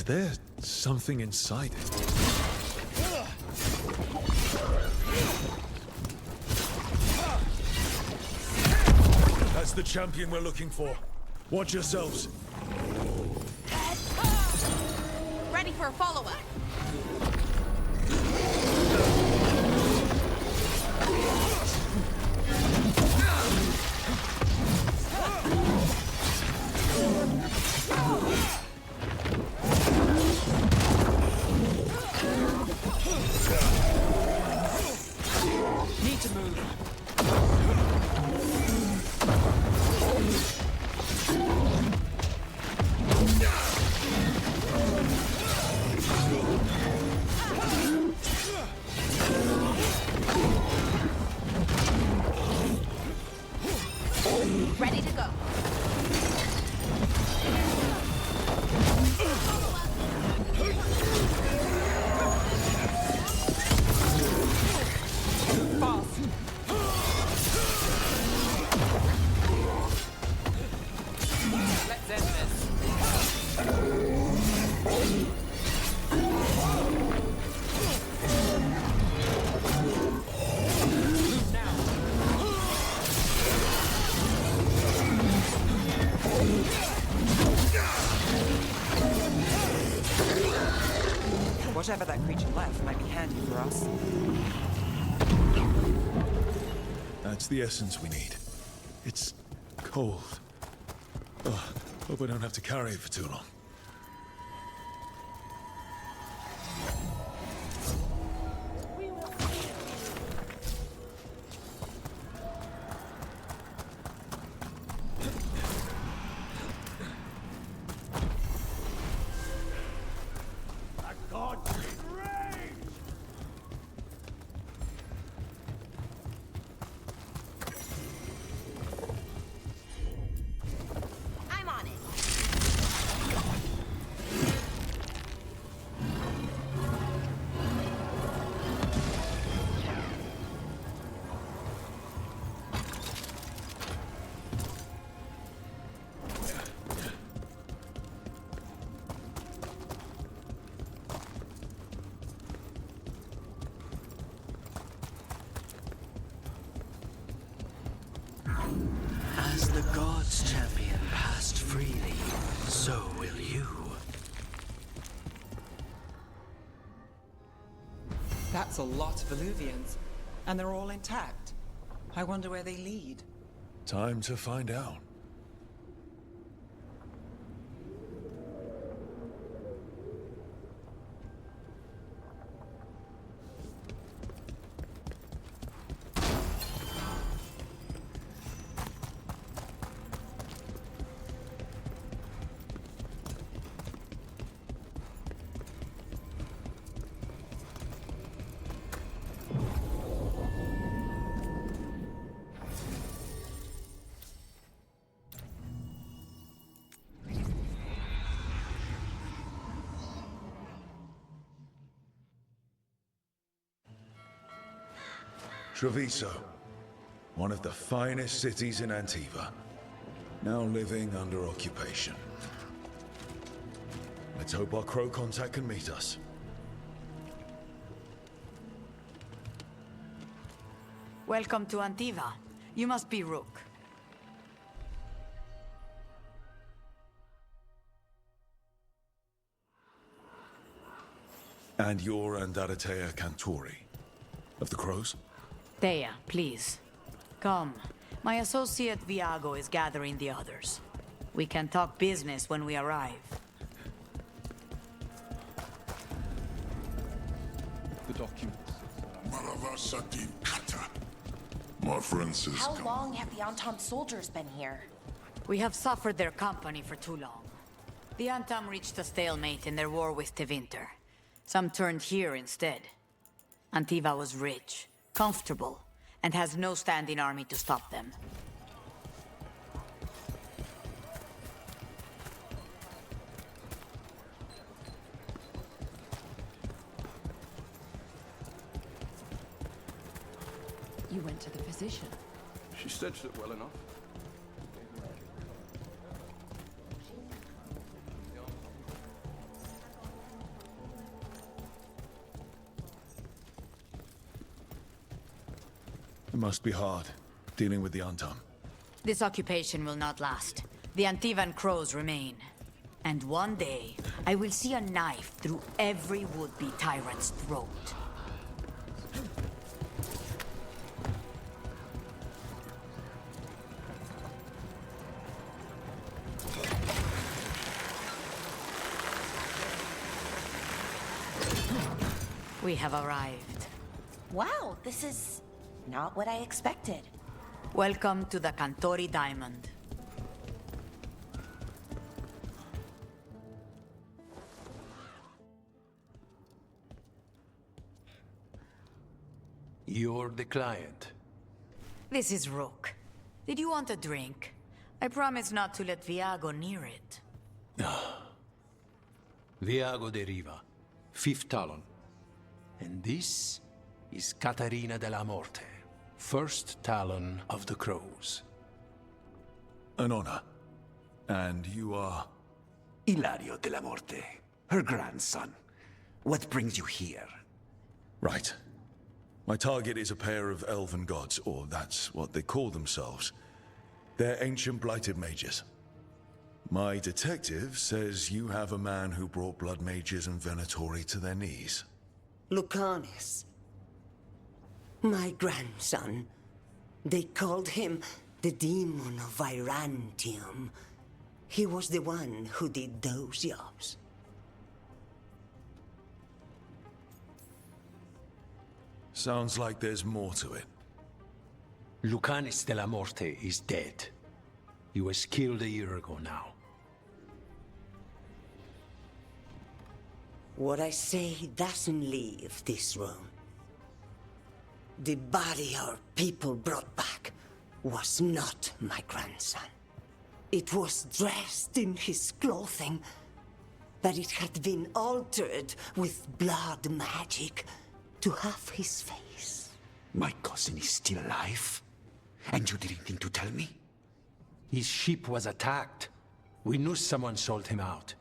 Is there something inside it? That's the champion we're looking for. Watch yourselves. Ready for a follow-up. Need to move. Ready to go. Let's end this. Move now. Whatever that creature left might be handy for us. That's the essence we need. It's cold. Oh, hope I don't have to carry it for too long. I'm on it. As the gods' champion passed freely, so will you. That's a lot of Illuvians, and they're all intact. I wonder where they lead. Time to find out. Treviso, one of the finest cities in Antiva, now living under occupation. Let's hope our crow contact can meet us. Welcome to Antiva. You must be Rook. And you're Andaratea Cantori, of the Crows? Thea, please. Come. My associate Viago is gathering the others. We can talk business when we arrive. The documents. Maravasati Kata. My friend says How come. long have the Antam soldiers been here? We have suffered their company for too long. The Antam reached a stalemate in their war with Tevinter. Some turned here instead. Antiva was rich, comfortable, and has no standing army to stop them. You went to the physician. She stitched it well enough. It must be hard, dealing with the Antam. This occupation will not last. The Antivan crows remain. And one day, I will see a knife through every would-be tyrant's throat. We have arrived. Wow, this is not what I expected. Welcome to the Cantori Diamond. You're the client. This is Rook. Did you want a drink? I promise not to let Viago near it. Viago de Riva, 5th Talon. And this is Caterina de la Morte, 1st Talon of the Crows. An honor. And you are... Ilario de la Morte, her grandson. What brings you here? Right. My target is a pair of elven gods, or that's what they call themselves. They're ancient blighted mages. My detective says you have a man who brought blood mages and Venatori to their knees. Lucanis. My grandson. They called him the Demon of Virantium. He was the one who did those jobs. Sounds like there's more to it. Lucanis de la Morte is dead. He was killed a year ago now. What I say doesn't leave this room. The body our people brought back was not my grandson. It was dressed in his clothing, but it had been altered with blood magic to have his face. My cousin is still alive? And you didn't think to tell me? His ship was attacked. We knew someone sold him out.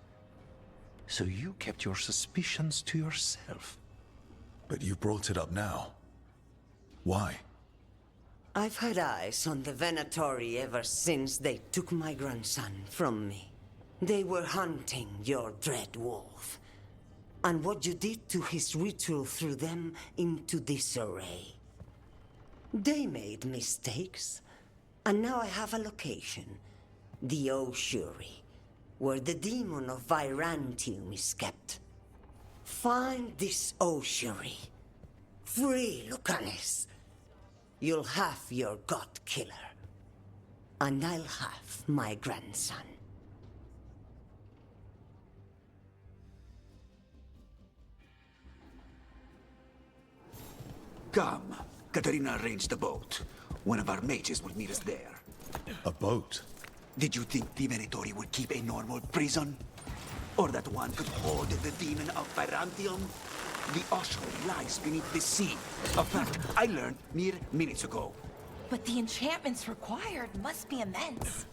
So you kept your suspicions to yourself. But you brought it up now. Why? I've had eyes on the Venatori ever since they took my grandson from me. They were hunting your dread wolf. And what you did to his ritual threw them into disarray. They made mistakes, and now I have a location. The Ossuary, where the demon of Virantium is kept. Find this Ossuary. Free Lucanis. You'll have your god killer. And I'll have my grandson. Come. Katerina arranged the boat. One of our mages will meet us there. A boat? Did you think the Venatori would keep a normal prison? Or that one could hold the demon of Virantium? The ossuary lies beneath the sea. A fact I learned mere minutes ago. But the enchantments required must be immense.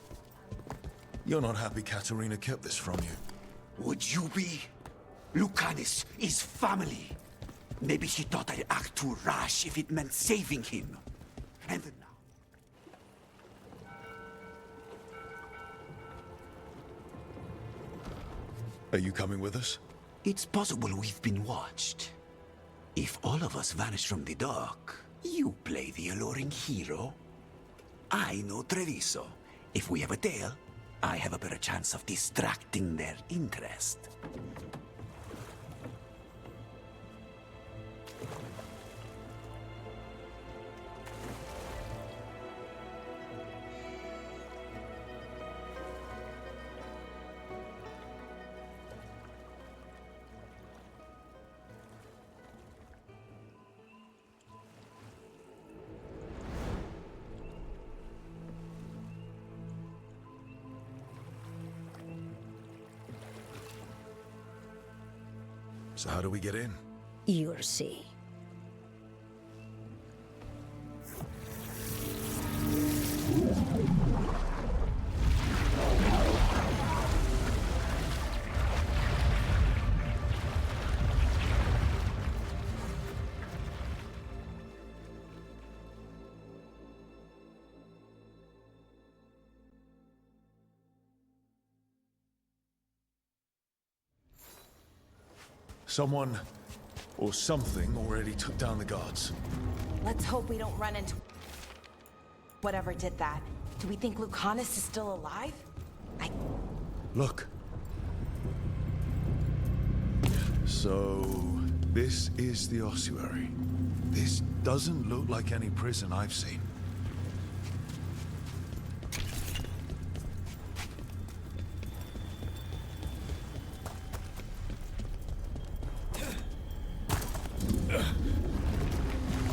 You're not happy Katerina kept this from you. Would you be? Lucanis is family. Maybe she thought I'd act too rash if it meant saving him. And now... Are you coming with us? It's possible we've been watched. If all of us vanish from the dock, you play the alluring hero. I know Treviso. If we have a tail, I have a better chance of distracting their interest. So how do we get in? You'll see. Someone or something already took down the guards. Let's hope we don't run into whatever did that. Do we think Lucanus is still alive? Look. So, this is the ossuary. This doesn't look like any prison I've seen.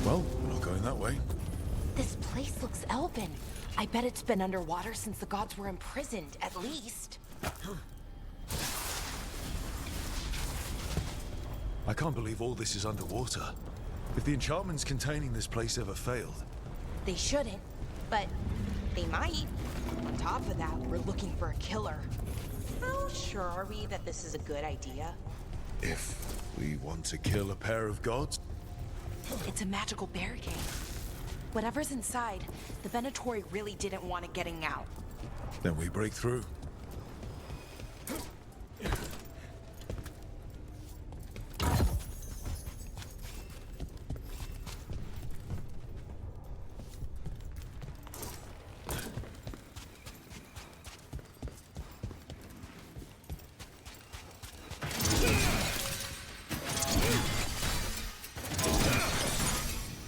Well, we're not going that way. This place looks elven. I bet it's been underwater since the gods were imprisoned, at least. I can't believe all this is underwater. If the enchantments containing this place ever failed... They shouldn't, but they might. On top of that, we're looking for a killer. How sure are we that this is a good idea? If we want to kill a pair of gods? It's a magical barricade. Whatever's inside, the Venatori really didn't want it getting out. Then we break through.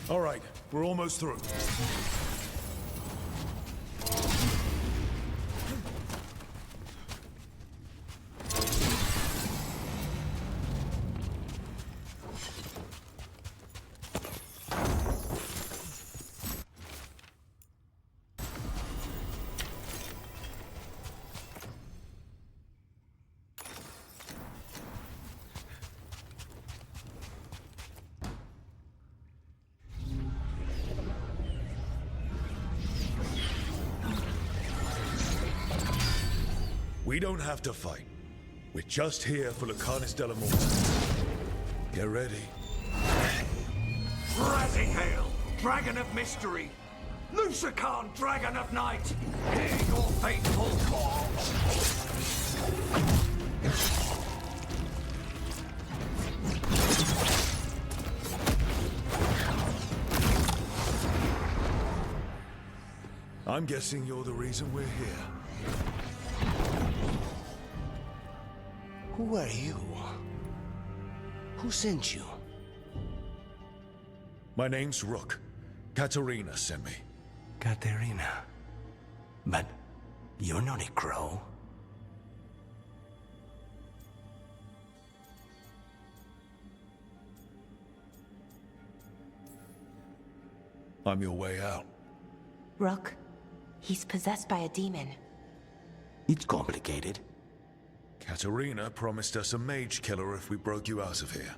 All right, we're almost through. We don't have to fight. We're just here for Lucanus de la Morte. Get ready. Rising hail, dragon of mystery! Lucican, dragon of night! Hear your faithful call! I'm guessing you're the reason we're here. Who are you? Who sent you? My name's Rook. Katerina sent me. Katerina. But you're not a crow. I'm your way out. Rook, he's possessed by a demon. It's complicated. Katerina promised us a mage killer if we broke you out of here.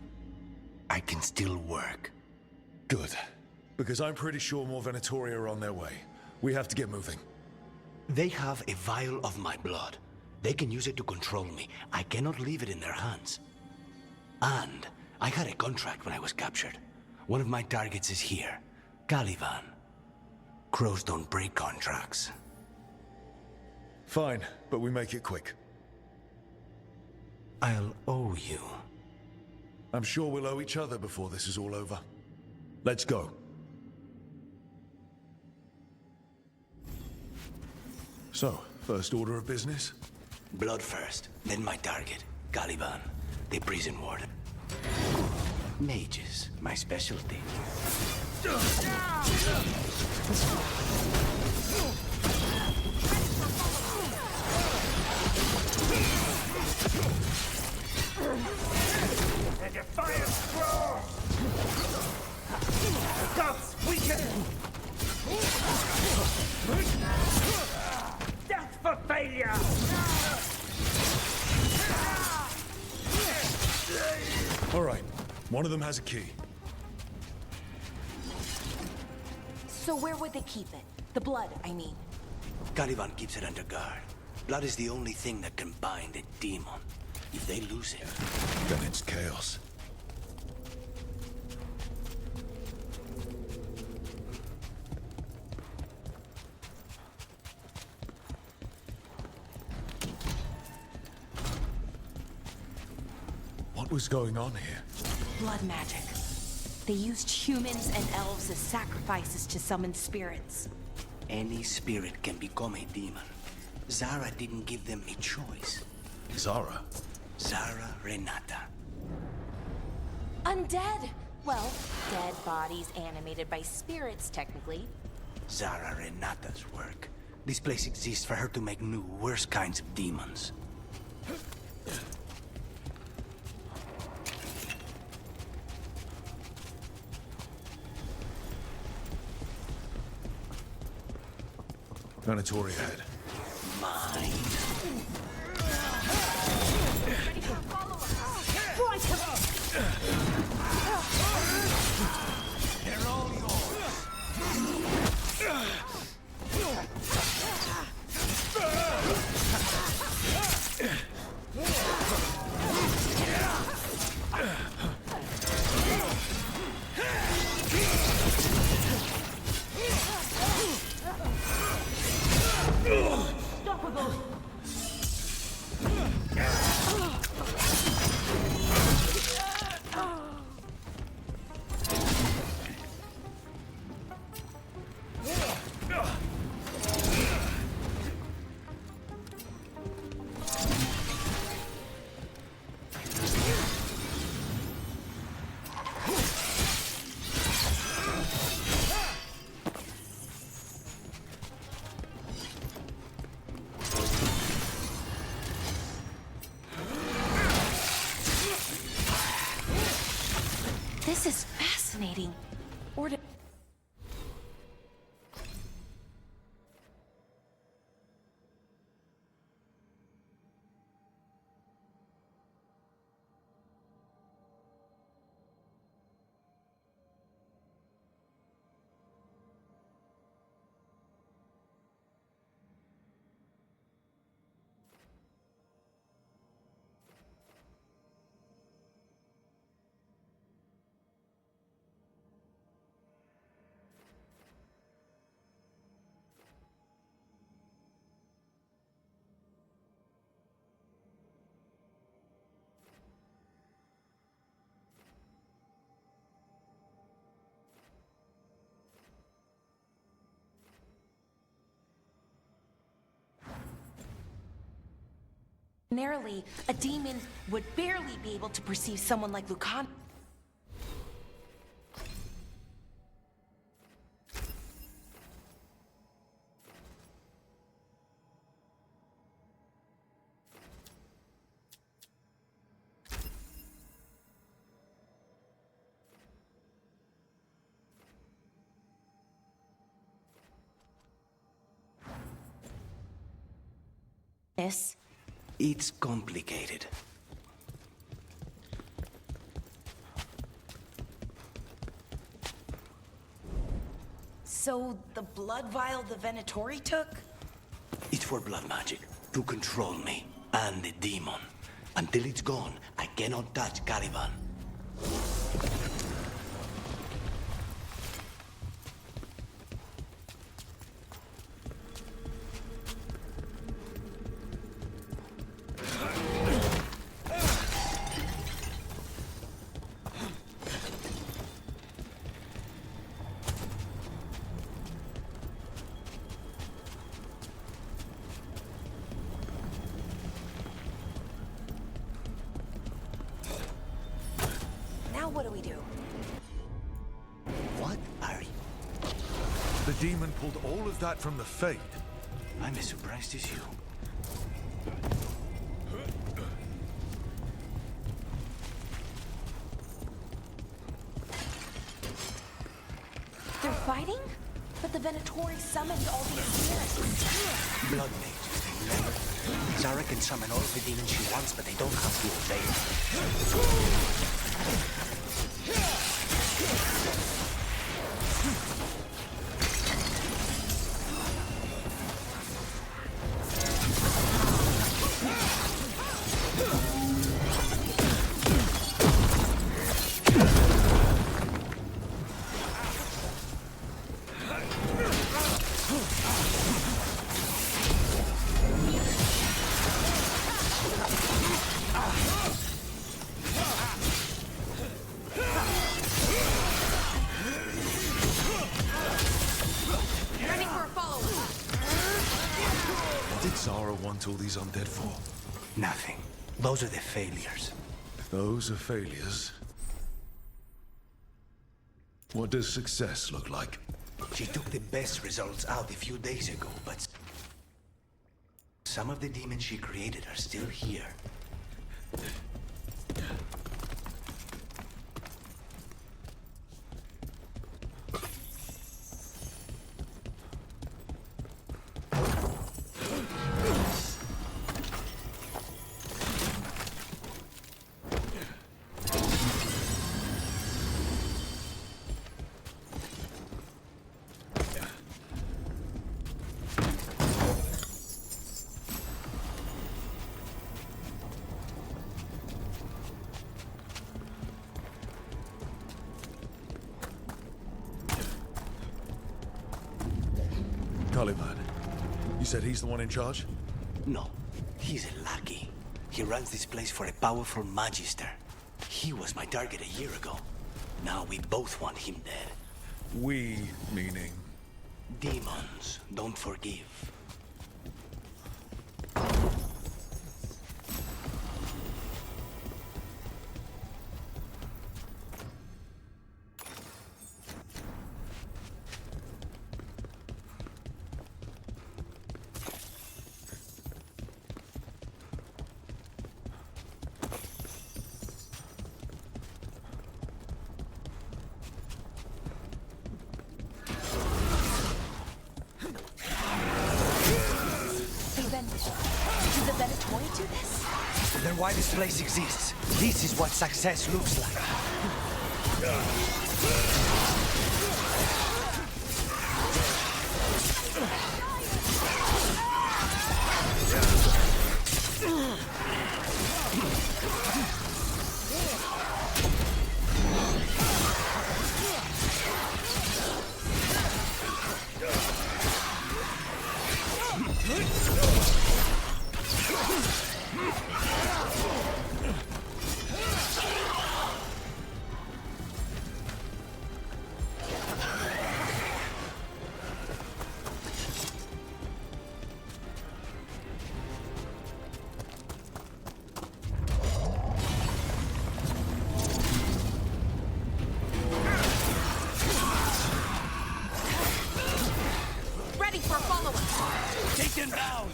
I can still work. Good. Because I'm pretty sure more Venatori are on their way. We have to get moving. They have a vial of my blood. They can use it to control me. I cannot leave it in their hands. And I had a contract when I was captured. One of my targets is here. Caliban. Crows don't break contracts. Fine, but we make it quick. I'll owe you. I'm sure we'll owe each other before this is all over. Let's go. So, first order of business? Blood first, then my target, Caliban, the prison warden. Mages, my specialty. The defiant roar! Gods, weaken! Death for failure! All right, one of them has a key. So where would they keep it? The blood, I mean. Caliban keeps it under guard. Blood is the only thing that can bind a demon. If they lose it, Then it's chaos. What What was going on here? Blood magic. They used humans and elves as sacrifices to summon spirits. Any spirit can become a demon. Zara didn't give them a choice. Zara? Zara Renata. Undead! Well, dead bodies animated by spirits, technically. Zara Renata's work. This place exists for her to make new, worse kinds of demons. Venatori ahead. Mine. They're all yours. This is fascinating. Ordinarily, a demon would barely be able to perceive someone like Lucan. Yes. It's complicated. So, the blood vial the Venatori took? It's for blood magic, to control me, and the demon. Until it's gone, I cannot touch Caliban. What do we do? What are you? The demon pulled all of that from the Fade. I'm as surprised as you. They're fighting? But the Venatori summoned all these spirits. Blood mages, remember? Zara can summon all of the demons she wants, but they don't have to obey her. Zara want all these undead for? Nothing. Those are the failures. Those are failures. What does success look like? She took the best results out a few days ago, but some of the demons she created are still here. Caliban. You said he's the one in charge? No, he's a lackey. He runs this place for a powerful magister. He was my target a year ago. Now we both want him dead. We, meaning? Demons don't forgive. Did the Venatori do this? Then why this place exists? This is what success looks like. Ready for a follow-up. Taken down!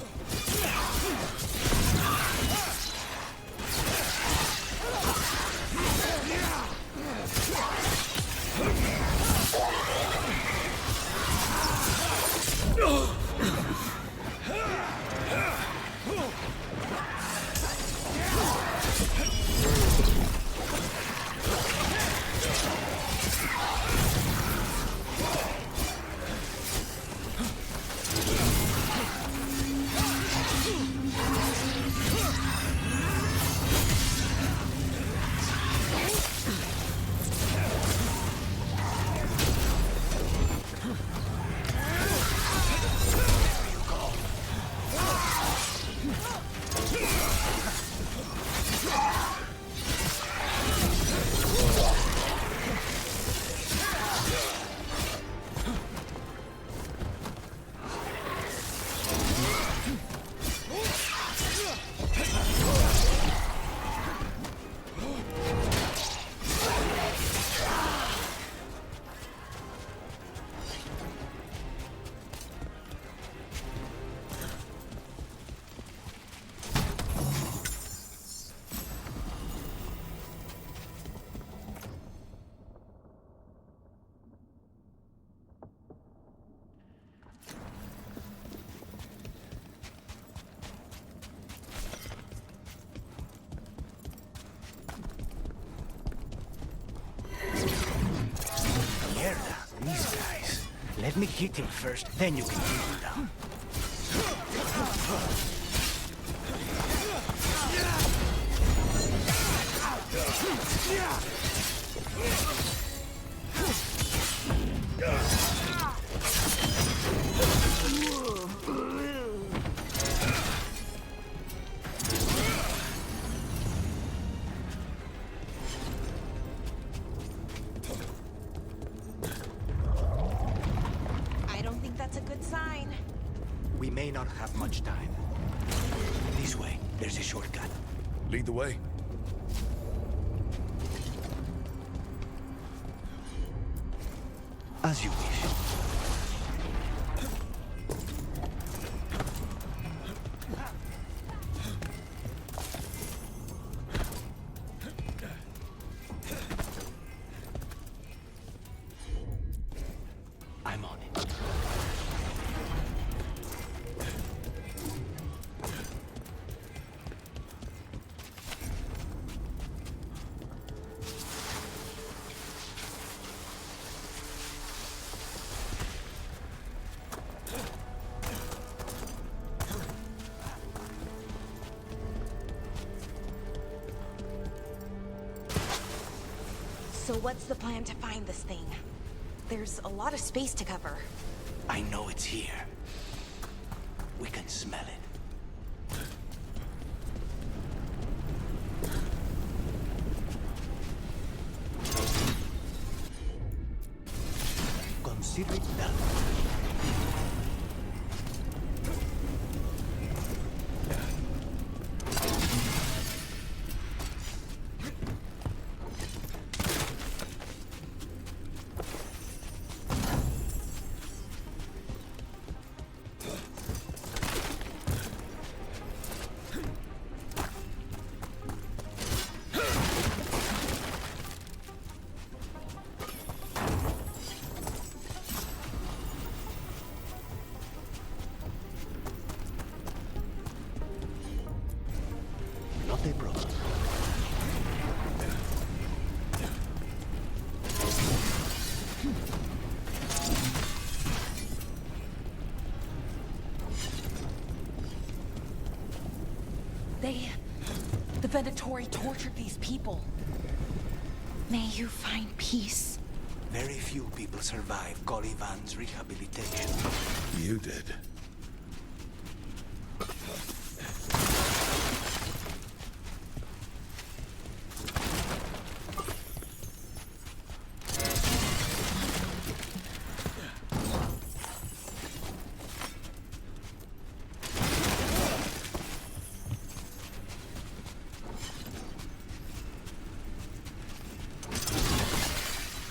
These guys. Let me hit him first, then you can keep him down. We may not have much time. This way, there's a shortcut. Lead the way. As you wish. I'm on it. So what's the plan to find this thing? There's a lot of space to cover. I know it's here. We can smell it. Consider it done. Not a problem. The Venatori tortured these people. May you find peace. Very few people survive Calivan's rehabilitation. You did.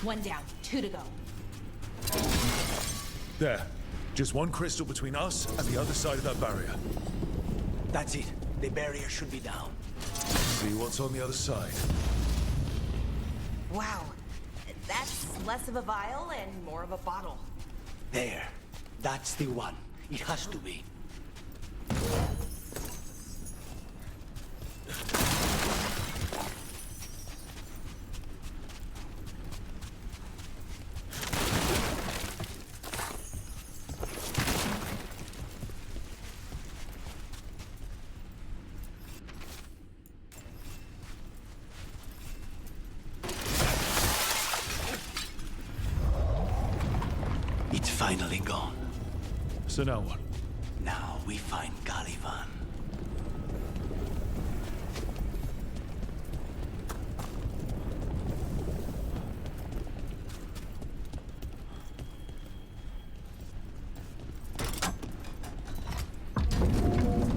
One down, 2 to go. There. Just one crystal between us and the other side of that barrier. That's it. The barrier should be down. See what's on the other side. Wow. That's less of a vial and more of a bottle. There. That's the one. It has to be. It's finally gone. So now what? Now we find Calivan.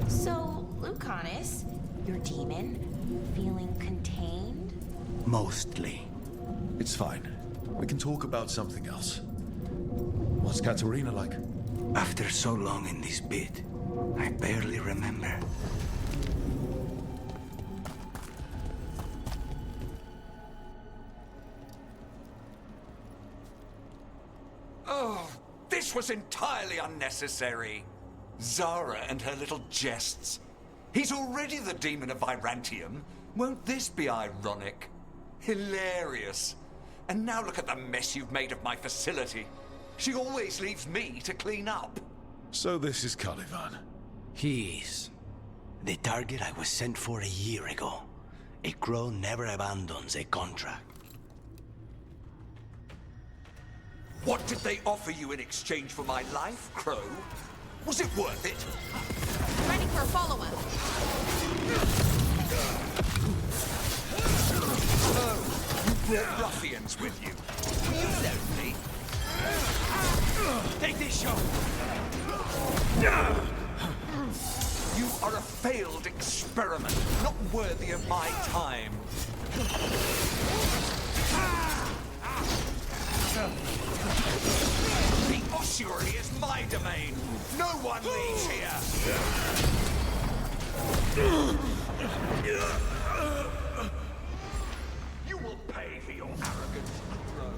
So, Lucanus, your demon, feeling contained? Mostly. It's fine. We can talk about something else. What's Katerina like? After so long in this bit, I barely remember. Oh, this was entirely unnecessary. Zara and her little jests. He's already the demon of Virantium. Won't this be ironic? Hilarious. And now look at the mess you've made of my facility. She always leaves me to clean up. So this is Calivan. He is. The target I was sent for a year ago. A crow never abandons a contract. What did they offer you in exchange for my life, Crow? Was it worth it? Ready for a follow-up. Oh, you brought ruffians with you. You know me. Take this shot! You are a failed experiment, not worthy of my time. The ossuary is my domain. No one leaves here. You will pay for your arrogance, Crow.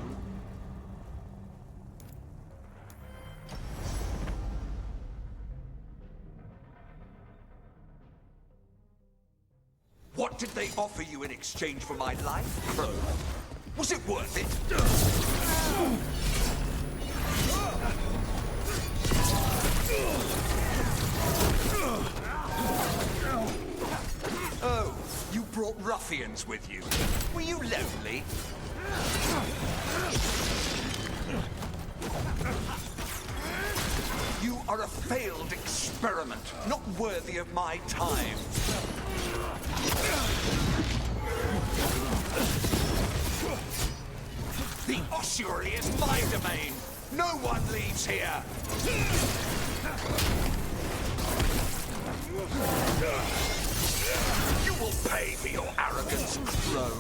What did they offer you in exchange for my life, Crow? Was it worth it? Oh, you brought ruffians with you. Were you lonely? You are a failed experiment, not worthy of my time. The ossuary is my domain. No one leaves here. You will pay for your arrogance, Crow.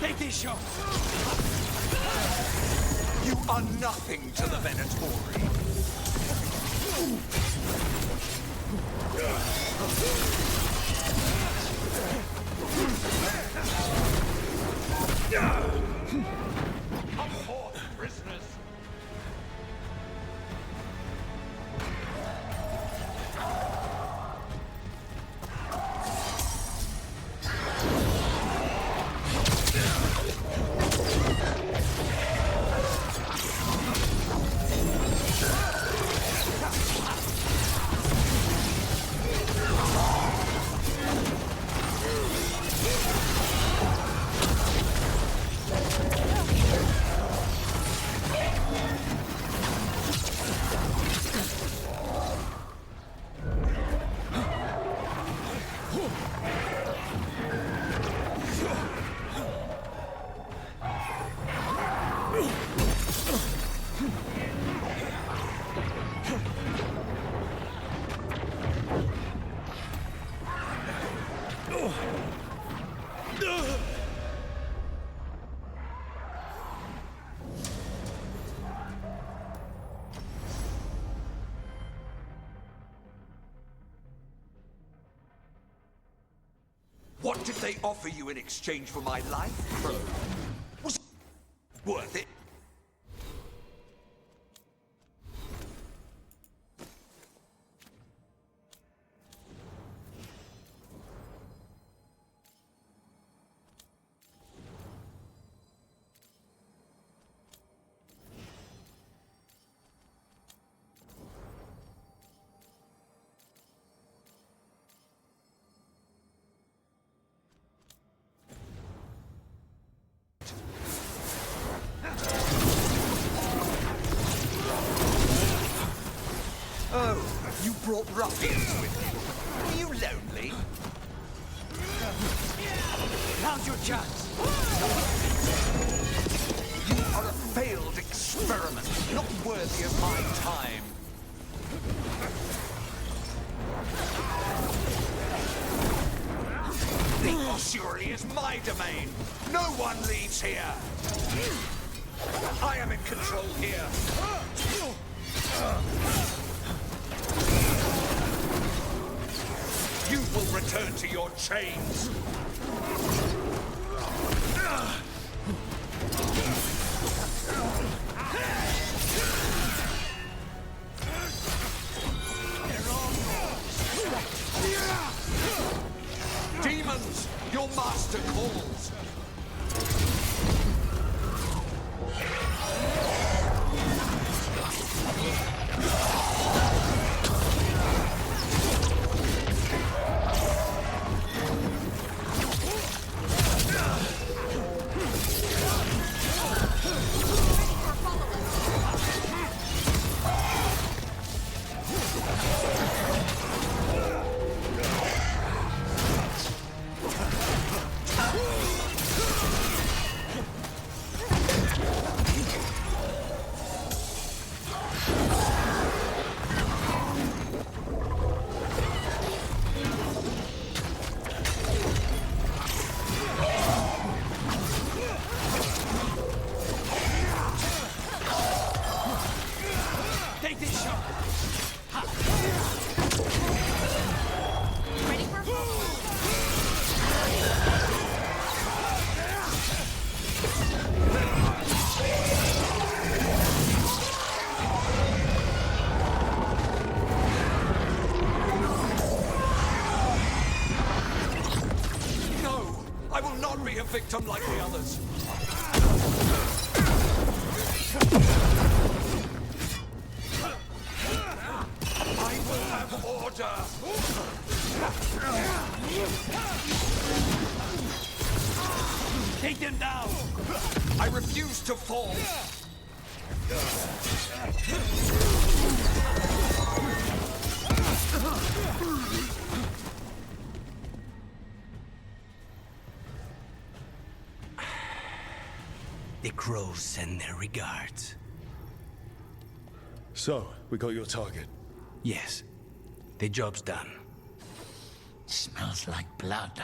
Take this shot! You are nothing to the Venatori. Come forth, prisoners. What did they offer you in exchange for my life, Crow? Was it worth it? Oh, you brought ruffians with you. Were you lonely? Now's your chance! You are a failed experiment, not worthy of my time. The ossuary is my domain. No one leaves here. I am in control here. You will return to your chains. Demons, your master calls. Ready for No! I will not be a victim like the others! I will have order! Take them down! I refuse to fall! The crows send their regards. So, we got your target. Yes. The job's done. Smells like blood.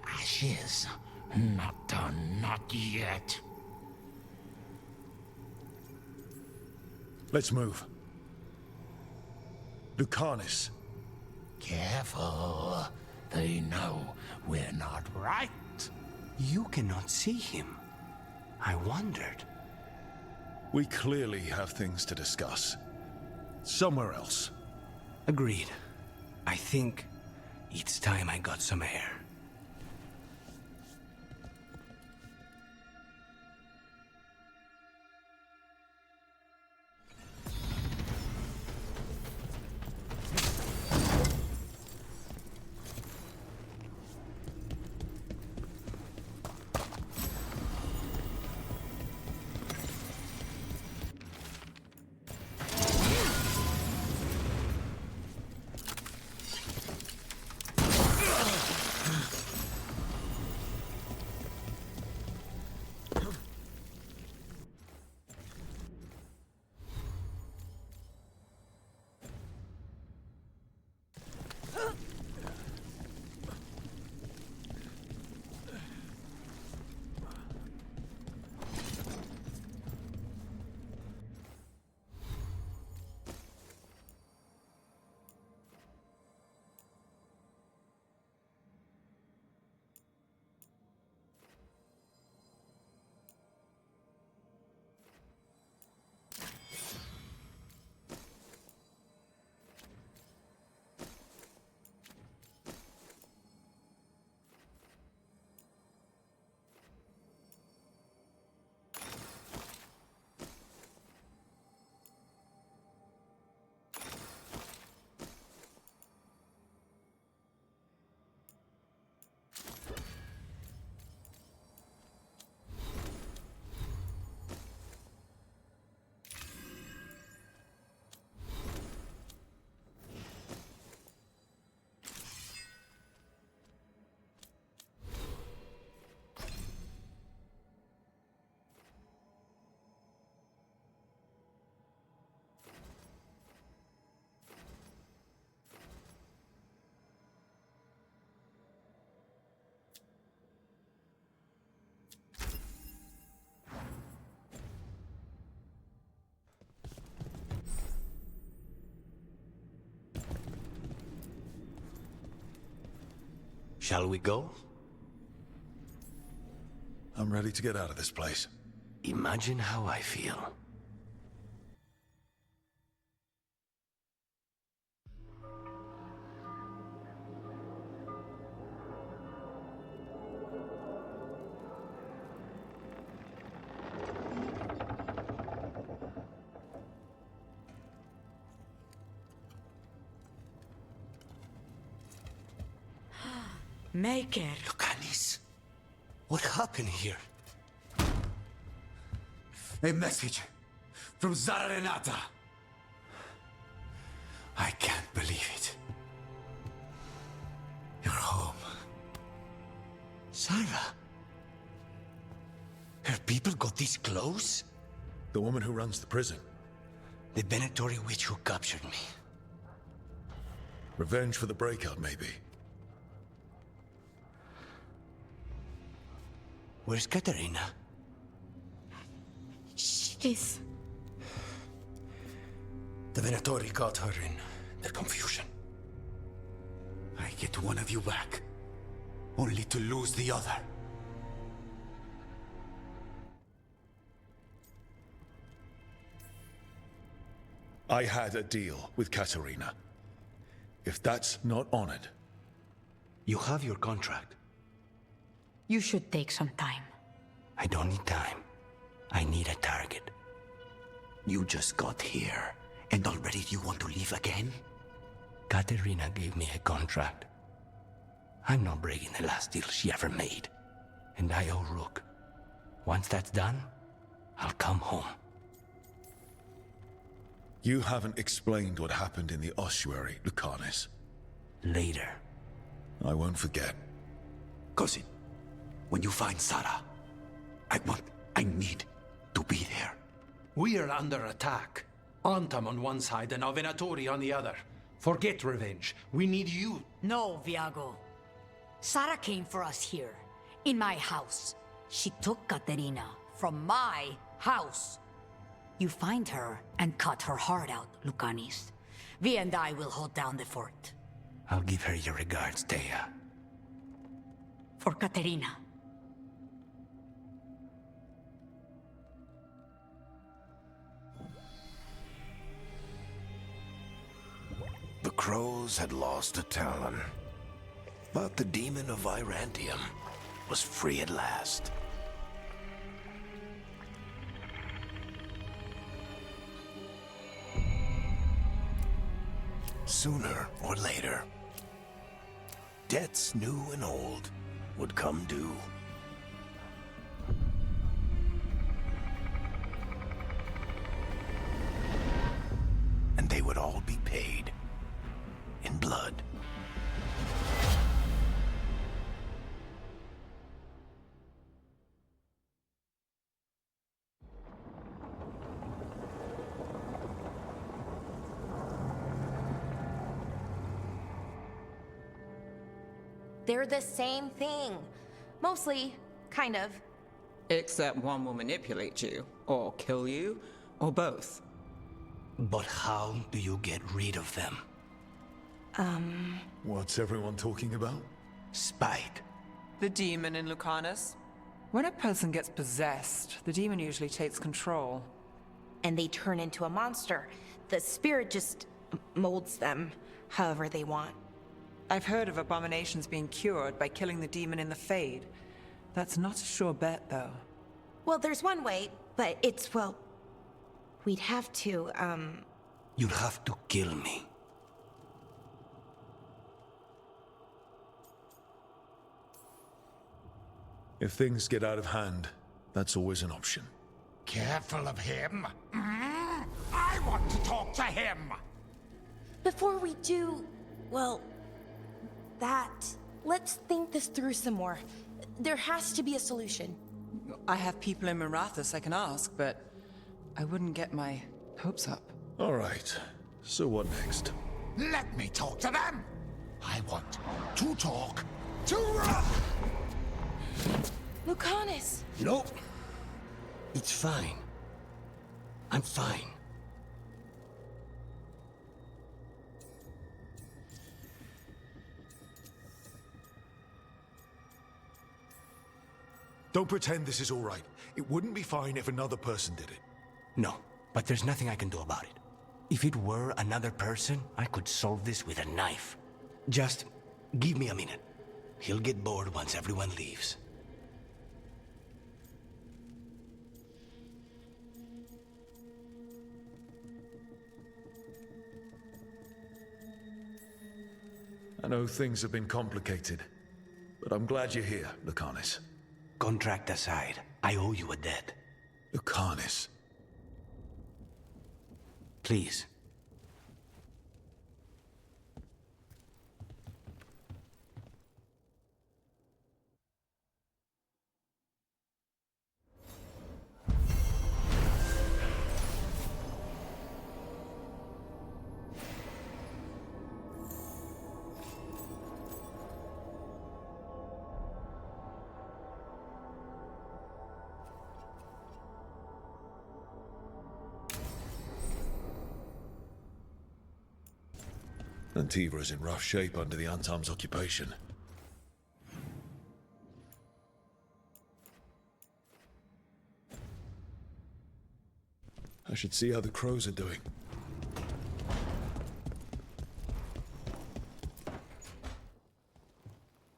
Ashes. Not done, not yet. Let's move. Lucanus. Careful. They know we're not right. You cannot see him. I wondered. We clearly have things to discuss. Somewhere else. Agreed. I think it's time I got some air. Shall we go? I'm ready to get out of this place. Imagine how I feel. Maker. Lucanis, what happened here? A message from Zara Renata. I can't believe it. You're home. Sarah? Her people got this close? The woman who runs the prison. The Venatori witch who captured me. Revenge for the breakout, maybe. Where's Katerina? She's... The Venatori caught her in their confusion. I get one of you back, only to lose the other. I had a deal with Katerina. If that's not honored... You have your contract. You should take some time. I don't need time. I need a target. You just got here, and already you want to leave again? Katerina gave me a contract. I'm not breaking the last deal she ever made. And I owe Rook. Once that's done, I'll come home. You haven't explained what happened in the ossuary, Lucanis. Later. I won't forget. Cousin, when you find Sarah, I need to be there. We are under attack. Antam on one side and Venatori on the other. Forget revenge. We need you. No, Viago. Sara came for us here, in my house. She took Katerina from my house. You find her and cut her heart out, Lucanis. Vi and I will hold down the fort. I'll give her your regards, Thea. For Katerina. The Crows had lost a Talon, but the demon of Virantium was free at last. Sooner or later, debts new and old would come due. And they would all be paid in blood. They're the same thing. Mostly, kind of. Except one will manipulate you, or kill you, or both. But how do you get rid of them? What's everyone talking about? Spite. The demon in Lucanus. When a person gets possessed, the demon usually takes control. And they turn into a monster. The spirit just molds them however they want. I've heard of abominations being cured by killing the demon in the Fade. That's not a sure bet, though. Well, there's one way, but it's, well... We'd have to, You'll have to kill me. If things get out of hand, that's always an option. Careful of him. I want to talk to him. Before we do, well... Let's think this through some more. There has to be a solution. I have people in Marathas I can ask, but I wouldn't get my hopes up. All right. So what next? Let me talk to them. I want to talk to Lucanis! Nope. It's fine. I'm fine. Don't pretend this is all right. It wouldn't be fine if another person did it. No, but there's nothing I can do about it. If it were another person, I could solve this with a knife. Just give me a minute. He'll get bored once everyone leaves. I know things have been complicated, but I'm glad you're here, Lucanis. Contract aside, I owe you a debt. Lucanis. Please. Antiva is in rough shape under the Antam's occupation. I should see how the crows are doing.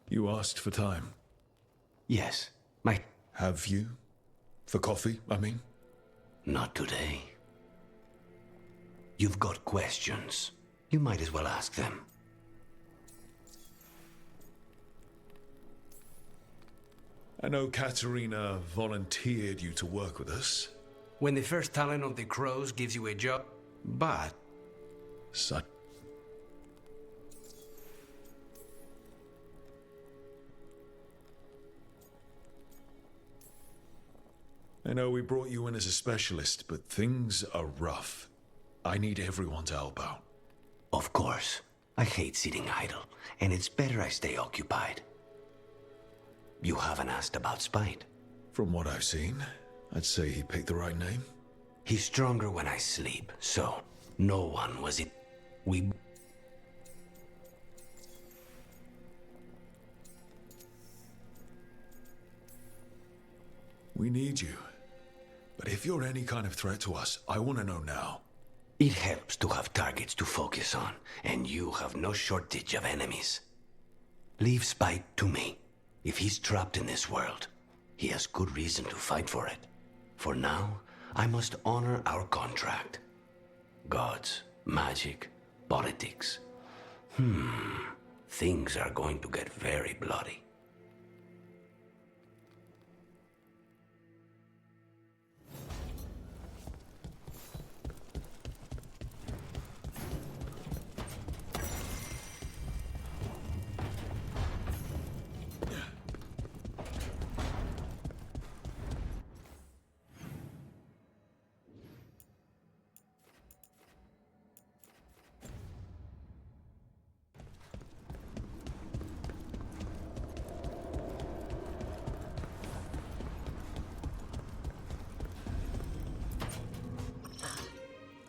You asked for time. Yes, Have you? For coffee, I mean? Not today. You've got questions. You might as well ask them. I know Katerina volunteered you to work with us. When the first talent of the crows gives you a job, but... Such... I know we brought you in as a specialist, but things are rough. I need everyone to help out. Of course. I hate sitting idle, and it's better I stay occupied. You haven't asked about Spite. From what I've seen, I'd say he picked the right name. He's stronger when I sleep, so no one was it. We... We need you. But if you're any kind of threat to us, I want to know now. It helps to have targets to focus on, and you have no shortage of enemies. Leave Spite to me. If he's trapped in this world, he has good reason to fight for it. For now, I must honor our contract. Gods, magic, politics. Things are going to get very bloody.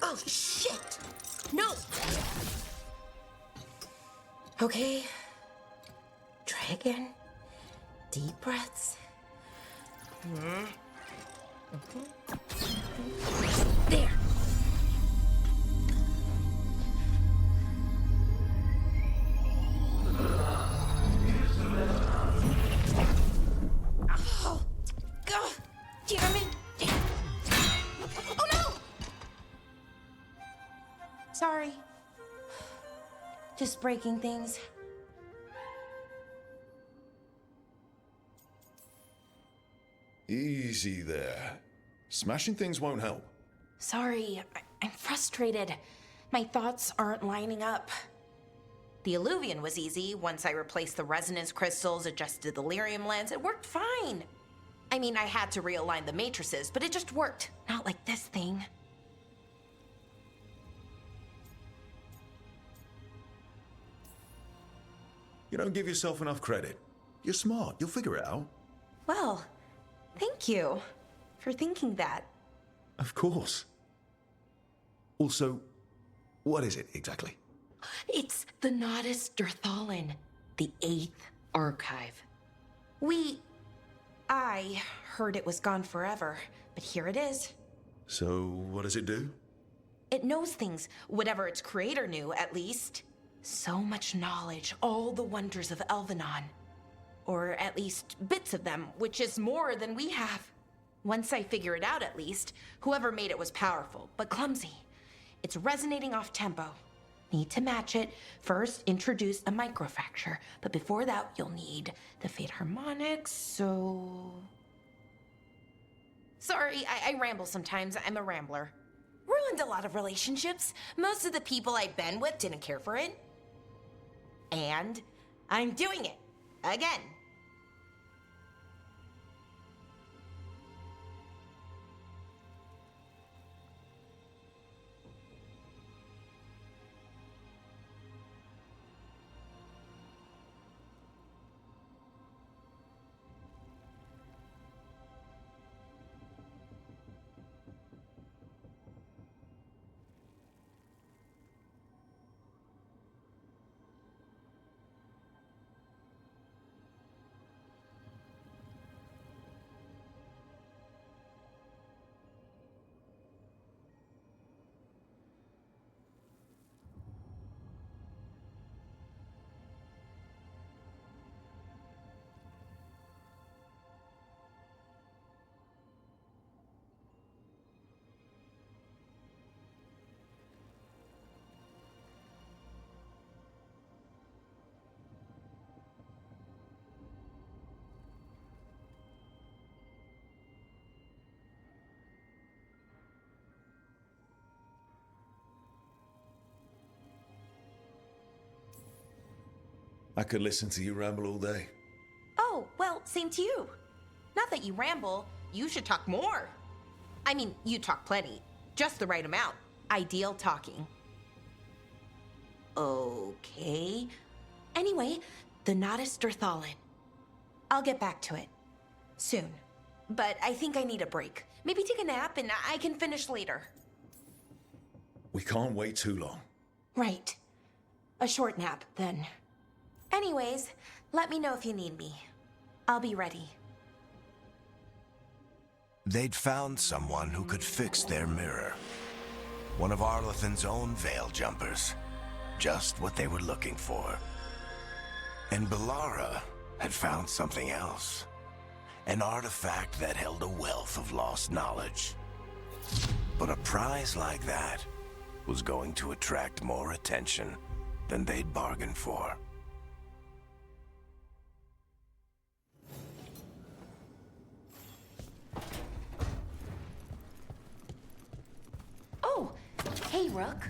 Oh, shit! No! Okay. Try again. Deep breaths. There! Oh! God! Damn it! Oh no! Sorry. Just breaking things. Easy there. Smashing things won't help. Sorry, I'm frustrated. My thoughts aren't lining up. The Illuvian was easy. Once I replaced the resonance crystals, adjusted the lyrium lens, it worked fine. I mean, I had to realign the matrices, but it just worked. Not like this thing. You don't give yourself enough credit. You're smart. You'll figure it out. Well, thank you for thinking that. Of course. Also, what is it exactly? It's the Nodus Dirthalin, the 8th archive. I heard it was gone forever, but here it is. So, what does it do? It knows things, whatever its creator knew, at least. So much knowledge, all the wonders of Elvenon. Or at least bits of them, which is more than we have. Once I figure it out, at least, whoever made it was powerful, but clumsy. It's resonating off tempo. Need to match it. First, introduce a microfracture, but before that, you'll need the Fate harmonics, so... Sorry, I ramble sometimes. I'm a rambler. Ruined a lot of relationships. Most of the people I've been with didn't care for it. And I'm doing it. Again. I could listen to you ramble all day. Oh, well, same to you. Not that you ramble, you should talk more. I mean, you talk plenty. Just the right amount. Ideal talking. Okay. Anyway, the Nodus Derthalin. I'll get back to it. Soon. But I think I need a break. Maybe take a nap and I can finish later. We can't wait too long. Right. A short nap, then. Anyways, let me know if you need me. I'll be ready. They'd found someone who could fix their mirror. One of Arlethan's own Veil Jumpers. Just what they were looking for. And Bellara had found something else. An artifact that held a wealth of lost knowledge. But a prize like that was going to attract more attention than they'd bargained for. Oh, hey, Rook.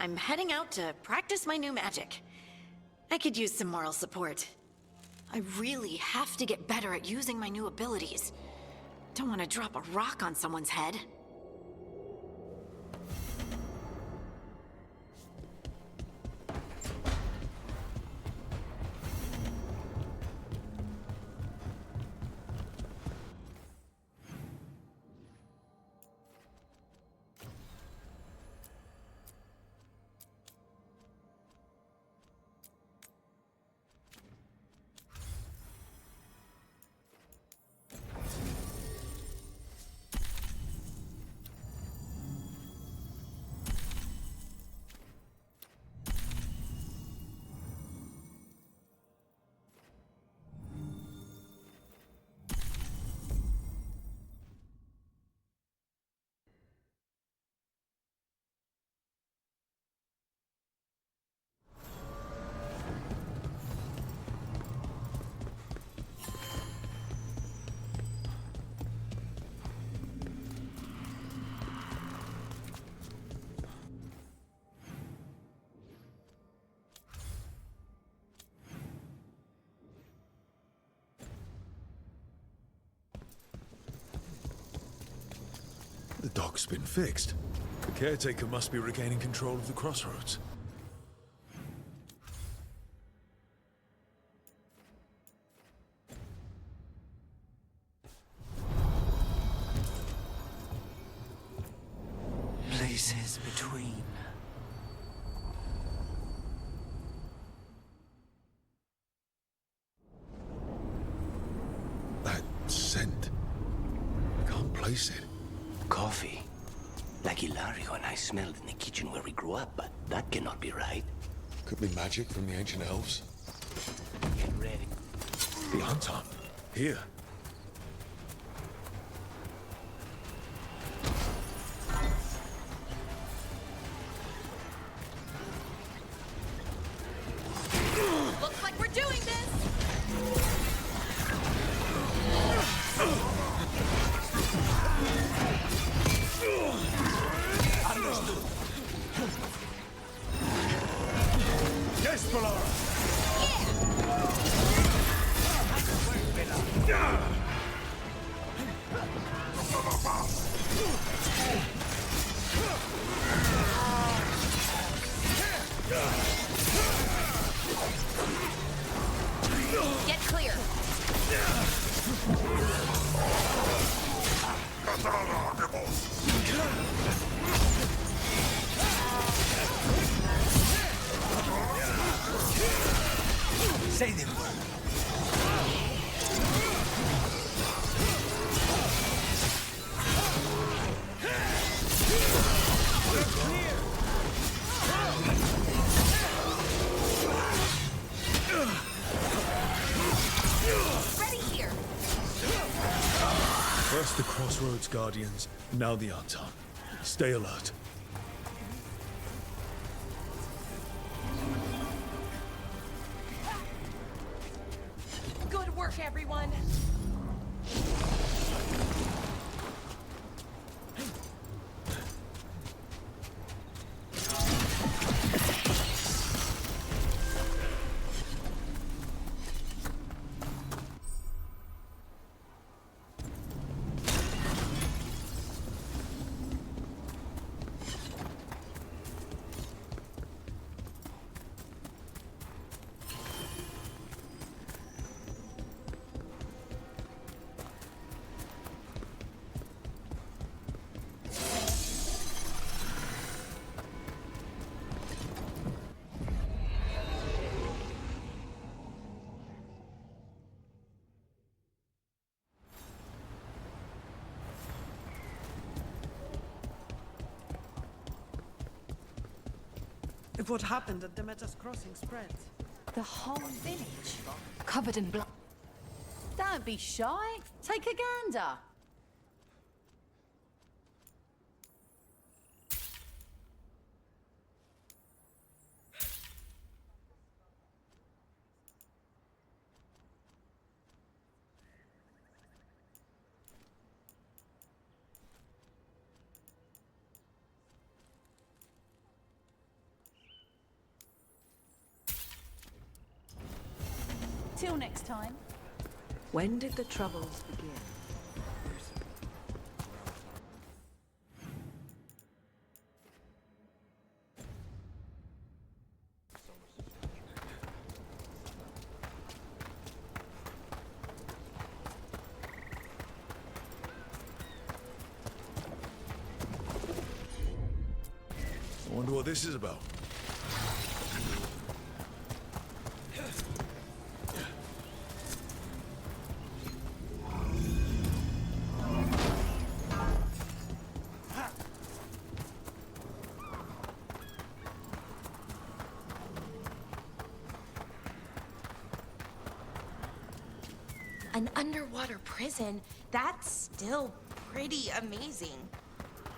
I'm heading out to practice my new magic. I could use some moral support. I really have to get better at using my new abilities. Don't want to drop a rock on someone's head. The dock's been fixed. The caretaker must be regaining control of the crossroads. Places between. That scent. I can't place it. Coffee. Like Hilario and I smelled in the kitchen where we grew up, but that cannot be right. Could be magic from the ancient elves. Get ready. The Anton. Here. Looks like we're doing this! Understood. Yes, Polara. Get clear! Say them word. Ready here! First the Crossroads Guardians, now the Anton. Stay alert. Good work, everyone. If what happened at Demeter's Crossing spreads. The whole village, covered in blood. Don't be shy. Take a gander. Till next time. When did the Troubles begin? I wonder what this is about. An underwater prison? That's still pretty amazing.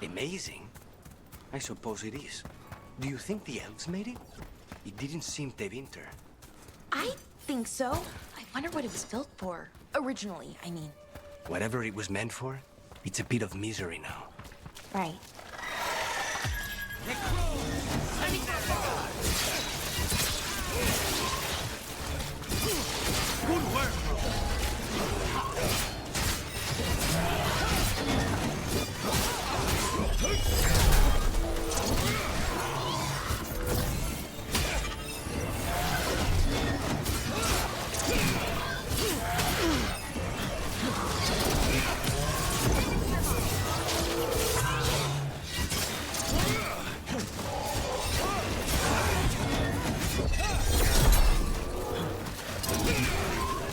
Amazing? I suppose it is. Do you think the elves made it? It didn't seem Tevinter. I think so. I wonder what it was built for. Originally, I mean. Whatever it was meant for, it's a pit of misery now. Right. Good work, bro.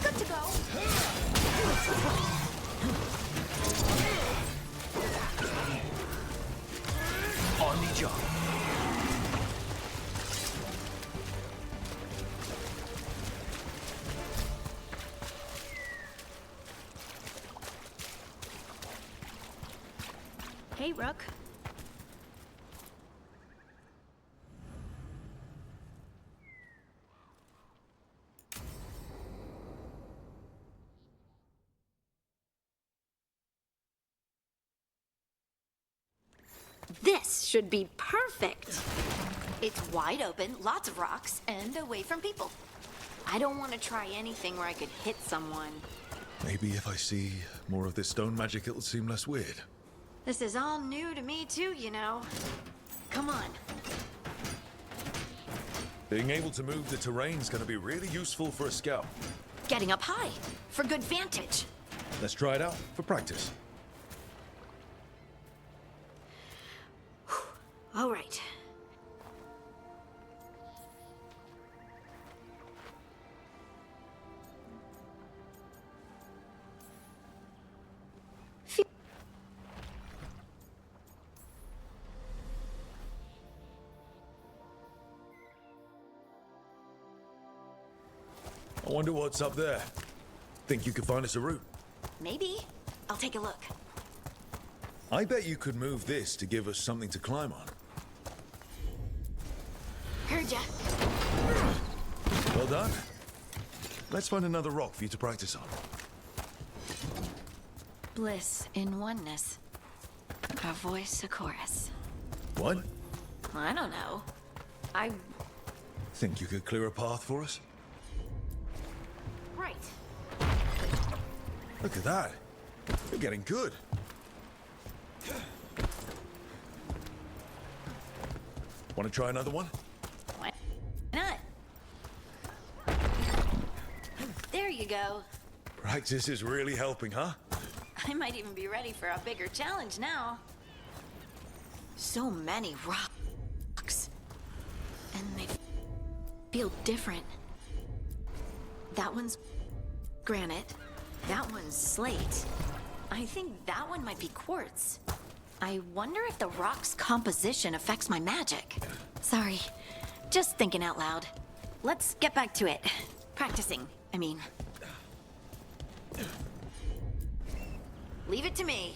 Good to go. On the job. Hey, Rook. This should be perfect. It's wide open, lots of rocks, and away from people. I don't want to try anything where I could hit someone. Maybe if I see more of this stone magic, it'll seem less weird. This is all new to me too, you know. Come on. Being able to move the terrain's gonna be really useful for a scout. Getting up high, for good vantage. Let's try it out for practice. All right. I wonder what's up there. Think you could find us a route? Maybe. I'll take a look. I bet you could move this to give us something to climb on. Heard ya. Well done. Let's find another rock for you to practice on. Bliss in oneness. A voice, a chorus. What? I don't know. I... Think you could clear a path for us? Right. Look at that. You're getting good. Want to try another one? Why not? There you go. Practice is really helping, huh? I might even be ready for a bigger challenge now. So many rocks. And they feel different. That one's granite. That one's slate. I think that one might be quartz. I wonder if the rock's composition affects my magic. Sorry, just thinking out loud. Let's get back to it. Practicing, I mean. Leave it to me.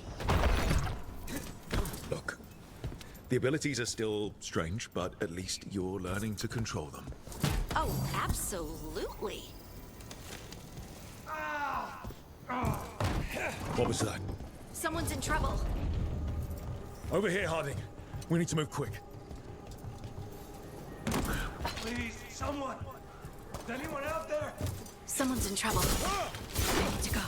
Look, the abilities are still strange, but at least you're learning to control them. Oh, absolutely. What was that? Someone's in trouble. Over here, Harding. We need to move quick. Please, someone! Is anyone out there? Someone's in trouble. I need to go.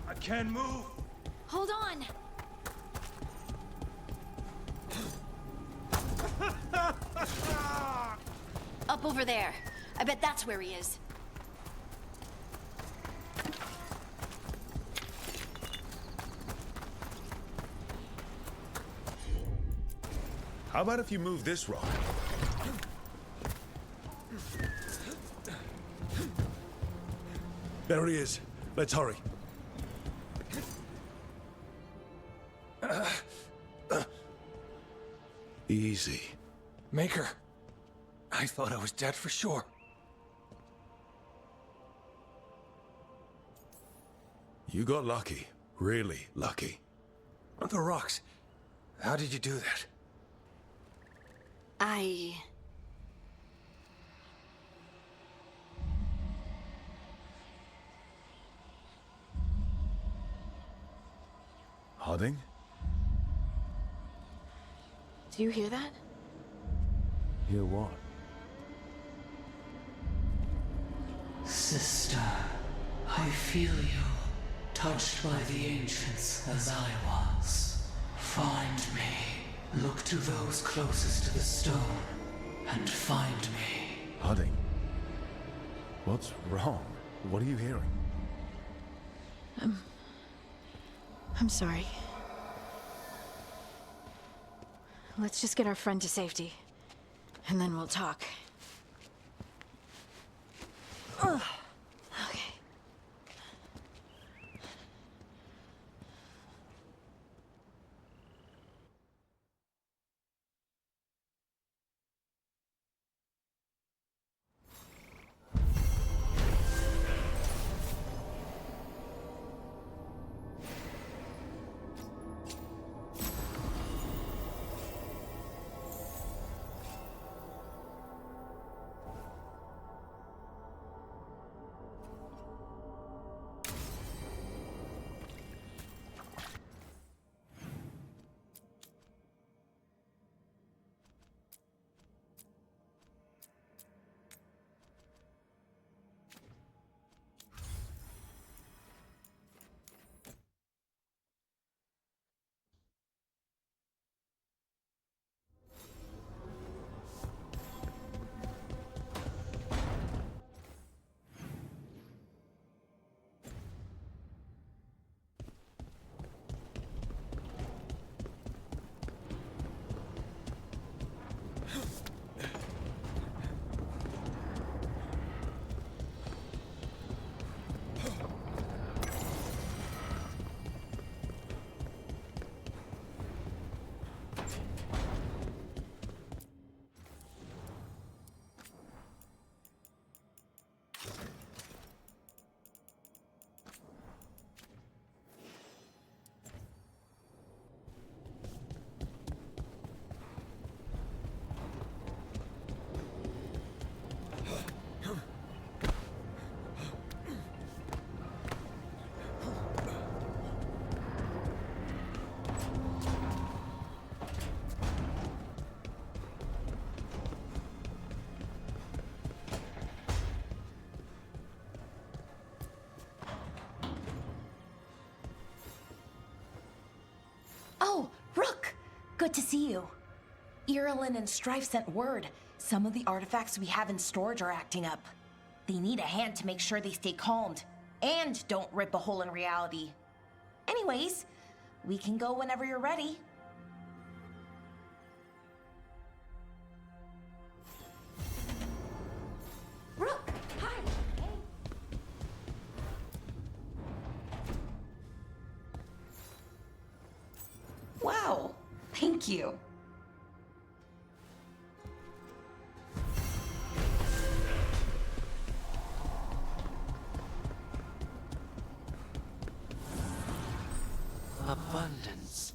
I can't move. Hold on. Up over there. I bet that's where he is. How about if you move this rock? There he is. Let's hurry. Easy. Maker. I thought I was dead for sure. You got lucky. Really lucky. The rocks. How did you do that? Harding? Do you hear that? Hear what? Sister, I feel you, touched by the ancients as I was. Find me. Look to those closest to the stone, and find me. Harding? What's wrong? What are you hearing? I'm sorry. Let's just get our friend to safety, and then we'll talk. Ugh. Okay. Oh, Rook! Good to see you. Irilyn and Strife sent word. Some of the artifacts we have in storage are acting up. They need a hand to make sure they stay calmed. And don't rip a hole in reality. Anyways, we can go whenever you're ready. Rook! Hi! Hey! Wow! Thank you. Abundance.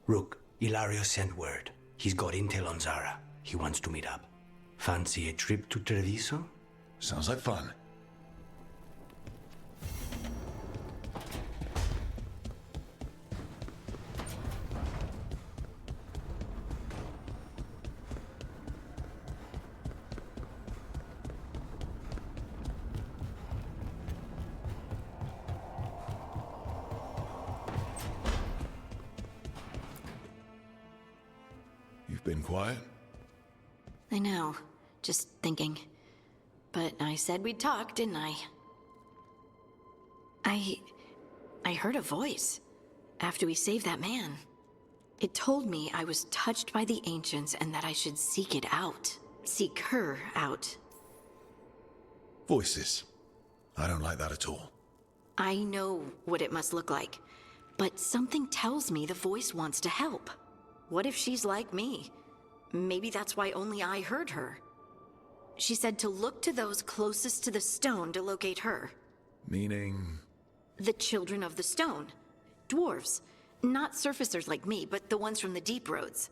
Rook, Ilario sent word. He's got intel on Zara. He wants to meet up. Fancy a trip to Treviso? Sounds like fun. You've been quiet? I know. Just thinking. But I said we'd talk, didn't I? I heard a voice after we saved that man. It told me I was touched by the Ancients and that I should seek it out. Seek her out. Voices. I don't like that at all. I know what it must look like, but something tells me the voice wants to help. What if she's like me? Maybe that's why only I heard her. She said to look to those closest to the stone to locate her. Meaning? The children of the stone. Dwarves. Not surfacers like me, but the ones from the deep roads.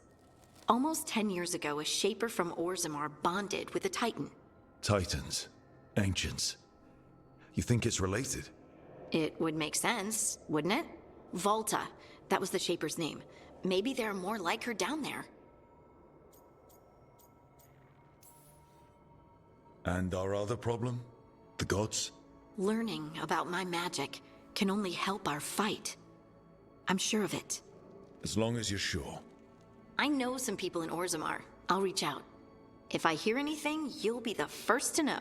Almost 10 years ago, a shaper from Orzammar bonded with a titan. Titans. Ancients. You think it's related? It would make sense, wouldn't it? Volta. That was the shaper's name. Maybe there are more like her down there. And our other problem? The gods? Learning about my magic can only help our fight. I'm sure of it. As long as you're sure. I know some people in Orzammar. I'll reach out. If I hear anything, you'll be the first to know.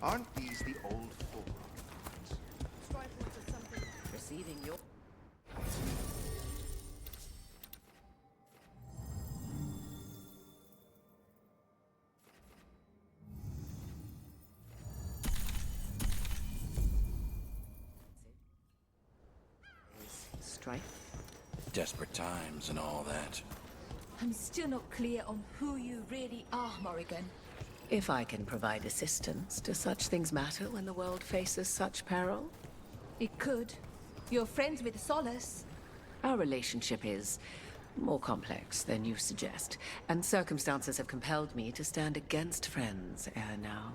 Aren't these the old folk arguments? Receiving your... Strife? Desperate times and all that. I'm still not clear on who you really are, Morrigan. If I can provide assistance, do such things matter when the world faces such peril? It could. You're friends with Solace. Our relationship is more complex than you suggest, and circumstances have compelled me to stand against friends ere now.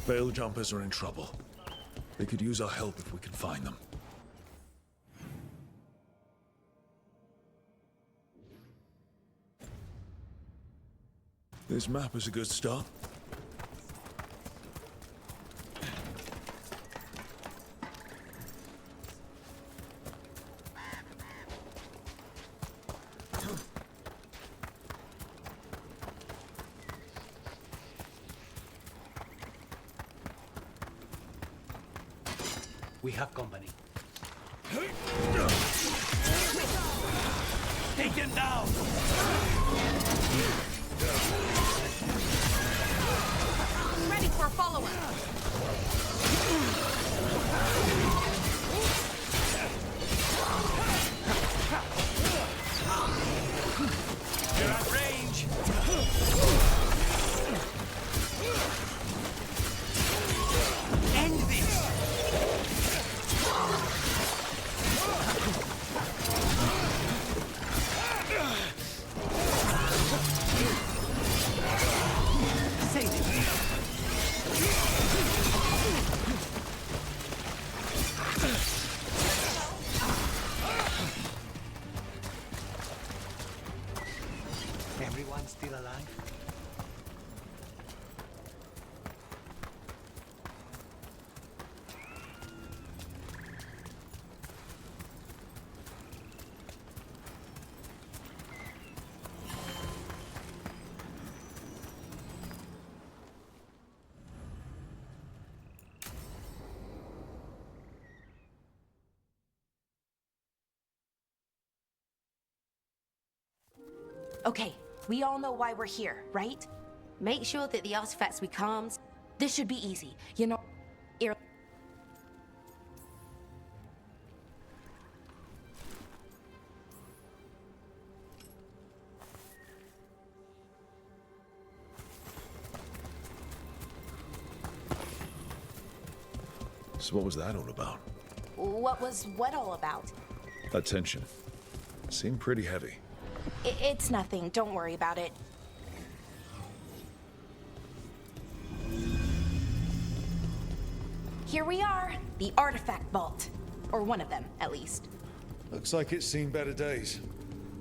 Veil Jumpers are in trouble. They could use our help if we can find them. This map is a good start. We have company. Take him down! Ready for a follow-up. You're at range! End this! Everyone still alive? Okay, we all know why we're here, right? Make sure that the artifacts we calmed. This should be easy. You know, So what was that all about? what was what all about? That tension. Seemed pretty heavy. It's nothing. Don't worry about it. Here we are, the artifact vault. Or one of them, at least. Looks like it's seen better days.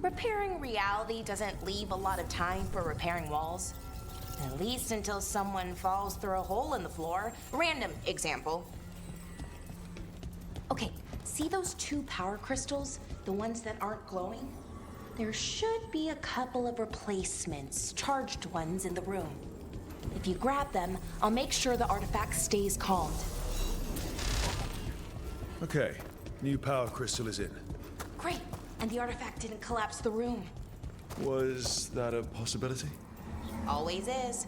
Repairing reality doesn't leave a lot of time for repairing walls. At least until someone falls through a hole in the floor. Random example. Okay, see those 2 power crystals? The ones that aren't glowing? There should be a couple of replacements, charged ones, in the room. If you grab them, I'll make sure the artifact stays calmed. Okay, new power crystal is in. Great, and the artifact didn't collapse the room. Was that a possibility? Always is.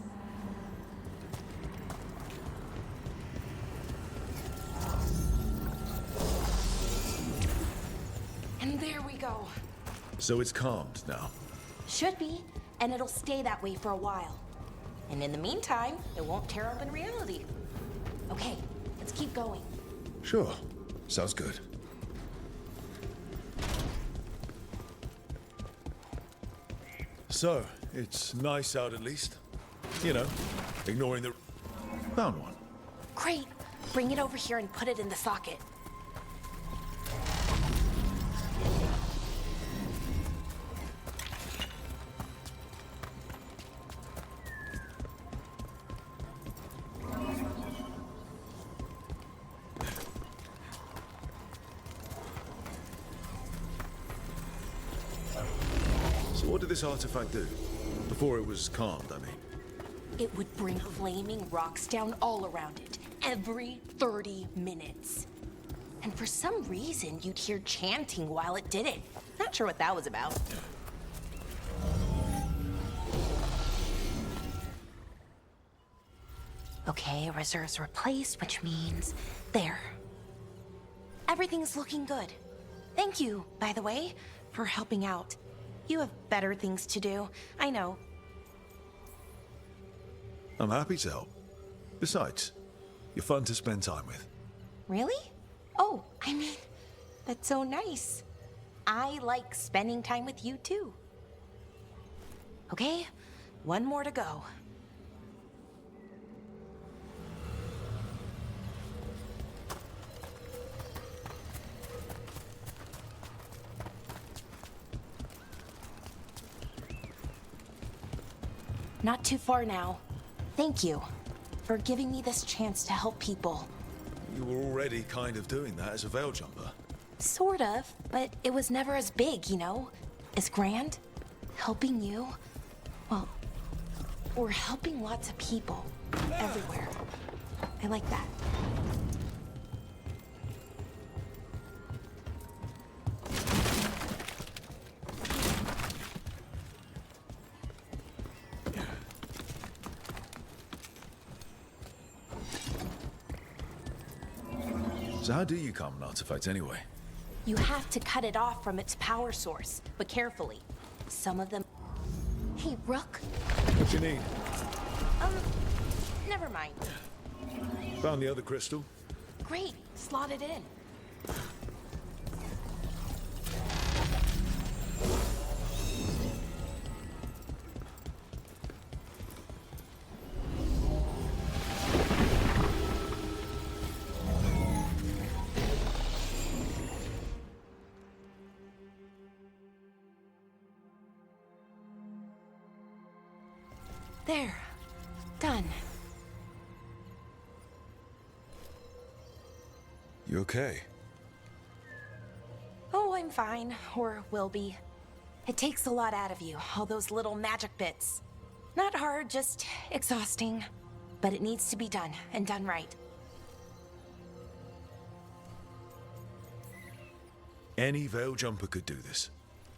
And there we go. So it's calmed now. Should be, and it'll stay that way for a while. And in the meantime, it won't tear up in reality. Okay, let's keep going. Sure, sounds good. So, it's nice out at least. You know, ignoring the... Found one. Great, bring it over here and put it in the socket. So what did this artifact do? Before it was calmed, I mean. It would bring flaming rocks down all around it, every 30 minutes. And for some reason, you'd hear chanting while it did it. Not sure what that was about. Okay, reserves replaced, which means there. Everything's looking good. Thank you, by the way, for helping out. You have better things to do, I know. I'm happy to help. Besides, you're fun to spend time with. Really? Oh, I mean, that's so nice. I like spending time with you too. Okay, one more to go. not too far now. Thank you for giving me this chance to help people. You were already kind of doing that as a veil jumper. Sort of, but it was never as big, you know? As grand. Helping you. Well, we're helping lots of people. Everywhere. I like that. So how do you calm an artifact anyway? You have to cut it off from its power source, but carefully. Some of them... Hey, Rook. What do you need? Never mind. Found the other crystal? Great, slot it in. There. Done. You okay? Oh, I'm fine. Or will be. It takes a lot out of you, all those little magic bits. Not hard, just exhausting. But it needs to be done, and done right. Any veil jumper could do this.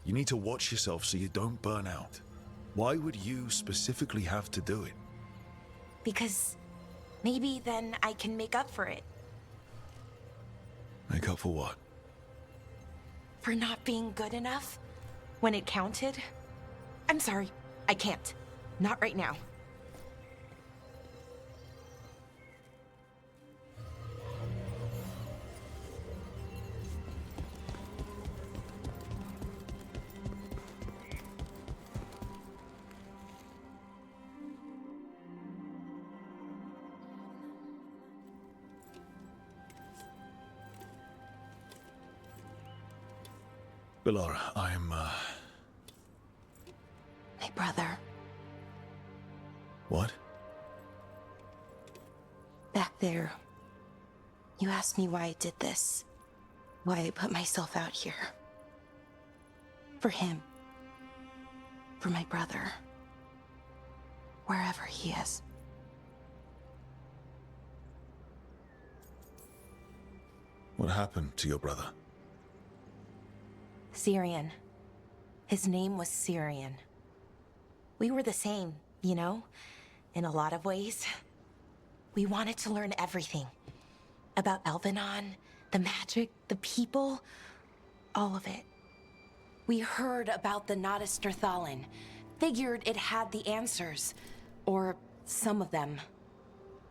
You need to watch yourself so you don't burn out. Why would you specifically have to do it? Because maybe then I can make up for it. Make up for what? For not being good enough when it counted. I'm sorry, I can't. Not right now. Bellara, I'm, My brother. What? Back there. You asked me why I did this. Why I put myself out here. For him. For my brother. Wherever he is. What happened to your brother? Syrian. His name was Syrian. We were the same, you know? In a lot of ways. We wanted to learn everything. About Elvenon, the magic, the people, all of it. We heard about the Notister Thalin. Figured it had the answers. Or some of them.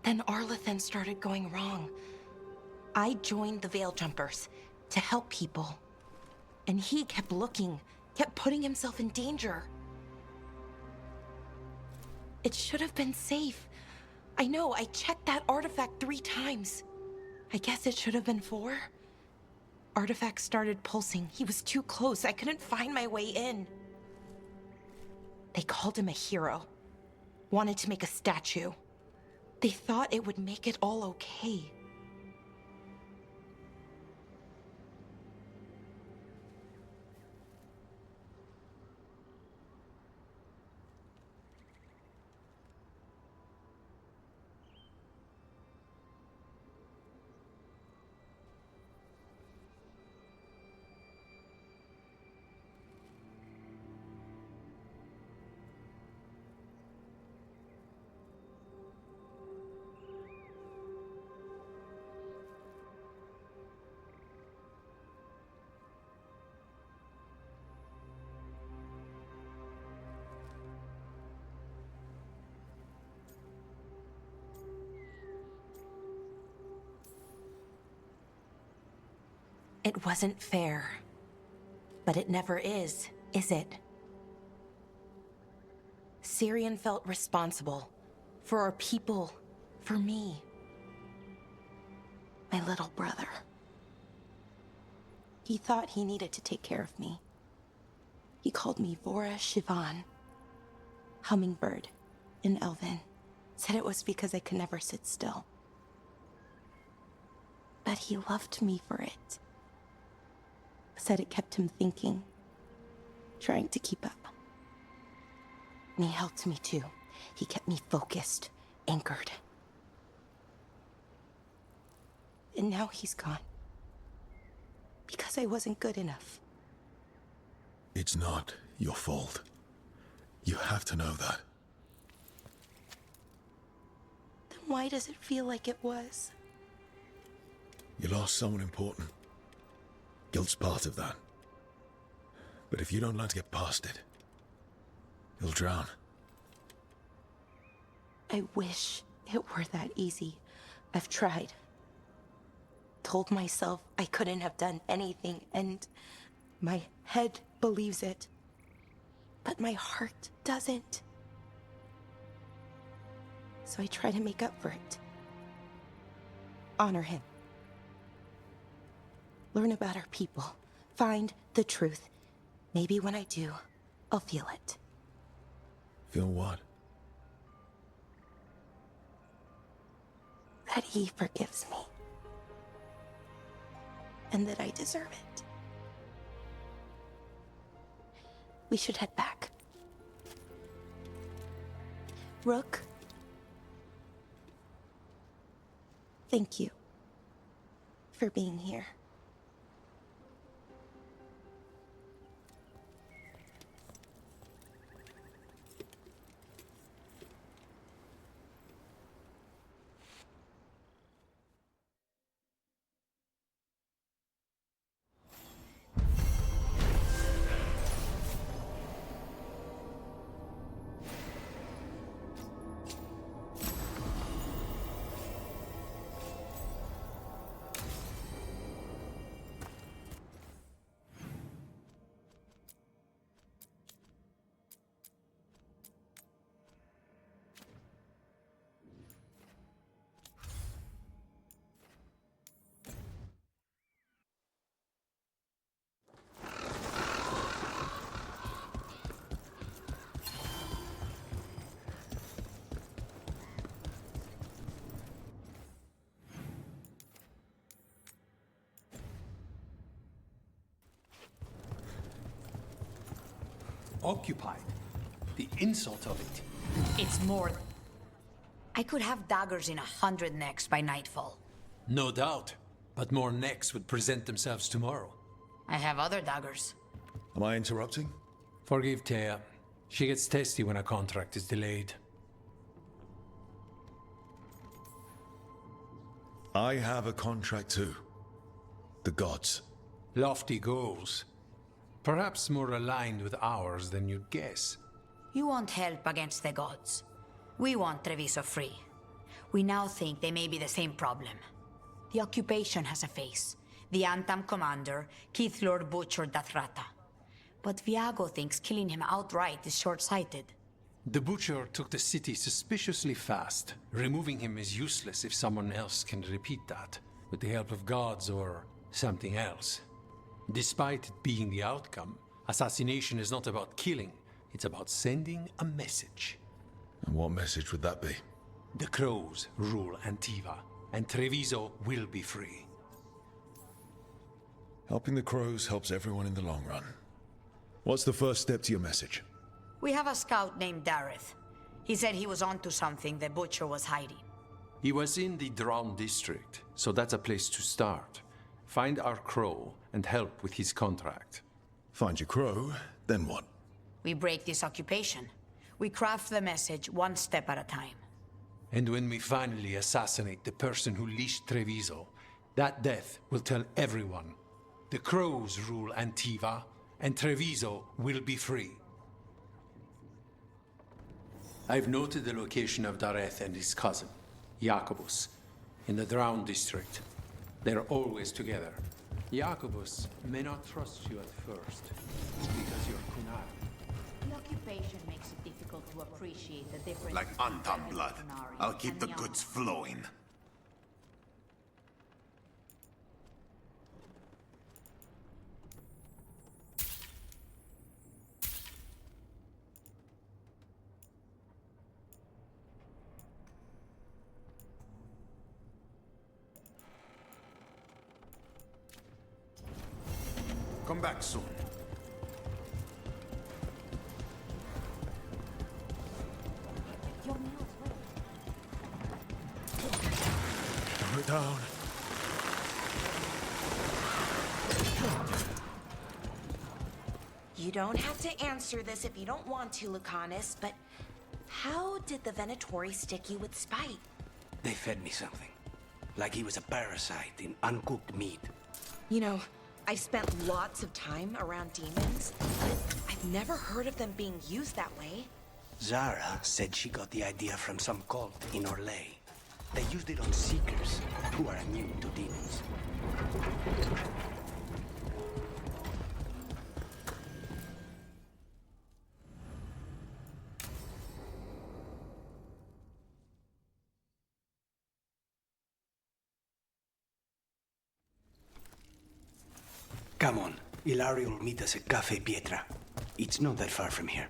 Then Arlathan started going wrong. I joined the Veil Jumpers to help people. And he kept looking, kept putting himself in danger. It should have been safe. I know, I checked that artifact 3 times. I guess it should have been 4. Artifact started pulsing. He was too close. I couldn't find my way in. They called him a hero. Wanted to make a statue. They thought it would make it all okay. It wasn't fair. But it never is it? Syrian felt responsible. For our people. For me. My little brother. He thought he needed to take care of me. He called me Vora Shivan. Hummingbird. in Elven said it was because I could never sit still. But he loved me for it. Said it kept him thinking, trying to keep up. And he helped me too. He kept me focused, anchored. And now he's gone. Because I wasn't good enough. It's not your fault. You have to know that. Then why does it feel like it was? You lost someone important. Guilt's part of that. But if you don't learn to get past it, you'll drown. I wish it were that easy. I've tried. Told myself I couldn't have done anything, and my head believes it. But my heart doesn't. So I try to make up for it. Honor him. Learn about our people. Find the truth. Maybe when I do, I'll feel it. Feel what? That he forgives me. And that I deserve it. We should head back. Rook. Thank you for being here. Occupied. The insult of it. It's more. I could have daggers in 100 necks by nightfall. No doubt. But more necks would present themselves tomorrow. I have other daggers. Am I interrupting? Forgive Thea. She gets testy when a contract is delayed. I have a contract too. The gods. Lofty goals. Perhaps more aligned with ours than you'd guess. You want help against the gods. We want Treviso free. We now think they may be the same problem. The occupation has a face. The Antam commander, Keith Lord Butcher Dathrata. But Viago thinks killing him outright is short-sighted. The Butcher took the city suspiciously fast. Removing him is useless if someone else can repeat that, with the help of gods or something else. Despite it being the outcome, assassination is not about killing, it's about sending a message. And what message would that be? The Crows rule Antiva, and Treviso will be free. Helping the Crows helps everyone in the long run. What's the first step to your message? We have a scout named Dareth. He said he was onto something the Butcher was hiding. He was in the Drown district, so that's a place to start. Find our Crow and help with his contract. Find your Crow, then what? We break this occupation. We craft the message one step at a time. And when we finally assassinate the person who leashed Treviso, that death will tell everyone. The Crows rule Antiva, and Treviso will be free. I've noted the location of Dareth and his cousin, Jacobus, in the Drown district. They're always together. Jacobus may not trust you at first, because you're Kunar. The occupation makes it difficult to appreciate the difference. Like Antam blood. I'll keep the goods flowing. Come back soon. Slow it down. You don't have to answer this if you don't want to, Lucanus, but how did the Venatori stick you with spite? They fed me something. Like he was a parasite in uncooked meat. You know, I've spent lots of time around demons, but I've never heard of them being used that way. Zara said she got the idea from some cult in Orlais. They used it on seekers who are immune to demons. Come on, Ilario will meet us at Cafe Pietra. It's not that far from here.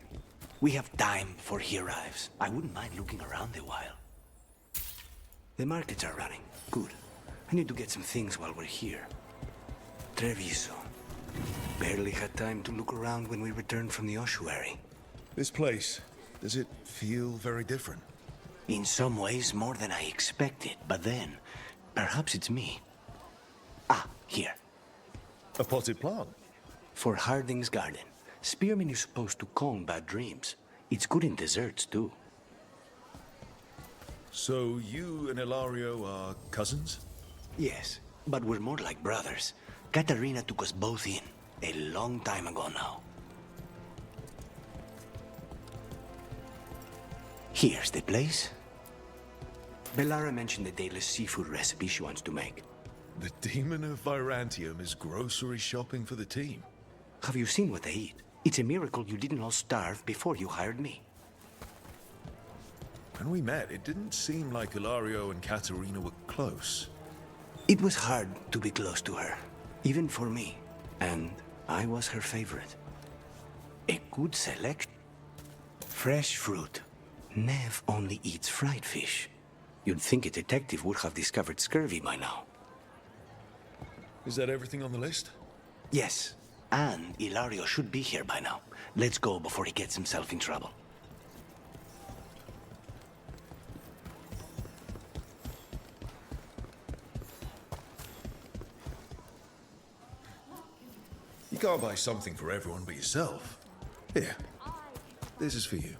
We have time before he arrives. I wouldn't mind looking around a while. The markets are running. Good. I need to get some things while we're here. Treviso. Barely had time to look around when we returned from the ossuary. This place, does it feel very different? In some ways, more than I expected. But then, perhaps it's me. Ah, here. A potted plant? For Harding's garden. Spearmint is supposed to calm bad dreams. It's good in desserts, too. So you and Ilario are cousins? Yes, but we're more like brothers. Katarina took us both in, a long time ago now. Here's the place. Bellara mentioned the daily seafood recipe she wants to make. The Demon of Virantium is grocery shopping for the team. Have you seen what they eat? It's a miracle you didn't all starve before you hired me. When we met, it didn't seem like Ilario and Katerina were close. It was hard to be close to her, even for me. And I was her favorite. A good selection. Fresh fruit. Nev only eats fried fish. You'd think a detective would have discovered scurvy by now. Is that everything on the list? Yes, and Ilario should be here by now. Let's go before he gets himself in trouble. You can't buy something for everyone but yourself. Here, this is for you.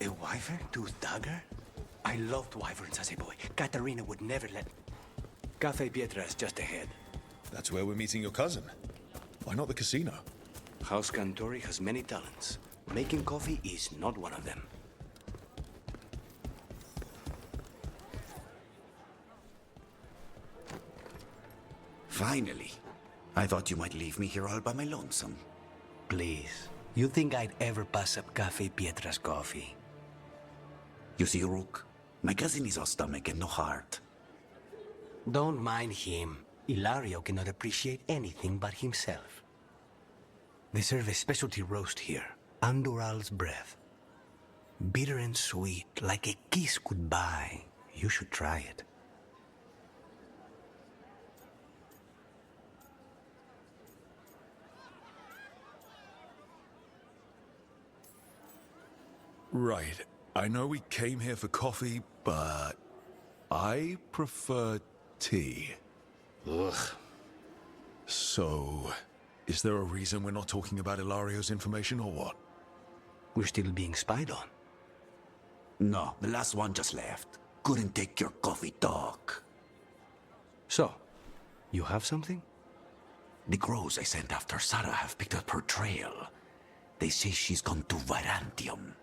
A wyvern tooth dagger? I loved wyverns as a boy. Katarina would never let... Cafe Pietra is just ahead. That's where we're meeting your cousin. Why not the casino? House Cantori has many talents. Making coffee is not one of them. Finally. I thought you might leave me here all by my lonesome. Please. You think I'd ever pass up Cafe Pietra's coffee? You see, Rook, my cousin is all stomach and no heart. Don't mind him. Ilario cannot appreciate anything but himself. They serve a specialty roast here, Andoral's breath. Bitter and sweet, like a kiss goodbye. You should try it. Right. I know we came here for coffee, but I prefer tea. Ugh. So, is there a reason we're not talking about Ilario's information or what? We're still being spied on. No, the last one just left. Couldn't take your coffee talk. So, you have something? The crows I sent after Sarah have picked up her trail. They say she's gone to Virantium.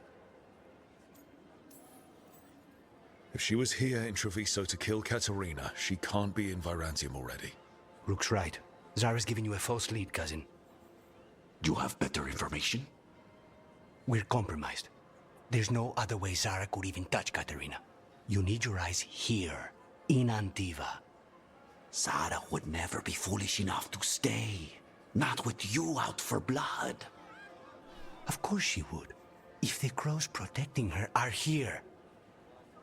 If she was here in Treviso to kill Katerina, she can't be in Virantium already. Rook's right. Zara's giving you a false lead, cousin. You have better information? We're compromised. There's no other way Zara could even touch Katerina. You need your eyes here, in Antiva. Zara would never be foolish enough to stay. Not with you out for blood. Of course she would. If the crows protecting her are here.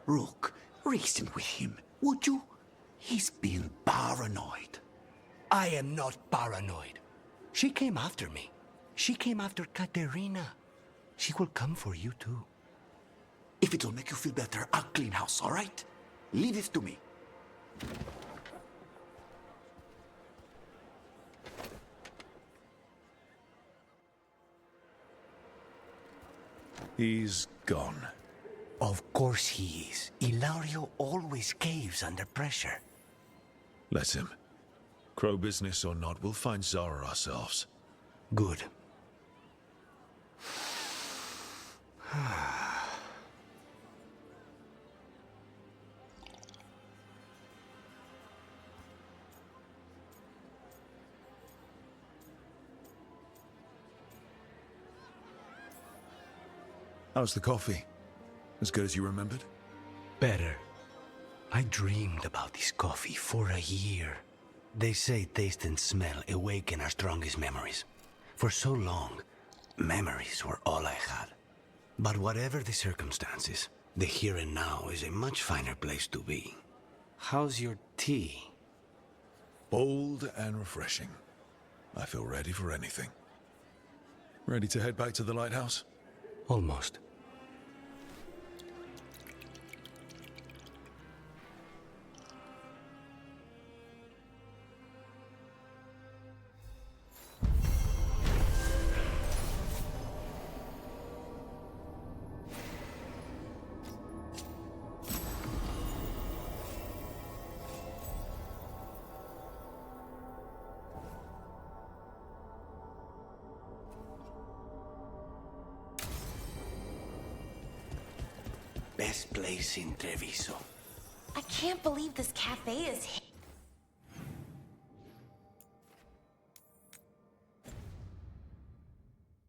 Rook, reason with him, would you? He's being paranoid. I am not paranoid. She came after me. She came after Katerina. She will come for you too. If it'll make you feel better, I'll clean house, all right? Leave this to me. He's gone. Of course he is. Ilario always caves under pressure. Let him. Crow business or not, we'll find Zara ourselves. Good. How's the coffee? As good as you remembered? Better. I dreamed about this coffee for a year. They say taste and smell awaken our strongest memories. For so long, memories were all I had. But whatever the circumstances, the here and now is a much finer place to be. How's your tea? Bold and refreshing. I feel ready for anything. Ready to head back to the lighthouse? Almost. Best place in Treviso. I can't believe this cafe is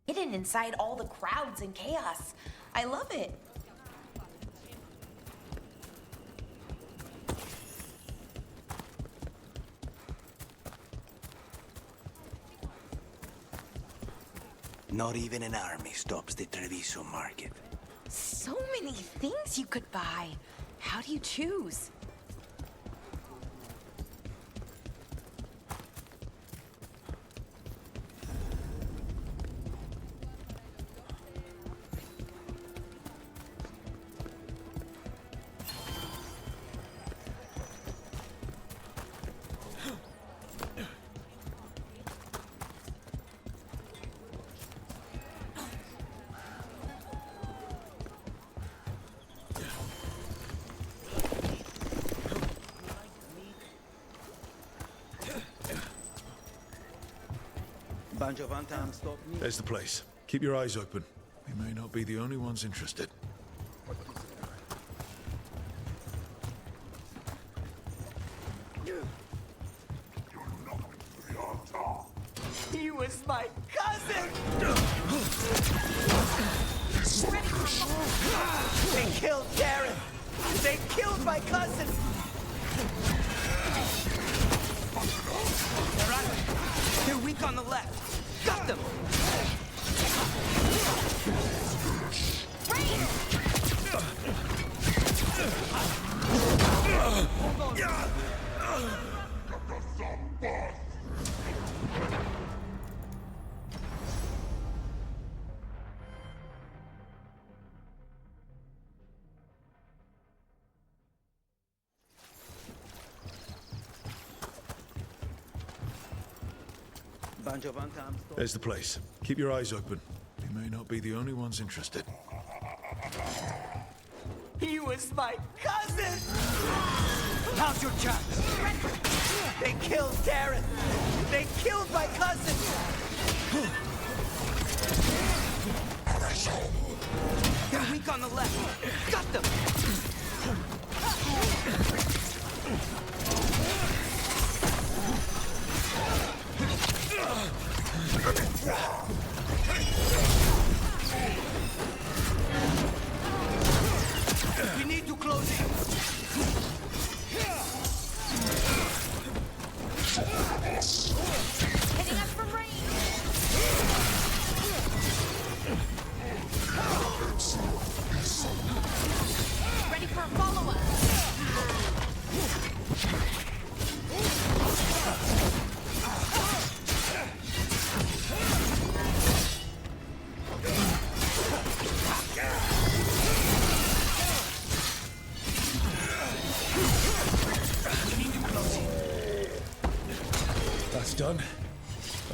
hidden inside all the crowds and chaos. I love it. Not even an army stops the Treviso market. So many things you could buy. How do you choose? There's the place. Keep your eyes open. We may not be the only ones interested. He was my cousin! They killed Darren! They killed my cousin! They're on me. They're weak on the left. Got them! There's the place. Keep your eyes open. We may not be the only ones interested. He was my cousin! How's your chance? They killed Darren! They killed my cousin! They're weak on the left. Got them! We need to close in. Hitting us from range. Ready for a follow-up.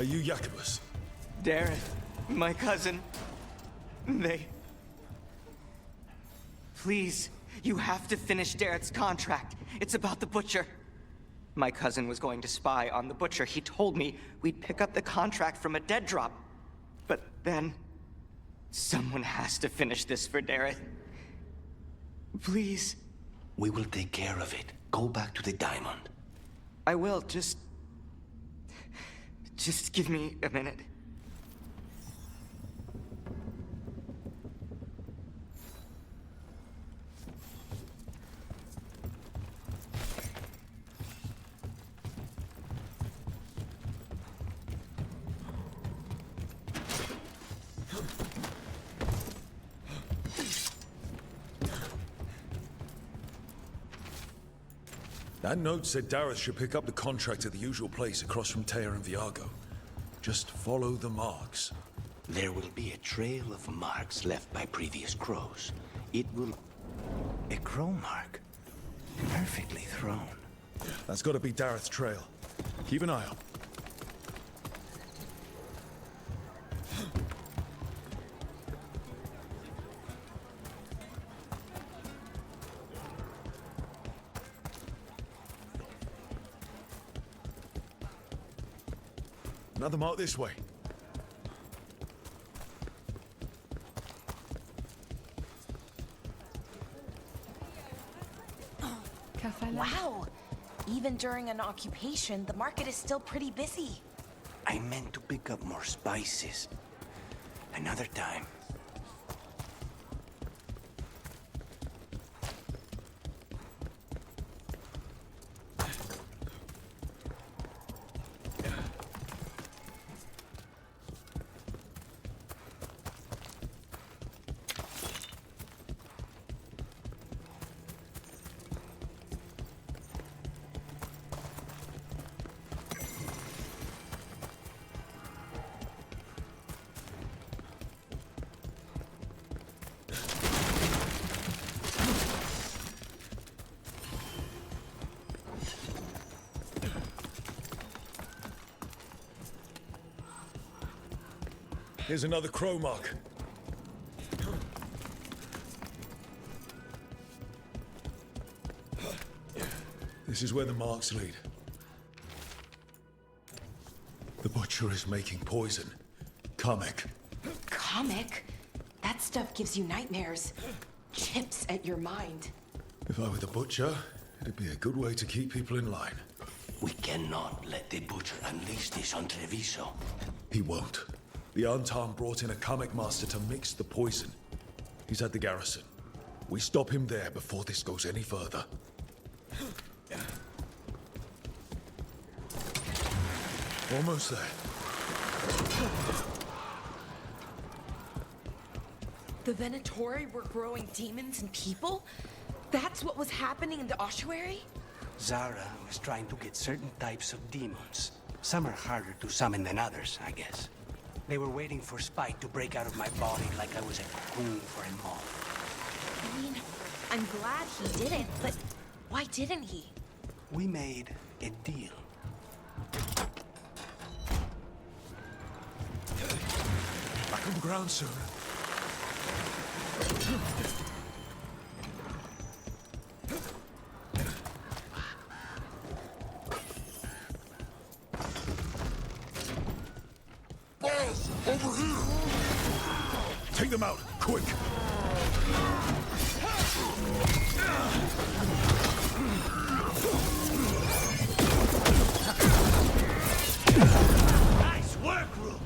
Are you Jacobus? Dareth, my cousin. They... Please, you have to finish Dareth's contract. It's about the Butcher. My cousin was going to spy on the Butcher. He told me we'd pick up the contract from a dead drop. But then... someone has to finish this for Dareth. Please. We will take care of it. Go back to the diamond. I will, just give me a minute. That note said Dareth should pick up the contract at the usual place across from Tear and Viago. Just follow the marks. There will be a trail of marks left by previous crows. It will... A crow mark? Perfectly thrown. That's got to be Dareth's trail. Keep an eye out. Another mark this way. Wow! Even during an occupation, the market is still pretty busy. I meant to pick up more spices. Another time. Here's another crow mark. This is where the marks lead. The Butcher is making poison. Kamek. Comic? That stuff gives you nightmares. Chips at your mind. If I were the Butcher, it'd be a good way to keep people in line. We cannot let the Butcher unleash this on Treviso. He won't. The Antam brought in a Kamek master to mix the poison. He's at the garrison. We stop him there before this goes any further. Almost there. The Venatori were growing demons and people? That's what was happening in the ossuary? Zara was trying to get certain types of demons. Some are harder to summon than others, I guess. They were waiting for Spike to break out of my body like I was a cocoon for a moth. I mean, I'm glad he didn't, but why didn't he? We made a deal. Back on the ground soon. Boss, over here! Take them out, quick! Nice work, Rook!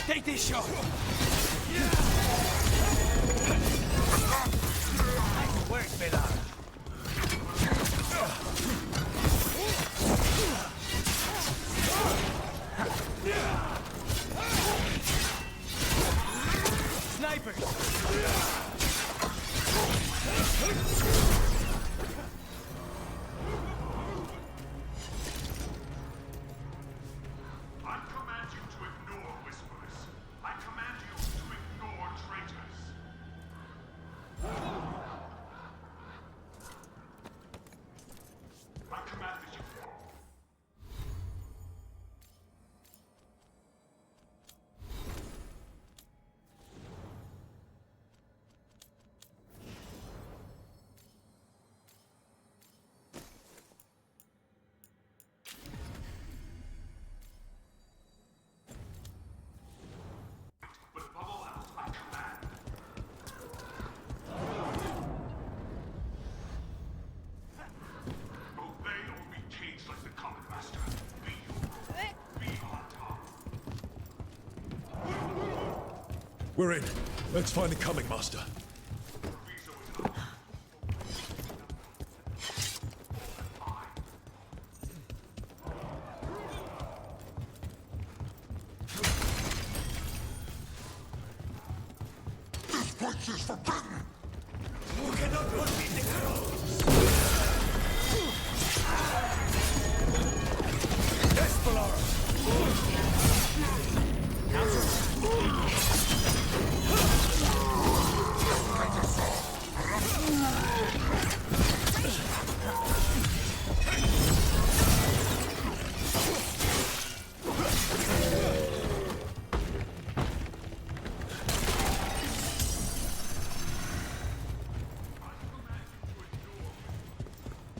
Take this shot! Nice work, Veilguard. Snipers! I command you to ignore whisperers. I command you to ignore traitors. I command that you... But bubble out, I command. Obey or be caged like the Common Master. Be on top. We're in. Let's find the coming master. This place is forbidden! You cannot put me in the crows! Yes, Valara!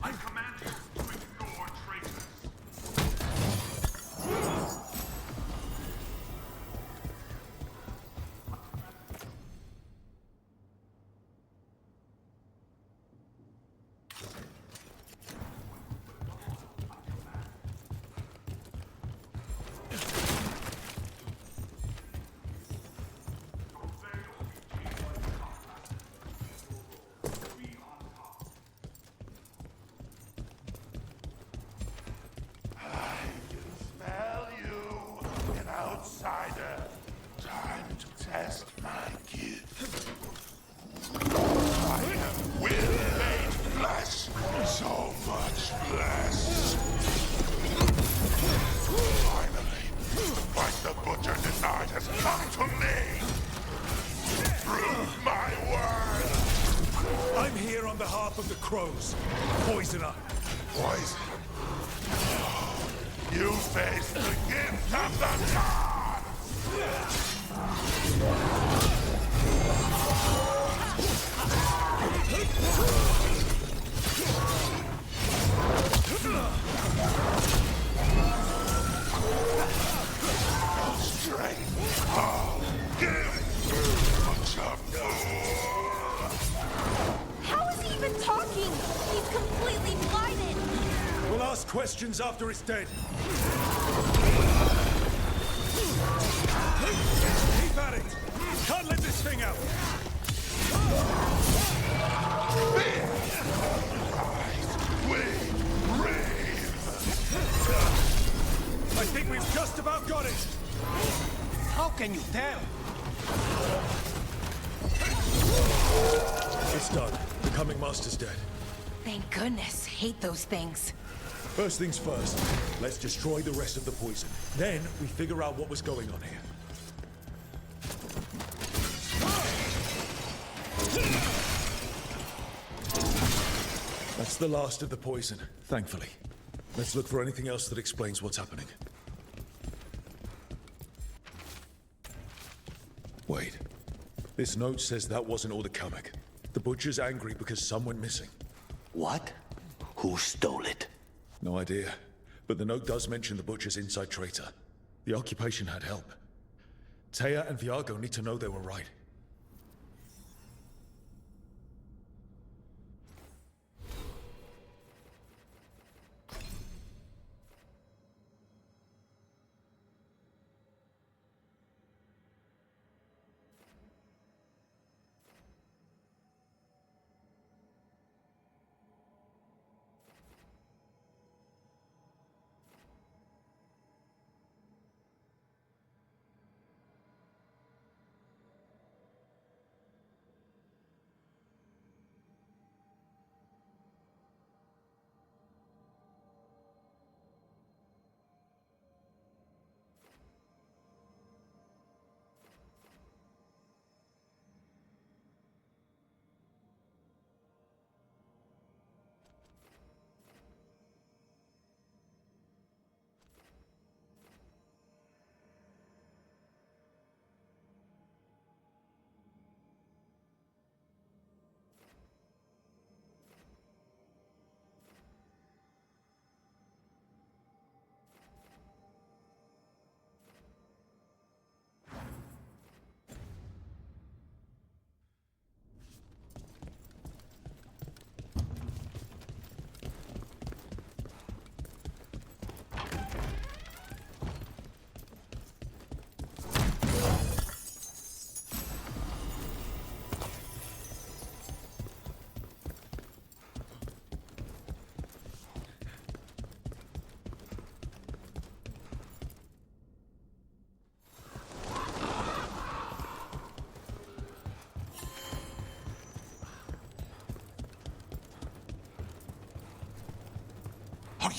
I command you to ignore traitors. Smell you, an outsider. Time to test my gift. I am will made flesh. So much flesh. Finally, the fight the butcher denied has come to me. Prove my word. I'm here on behalf of the crows. Poisoner. Poison. You face the gift of the gods! Strength. Oh, give! Bunch of fools! How is he even talking? He's completely blinded. We'll ask questions after it's dead. Keep at it! Can't let this thing out! I think we've just about got it! How can you tell? It's done. The coming master's dead. Thank goodness. Hate those things. First things first, let's destroy the rest of the poison. Then we figure out what was going on here. That's the last of the poison, thankfully. Let's look for anything else that explains what's happening. Wait. This note says that wasn't all the Kamek. The Butcher's angry because some went missing. What? Who stole it? No idea. But the note does mention the Butcher's inside traitor. The occupation had help. Taya and Viago need to know they were right.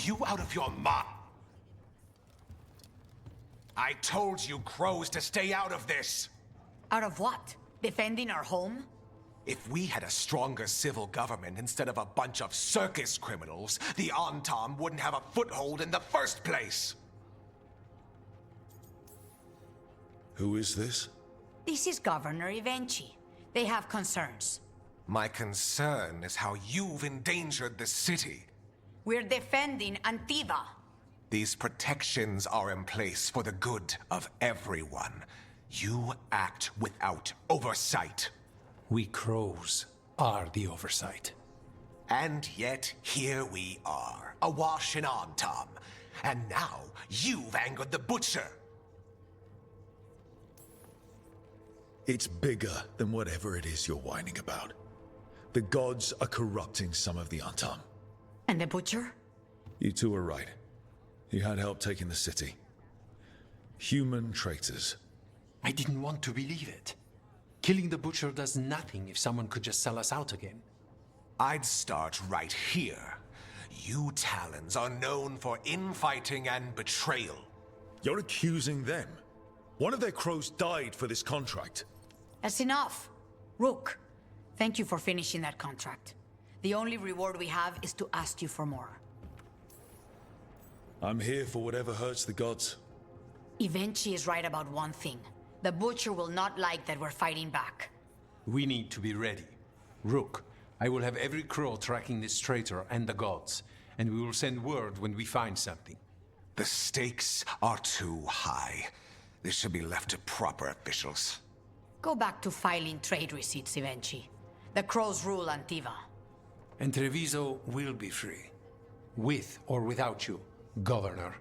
you out of your mind? I told you crows to stay out of this! Out of what? Defending our home? If we had a stronger civil government instead of a bunch of circus criminals, the Antam wouldn't have a foothold in the first place! Who is this? This is Governor Ivenchi. They have concerns. My concern is how you've endangered the city. We're defending Antiva. These protections are in place for the good of everyone. You act without oversight. We crows are the oversight. And yet, here we are, awash in Antam. And now, you've angered the Butcher. It's bigger than whatever it is you're whining about. The gods are corrupting some of the Antam. And the Butcher? You two are right. He had help taking the city. Human traitors. I didn't want to believe it. Killing the Butcher does nothing if someone could just sell us out again. I'd start right here. You Talons are known for infighting and betrayal. You're accusing them. One of their crows died for this contract. That's enough. Rook, thank you for finishing that contract. The only reward we have is to ask you for more. I'm here for whatever hurts the gods. Ivenchi is right about one thing. The Butcher will not like that we're fighting back. We need to be ready. Rook, I will have every crow tracking this traitor and the gods, and we will send word when we find something. The stakes are too high. This should be left to proper officials. Go back to filing trade receipts, Ivenchi. The crows rule Antiva. And Treviso will be free. With or without you, Governor.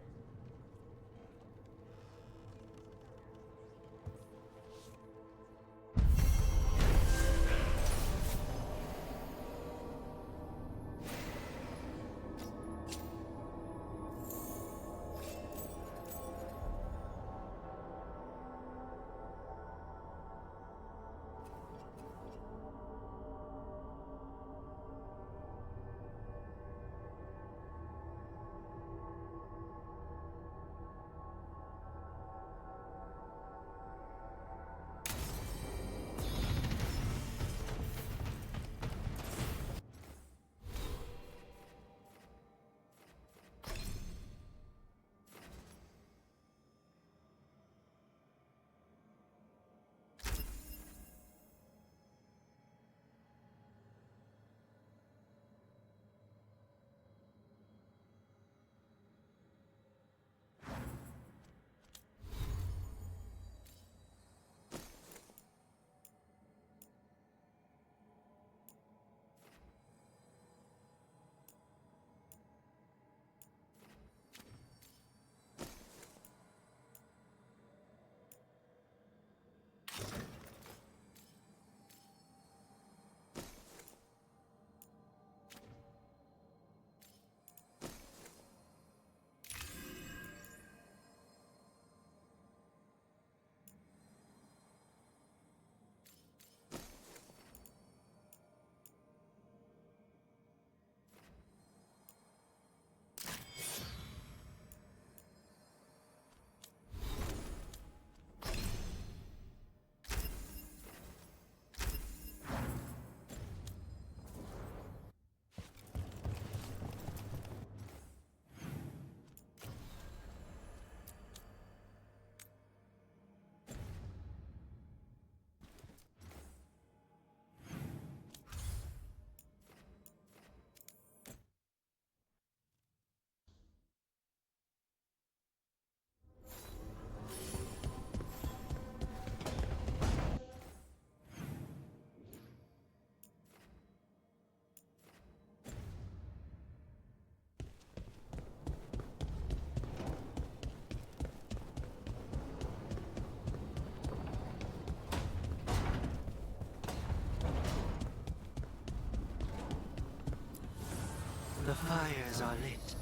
The fires are lit.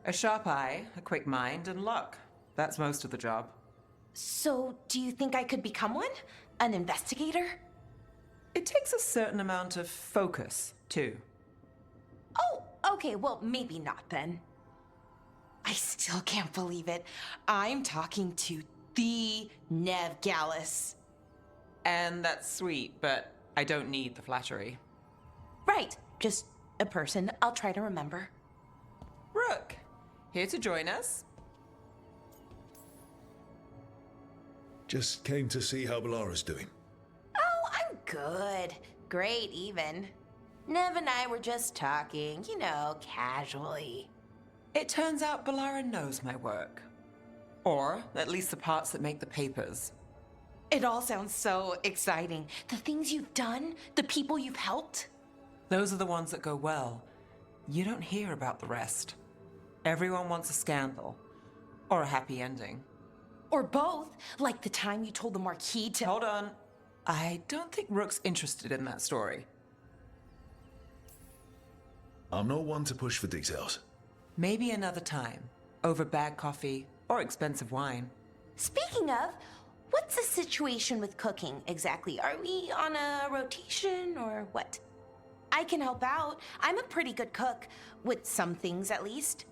A sharp eye, a quick mind, and luck. That's most of the job. So, do you think I could become one? An investigator? It takes a certain amount of focus, too. Oh, okay, well, maybe not then. I still can't believe it. I'm talking to the Nev Gallus. And that's sweet, but I don't need the flattery. Right, just a person I'll try to remember. Rook, here to join us? Just came to see how Balara's doing. Oh, I'm good. Great, even. Nev and I were just talking, casually. It turns out Balara knows my work. Or at least the parts that make the papers. It all sounds so exciting. The things you've done, the people you've helped. Those are the ones that go well. You don't hear about the rest. Everyone wants a scandal. Or a happy ending. Or both, like the time you told the Marquis to— Hold on. I don't think Rook's interested in that story. I'm not one to push for details. Maybe another time. Over bad coffee or expensive wine. Speaking of, what's the situation with cooking exactly? Are we on a rotation or what? I can help out. I'm a pretty good cook, with some things at least.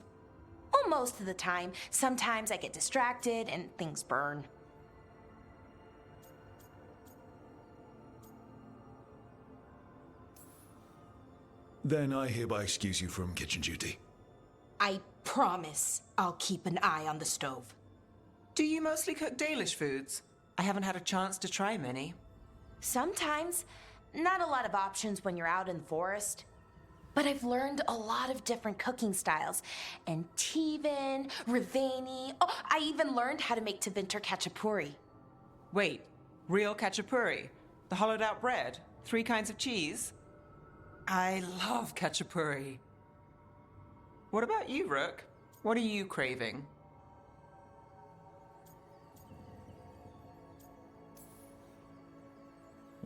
Well, most of the time. Sometimes I get distracted and things burn. Then I hereby excuse you from kitchen duty. I promise I'll keep an eye on the stove. Do you mostly cook Dalish foods? I haven't had a chance to try many. Sometimes. Not a lot of options when you're out in the forest. But I've learned a lot of different cooking styles. And Tivin, Rivani. Oh, I even learned how to make Tevinter Khachapuri. Wait, real Khachapuri? The hollowed out bread? 3 kinds of cheese? I love Khachapuri. What about you, Rook? What are you craving?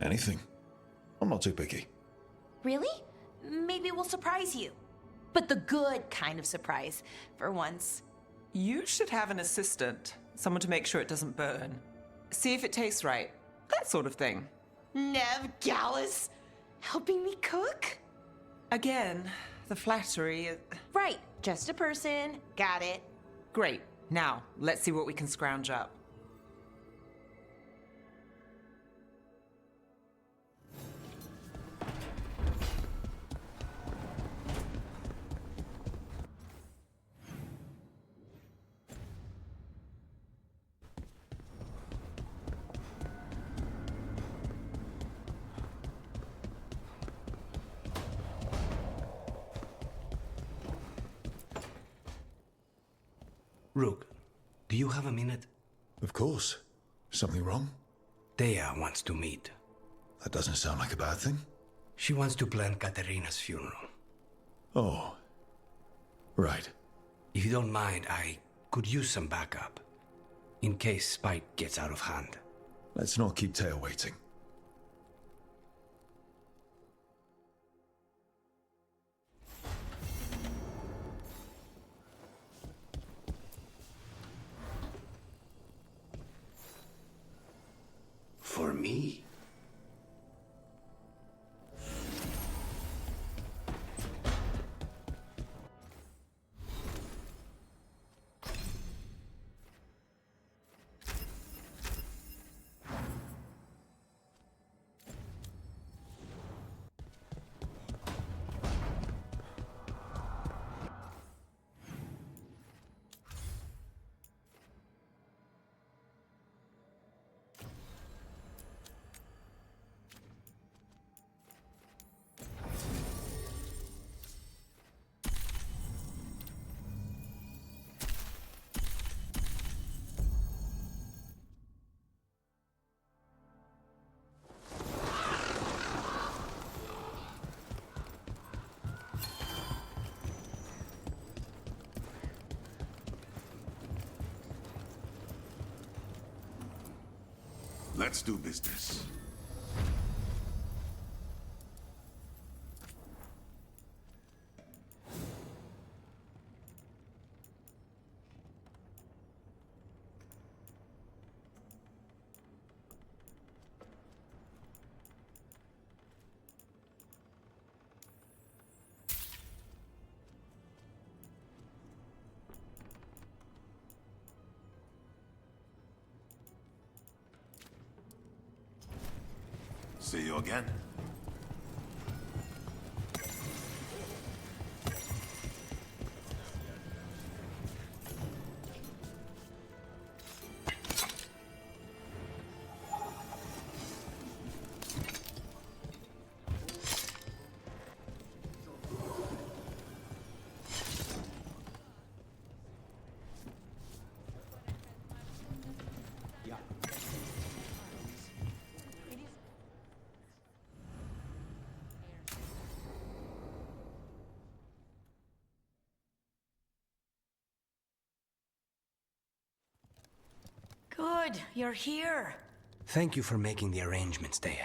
Anything. I'm not too picky. Really? Maybe we'll surprise you. But the good kind of surprise, for once. You should have an assistant. Someone to make sure it doesn't burn. See if it tastes right. That sort of thing. Nev Gallus? Helping me cook? Again, the flattery is... Right, just a person. Got it. Great. Now, let's see what we can scrounge up. Rook, do you have a minute? Of course. Something wrong? Thea wants to meet. That doesn't sound like a bad thing. She wants to plan Katerina's funeral. Oh. Right. If you don't mind, I could use some backup. In case Spike gets out of hand. Let's not keep Thea waiting. For me? Let's do business. See you again. Good, you're here. Thank you for making the arrangements, Dea.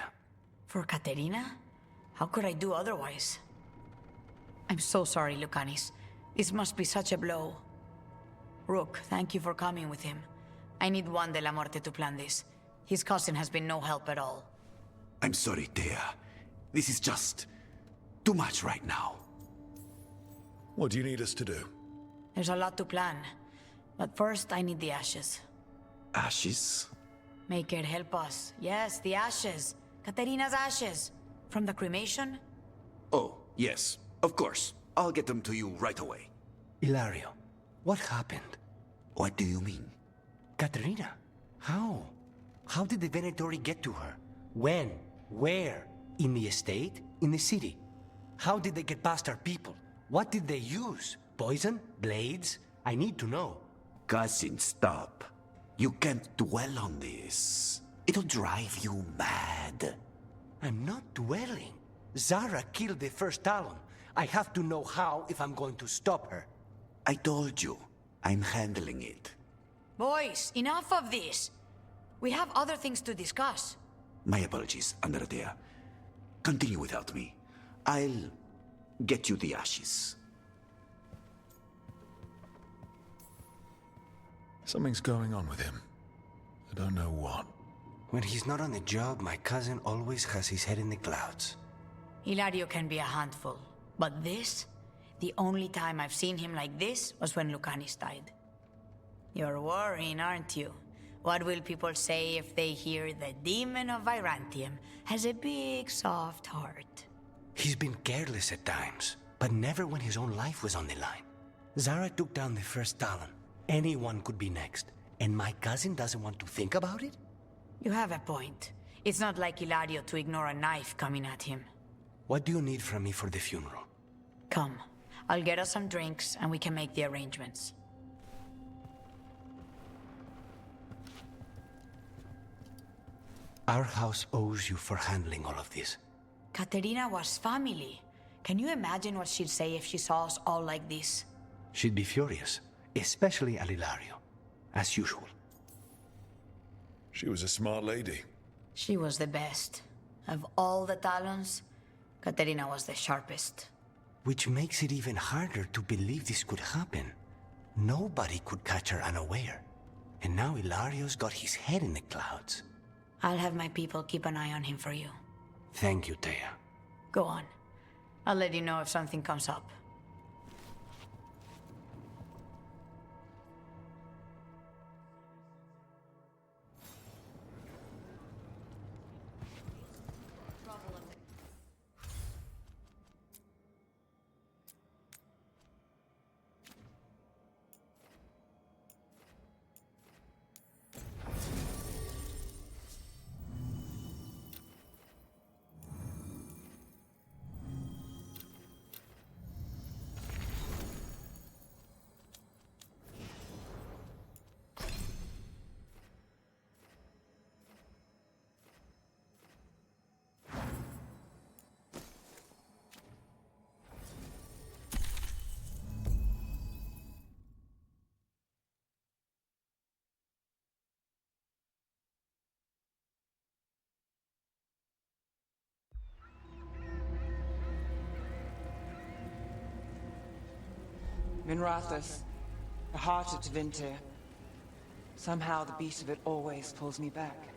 For Katerina? How could I do otherwise? I'm so sorry, Lucanis. This must be such a blow. Rook, thank you for coming with him. I need Juan de la Muerte to plan this. His cousin has been no help at all. I'm sorry, Dea. This is just too much right now. What do you need us to do? There's a lot to plan. But first, I need the ashes. Ashes? Make it help us. Yes, the ashes. Katerina's ashes. From the cremation? Oh, yes, of course. I'll get them to you right away. Hilario, what happened? What do you mean? Katerina, how? How did the Venatori get to her? When? Where? In the estate? In the city? How did they get past our people? What did they use? Poison? Blades? I need to know. Cousin, stop. You can't dwell on this. It'll drive you mad. I'm not dwelling. Zara killed the first Talon. I have to know how if I'm going to stop her. I told you. I'm handling it. Boys, enough of this. We have other things to discuss. My apologies, Andradea. Continue without me. I'll get you the ashes. Something's going on with him. I don't know what. When he's not on the job, my cousin always has his head in the clouds. Hilario can be a handful. But this? The only time I've seen him like this was when Lucanis died. You're worrying, aren't you? What will people say if they hear the demon of Virantium has a big, soft heart? He's been careless at times, but never when his own life was on the line. Zara took down the first Talon. Anyone could be next. And my cousin doesn't want to think about it? You have a point. It's not like Hilario to ignore a knife coming at him. What do you need from me for the funeral? Come. I'll get us some drinks and we can make the arrangements. Our house owes you for handling all of this. Katerina was family. Can you imagine what she'd say if she saw us all like this? She'd be furious, especially at Hilario, as usual. She was a smart lady. She was the best. Of all the Talons, Katerina was the sharpest. Which makes it even harder to believe this could happen. Nobody could catch her unaware. And now Hilario's got his head in the clouds. I'll have my people keep an eye on him for you. Thank you, Dea. Go on. I'll let you know if something comes up. Minrathous, the heart of Tevinter. Somehow the beat of it always pulls me back.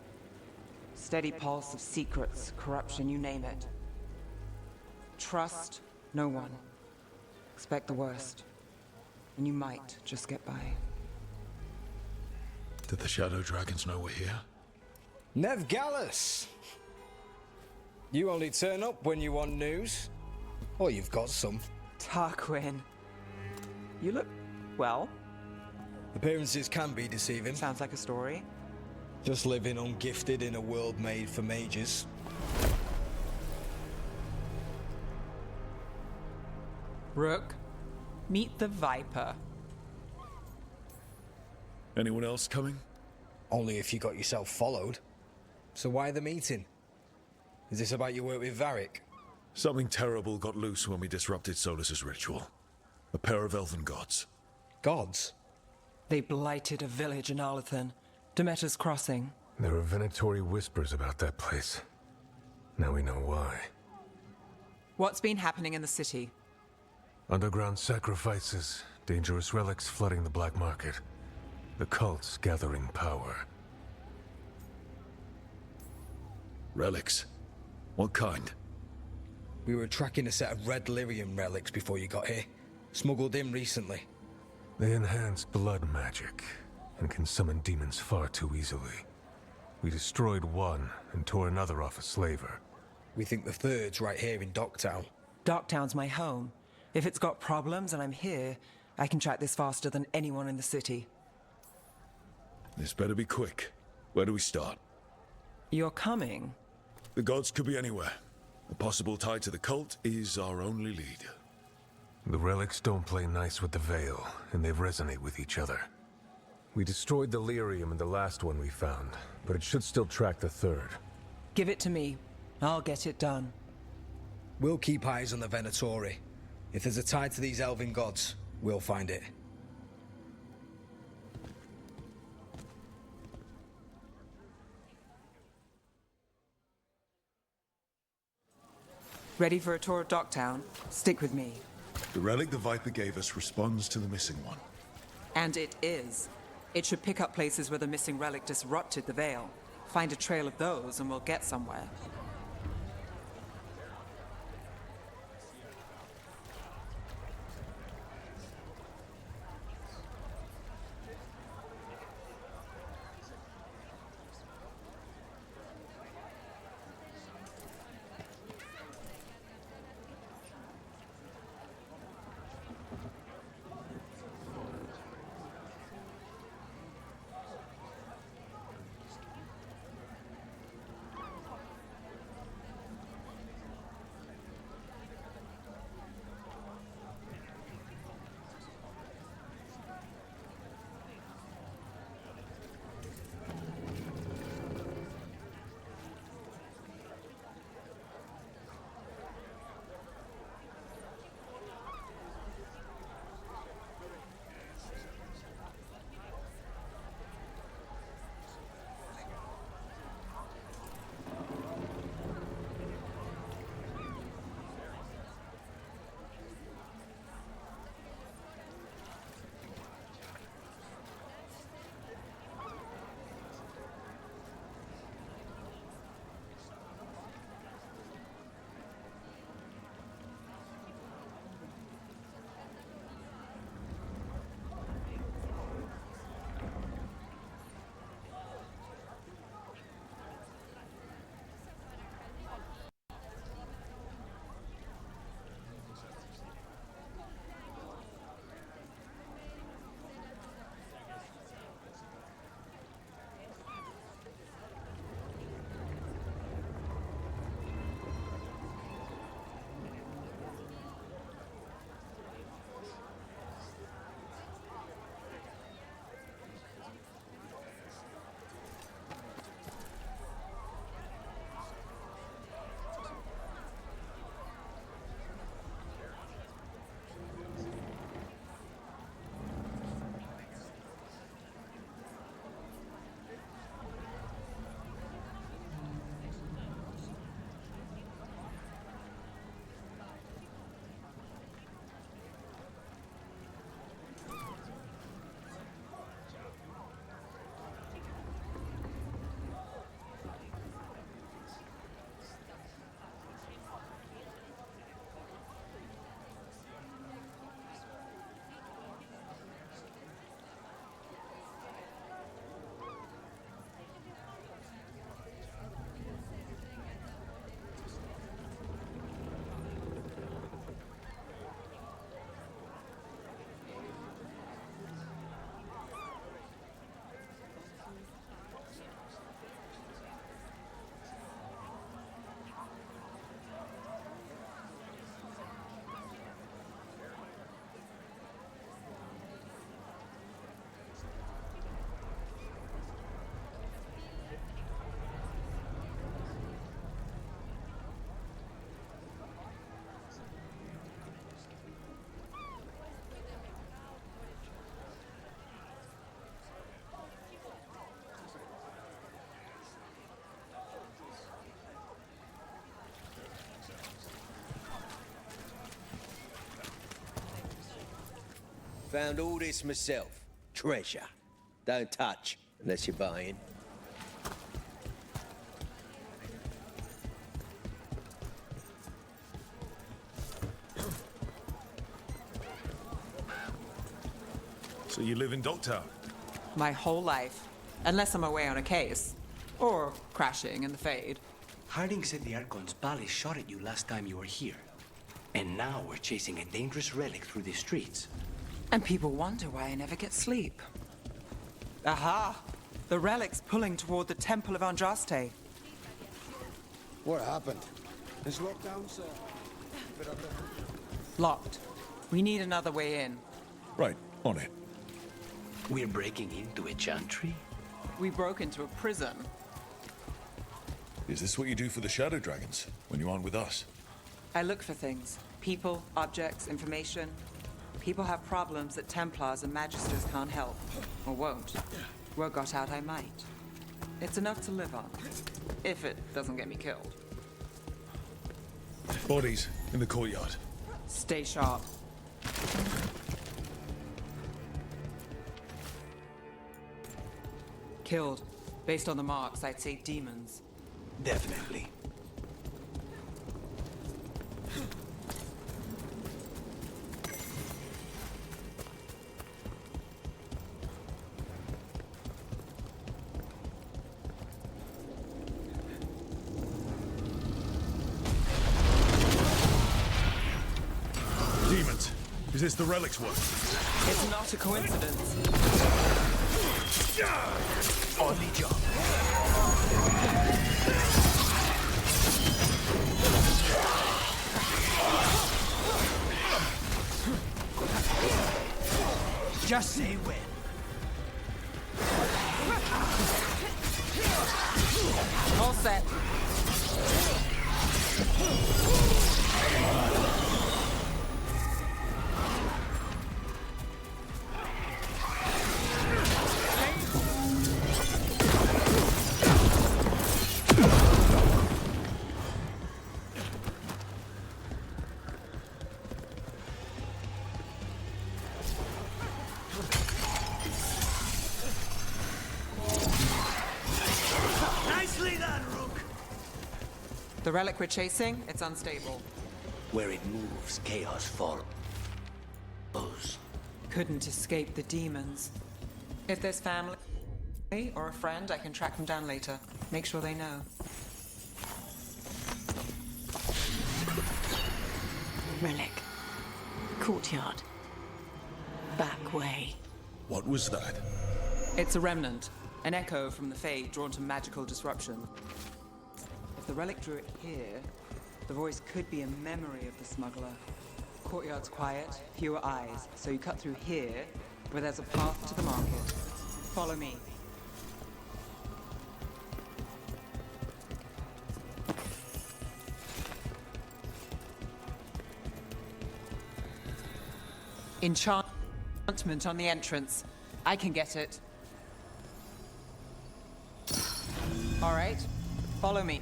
Steady pulse of secrets, corruption, you name it. Trust no one. Expect the worst. And you might just get by. Did the Shadow Dragons know we're here? Nev Gallus! You only turn up when you want news. Or you've got some. Tarquin. You look... well. Appearances can be deceiving. Sounds like a story. Just living ungifted in a world made for mages. Rook, meet the Viper. Anyone else coming? Only if you got yourself followed. So why the meeting? Is this about your work with Varric? Something terrible got loose when we disrupted Solus's ritual. A pair of elven gods. Gods? They blighted a village in Arlethan. Demeter's Crossing. There were venatory whispers about that place. Now we know why. What's been happening in the city? Underground sacrifices, dangerous relics flooding the black market. The cults gathering power. Relics? What kind? We were tracking a set of red lyrium relics before you got here. Smuggled in recently. They enhance blood magic and can summon demons far too easily. We destroyed one and tore another off a slaver. We think the third's right here in Docktown. Docktown's my home. If it's got problems and I'm here, I can track this faster than anyone in the city. This better be quick. Where do we start? You're coming? The gods could be anywhere. A possible tie to the cult is our only lead. The relics don't play nice with the Veil, and they resonate with each other. We destroyed the lyrium in the last one we found, but it should still track the third. Give it to me. I'll get it done. We'll keep eyes on the Venatori. If there's a tie to these elven gods, we'll find it. Ready for a tour of Docktown? Stick with me. The relic the Viper gave us responds to the missing one. And it is. It should pick up places where the missing relic disrupted the Veil. Find a trail of those and we'll get somewhere. Found all this myself. Treasure. Don't touch, unless you're buying. So you live in Docktown? My whole life. Unless I'm away on a case. Or crashing in the Fade. Harding said the Archon's bally shot at you last time you were here. And now we're chasing a dangerous relic through the streets. And people wonder why I never get sleep. Aha! The relic's pulling toward the Temple of Andraste. What happened? Is lockdown, sir? Locked. We need another way in. Right, on it. We're breaking into a chantry? We broke into a prison. Is this what you do for the Shadow Dragons, when you aren't with us? I look for things. People, objects, information. People have problems that Templars and Magisters can't help. Or won't. Word got out I might. It's enough to live on. If it doesn't get me killed. Bodies in the courtyard. Stay sharp. Killed. Based on the marks, I'd say demons. Definitely. Demons. Is this the relic's work? It's not a coincidence. On the job. Just say when. All set. Nicely done, Rook. The relic we're chasing, it's unstable. Where it moves, chaos follows. Couldn't escape the demons. If there's family or a friend, I can track them down later. Make sure they know. Relic. Courtyard. Back way. What was that? It's a remnant. An echo from the Fade drawn to magical disruption. If the relic drew it here, the voice could be a memory of the smuggler. Courtyard's quiet, fewer eyes, so you cut through here, where there's a path to the market. Follow me. Enchantment on the entrance. I can get it. All right, follow me.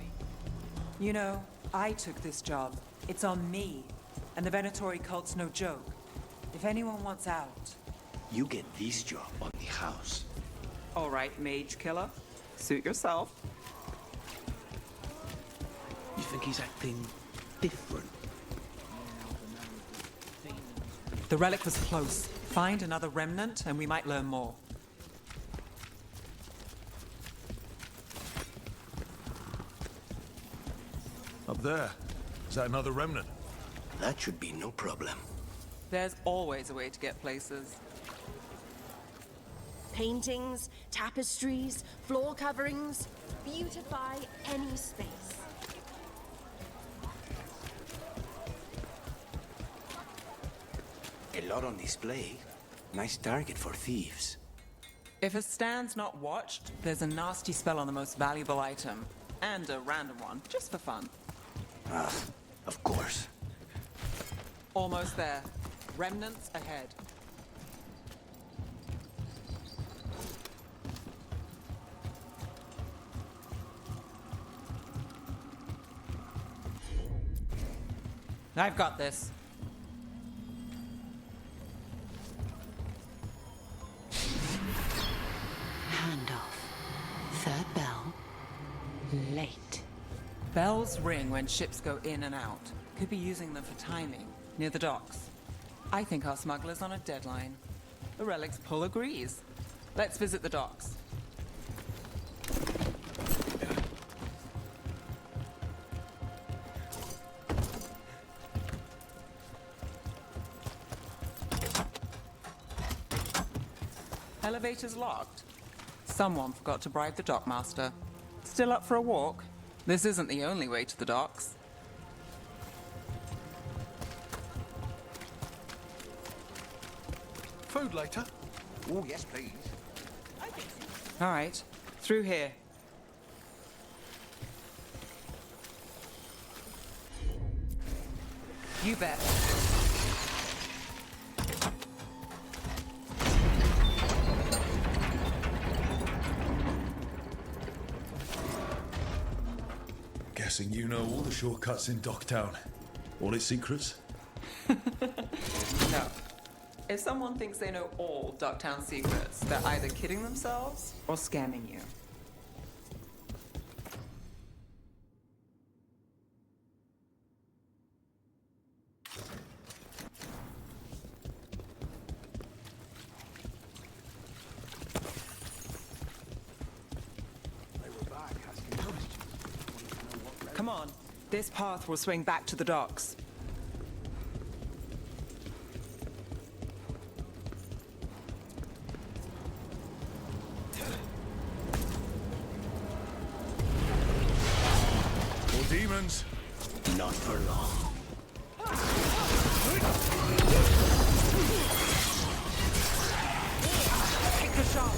You know, I took this job. It's on me. And the Venatori cult's no joke. If anyone wants out... You get this job on the house. All right, mage killer. Suit yourself. You think he's acting different? The relic was close. Find another remnant and we might learn more. Up there. Is that another remnant? That should be no problem. There's always a way to get places. Paintings, tapestries, floor coverings. Beautify any space. A lot on display. Nice target for thieves. If a stand's not watched, there's a nasty spell on the most valuable item. And a random one, just for fun. Ah, of course. Almost there. Remnants ahead. I've got this. Bells ring when ships go in and out. Could be using them for timing, near the docks. I think our smuggler's on a deadline. The relic's pull agrees. Let's visit the docks. Elevator's locked. Someone forgot to bribe the dockmaster. Still up for a walk? This isn't the only way to the docks. Food later? Oh, yes, please. All right, through here. You bet. Guessing you know all the shortcuts in Docktown. All its secrets? No. If someone thinks they know all Docktown secrets, they're either kidding themselves or scamming you. Come on. This path will swing back to the docks. More demons? Not for long. Take the shot.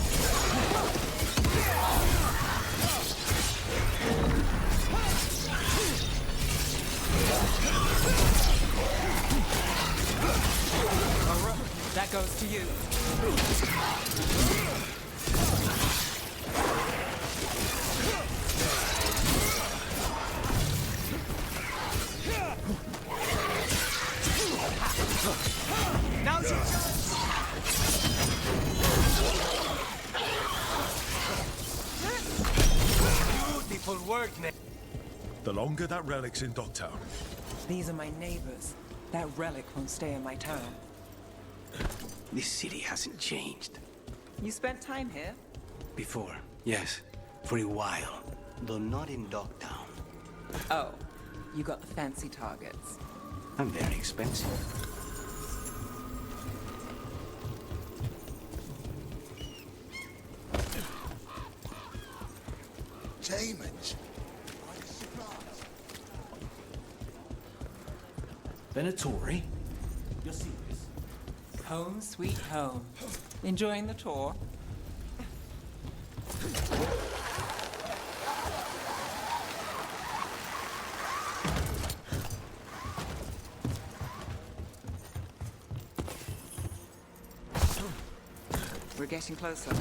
That goes to you. Now's your chance. Beautiful work, Nick. The longer that relic's in Docktown. These are my neighbors. That relic won't stay in my town. This city hasn't changed. You spent time here? Before, yes. For a while. Though not in Docktown. Oh, you got the fancy targets. I'm very expensive. Demons. Venatori? You're serious? Home sweet home. Enjoying the tour? We're getting closer.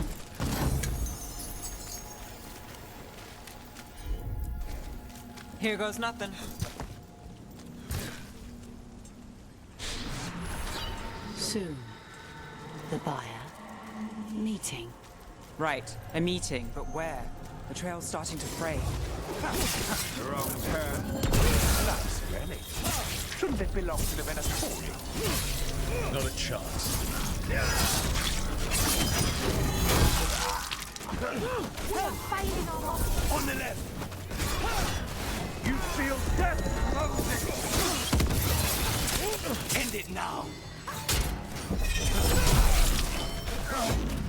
Here goes nothing. Soon, the buyer. Meeting. Right, a meeting, but where? The trail's starting to fray. Wrong turn. Nice relic. Shouldn't it belong to the Venatori? Not a chance. We're fighting almost. On the left. You feel death closing. End it now.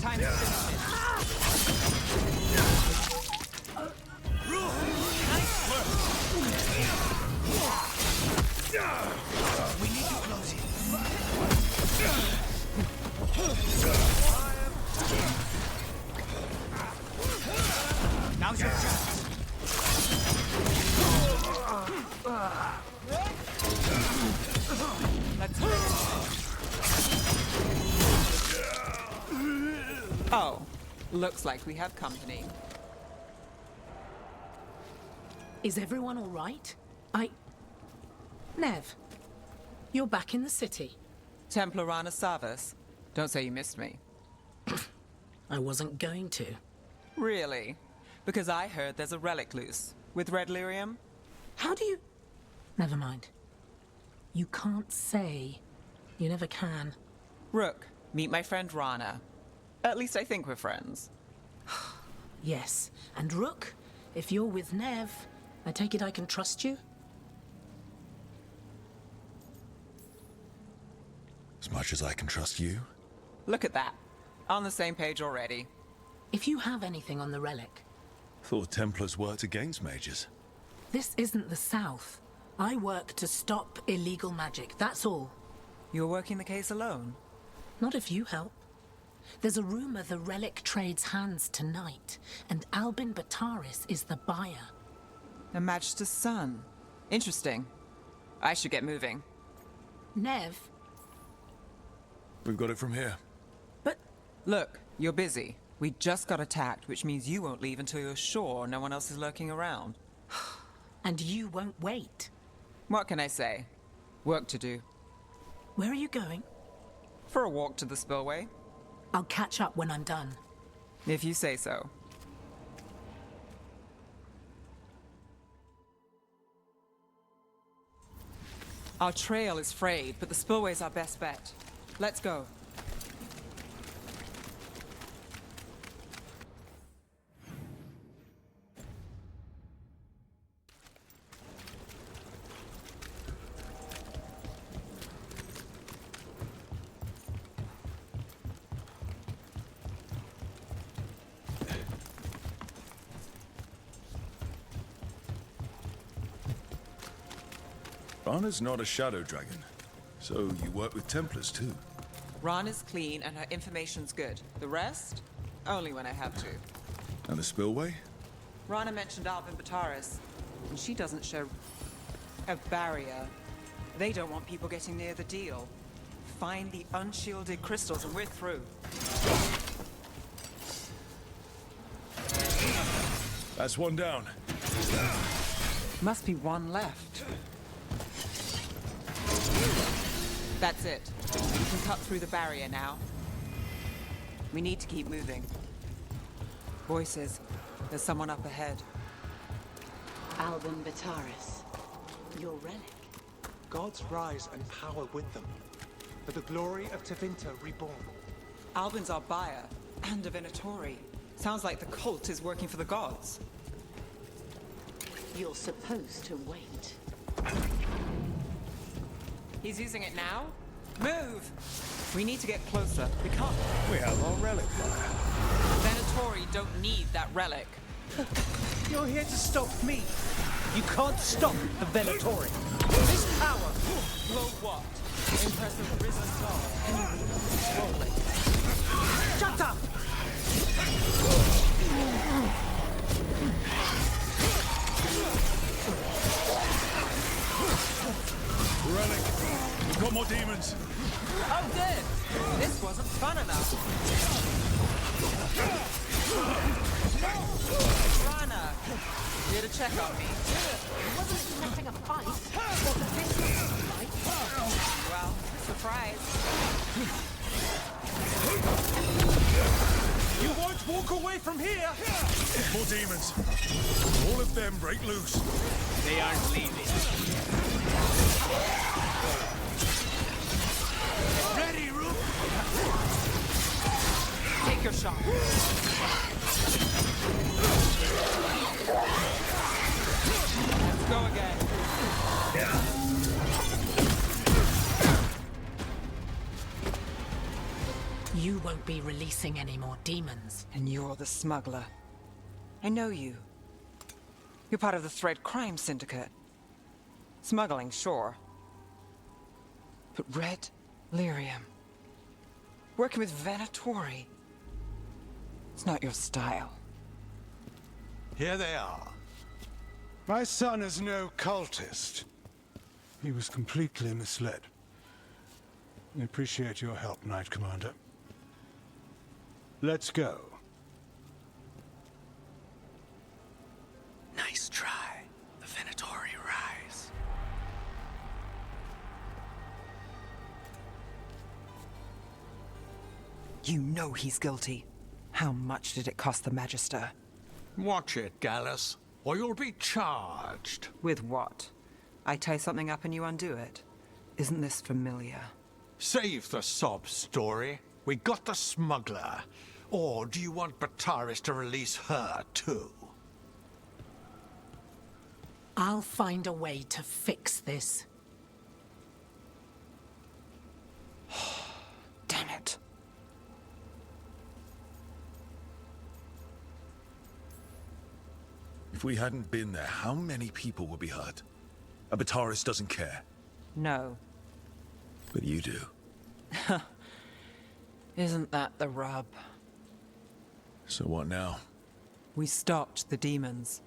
Time to finish it. Nice work. We need to close it. Now's your chance. Let's finish. Oh, looks like we have company. Is everyone all right? Nev, you're back in the city. Templarana Savas. Don't say you missed me. I wasn't going to. Really? Because I heard there's a relic loose. With red lyrium? How do you... Never mind. You can't say. You never can. Rook, meet my friend Rana. At least I think we're friends. Yes. And Rook, if you're with Nev, I take it I can trust you? As much as I can trust you. Look at that. On the same page already. If you have anything on the relic... Thought Templars worked against mages. This isn't the South. I work to stop illegal magic, that's all. You're working the case alone? Not if you help. There's a rumor the relic trades hands tonight, and Albin Bataris is the buyer. A Magister's son. Interesting. I should get moving. Nev? We've got it from here. But... Look, you're busy. We just got attacked, which means you won't leave until you're sure no one else is lurking around. And you won't wait. What can I say? Work to do. Where are you going? For a walk to the spillway. I'll catch up when I'm done. If you say so. Our trail is frayed, but the spillway's our best bet. Let's go. Rana's not a shadow dragon, so you work with Templars too. Rana's clean and her information's good. The rest? Only when I have to. And the spillway? Rana mentioned Albin Bataris, and she doesn't show a barrier. They don't want people getting near the deal. Find the unshielded crystals and we're through. That's one down. Must be one left. That's it. We can cut through the barrier now. We need to keep moving. Voices. There's someone up ahead. Albin Bataris. Your relic. Gods rise and power with them. For the glory of Tevinter reborn. Albin's our buyer, and a Venatori. Sounds like the cult is working for the gods. You're supposed to wait. He's using it now? Move! We need to get closer. We can't. We have our relic. Venatori don't need that relic. You're here to stop me. You can't stop the Venatori. This power will what? Impress a risen star. Slowly. Shut up! Relic. We've got more demons. Oh, good. This wasn't fun enough. Rana, here to check on me. I wasn't expecting a fight. Wasn't this a fight? Well, surprise. You won't walk away from here! More demons. All of them break loose. They aren't leaving. Ready, Rook? Take your shot. Let's go again. You won't be releasing any more demons. And you're the smuggler. I know you. You're part of the Thread Crime Syndicate. Smuggling, sure. But Red Lyrium. Working with Venatori. It's not your style. Here they are. My son is no cultist. He was completely misled. I appreciate your help, Knight Commander. Let's go. Nice try. The Venatori rise. You know he's guilty. How much did it cost the Magister? Watch it, Gallus. or you'll be charged. With what? I tie something up and you undo it. Isn't this familiar? Save the sob story. We got the smuggler. Or do you want Bataris to release her, too? I'll find a way to fix this. Damn it. If we hadn't been there, how many people would be hurt? Bataris doesn't care. No. But you do. Isn't that the rub? So what now? We stopped the demons.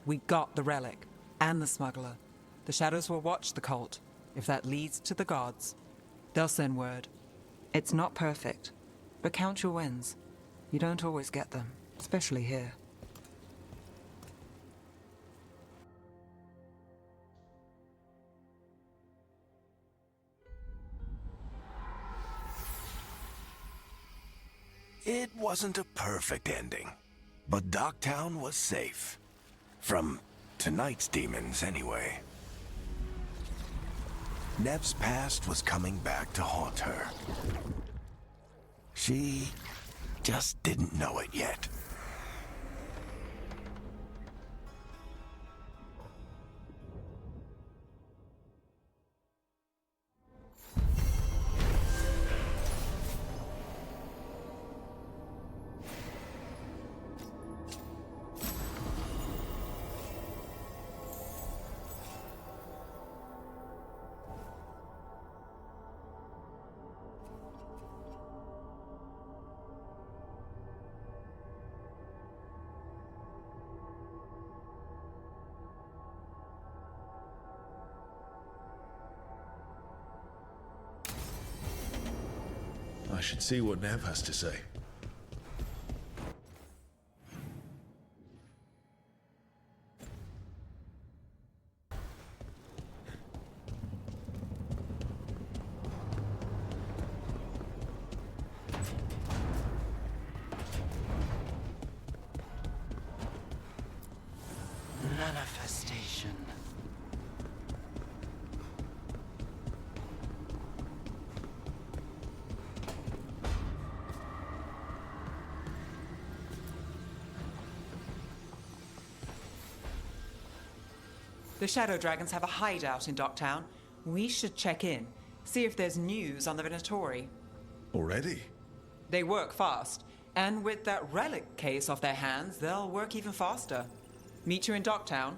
We got the relic. And the smuggler. The shadows will watch the cult. If that leads to the gods, they'll send word. It's not perfect, but count your wins. You don't always get them, especially here. It wasn't a perfect ending, but Docktown was safe. From tonight's demons, anyway. Nev's past was coming back to haunt her. She just didn't know it yet. I should see what Nev has to say. Manifestation. The Shadow Dragons have a hideout in Docktown. We should check in, see if there's news on the Venatori. Already? They work fast, and with that relic case off their hands, they'll work even faster. Meet you in Docktown.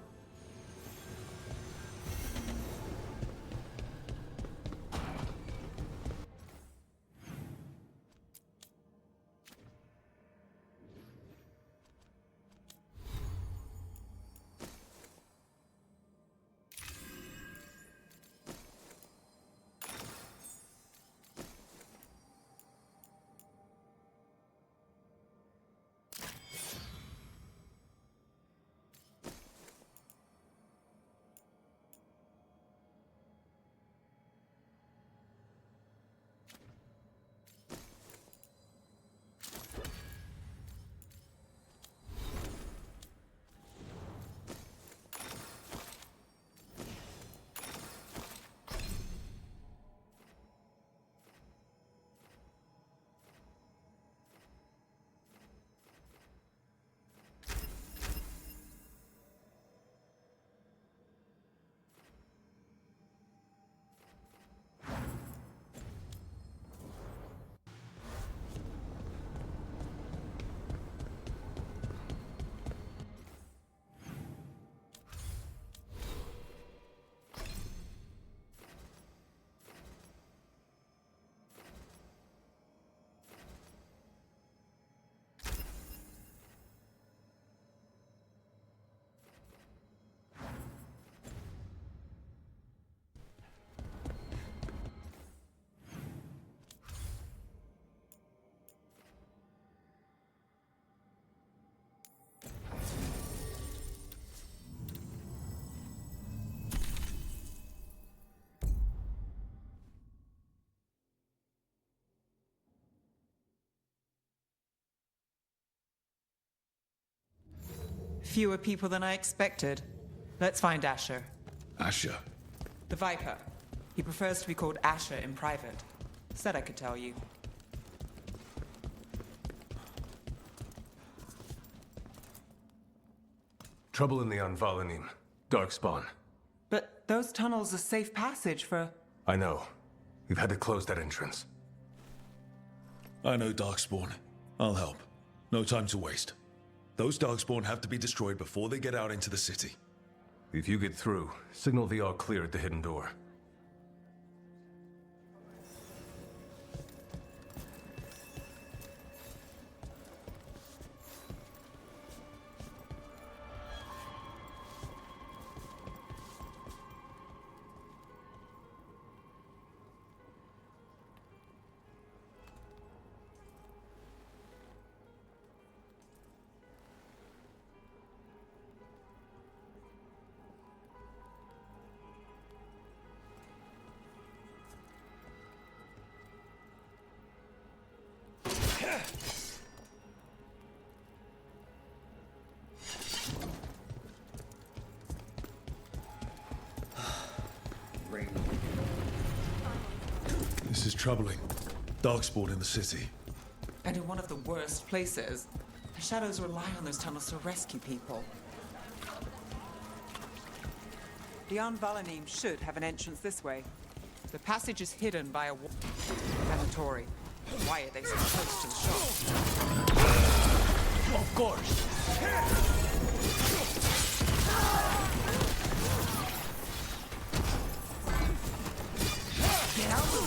Fewer people than I expected. Let's find Asher. Asher? The Viper. He prefers to be called Asher in private. Said I could tell you. Trouble in the Anvalanim. Darkspawn. But those tunnels are safe passage for... I know. We've had to close that entrance. I know Darkspawn. I'll help. No time to waste. Those Darkspawn have to be destroyed before they get out into the city. If you get through, signal the all clear at the hidden door. This is troubling. Darkspawn in the city. And in one of the worst places. The Shadows rely on those tunnels to rescue people. The Anvalanim should have an entrance this way. The passage is hidden by a wall. Veilguard. Why are they so close to the shop? Of course. Get out of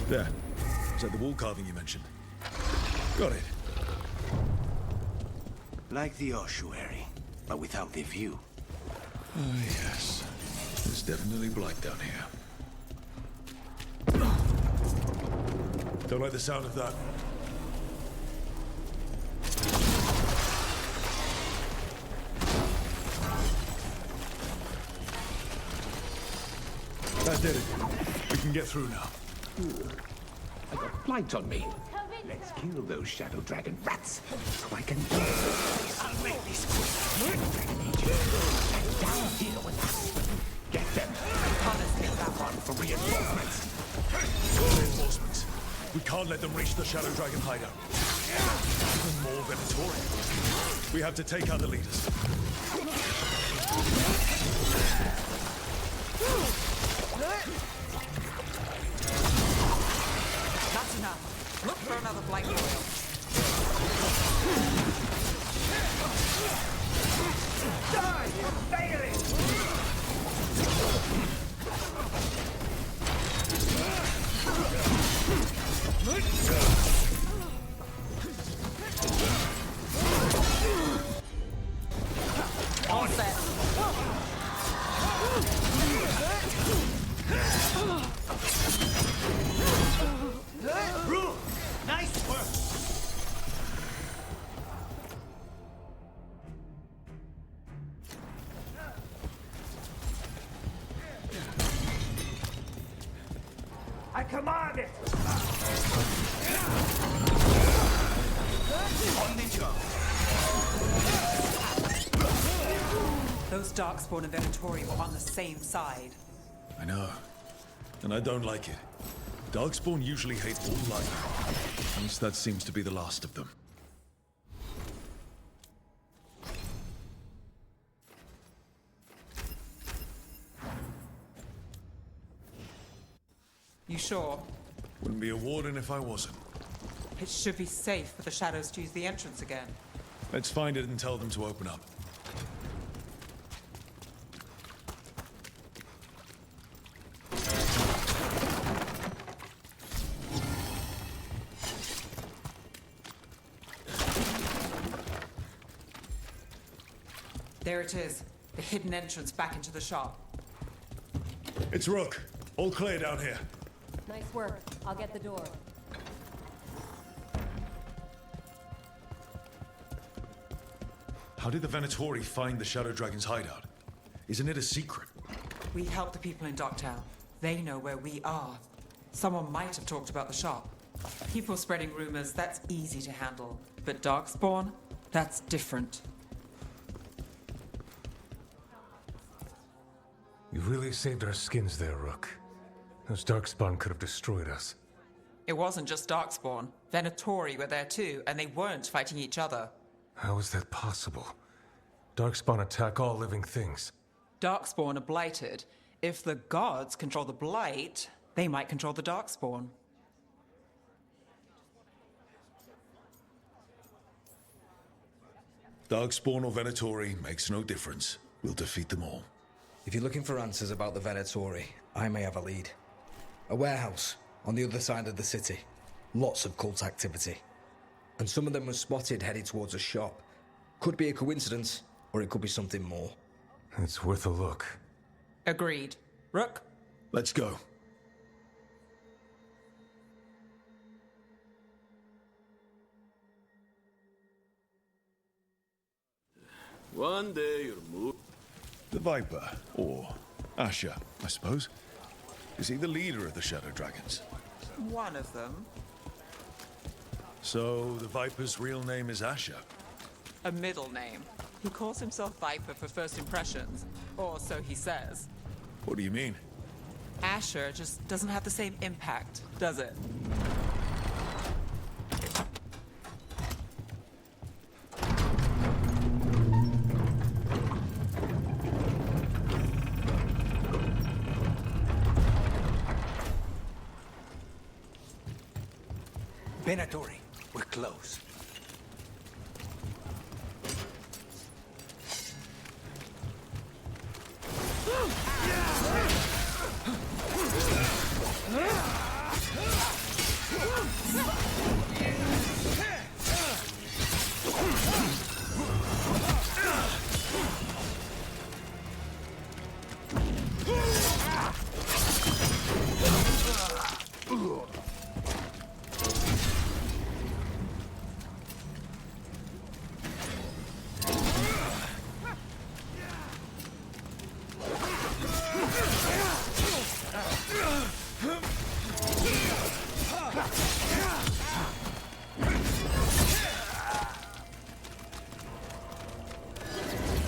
There. Is that the wall carving you mentioned? Got it. Like the ossuary, but without the view. Oh, yes. There's definitely blight down here. Don't like the sound of that. That did it. We can get through now. I got blight on me. Let's kill those shadow dragon rats, so I can do this. I'll make this quick. Dragon agents, and down here with us. Get them. Thomas, take that one for reinforcements. Reinforcements. We can't let them reach the Shadow Dragon hideout. Even more Venatori. We have to take out the leaders. That's enough. Look for another blight oil. Die, you failing! All set. Rue, nice work! I command it! On the job. Those Darkspawn and Venatori were on the same side. I know. And I don't like it. Darkspawn usually hate all life. At least that seems to be the last of them. You sure? Wouldn't be a warden if I wasn't. It should be safe for the Shadows to use the entrance again. Let's find it and tell them to open up. There it is. The hidden entrance back into the shop. It's Rook. All clear down here. Nice work. I'll get the door. How did the Venatori find the Shadow Dragon's hideout? Isn't it a secret? We help the people in Docktown. They know where we are. Someone might have talked about the shop. People spreading rumors, that's easy to handle. But Darkspawn? That's different. You really saved our skins there, Rook. Those Darkspawn could have destroyed us. It wasn't just Darkspawn. Venatori were there too, and they weren't fighting each other. How is that possible? Darkspawn attack all living things. Darkspawn are blighted. If the gods control the blight, they might control the Darkspawn. Darkspawn or Venatori makes no difference. We'll defeat them all. If you're looking for answers about the Venatori, I may have a lead. A warehouse on the other side of the city. Lots of cult activity. And some of them were spotted headed towards a shop. Could be a coincidence, or it could be something more. It's worth a look. Agreed. Rook? Let's go. One day you'll move. The Viper, or Asher, I suppose. Is he the leader of the Shadow Dragons? One of them. So, the Viper's real name is Asher? A middle name. He calls himself Viper for first impressions. Or so he says. What do you mean? Asher just doesn't have the same impact, does it? Venatori, we're close.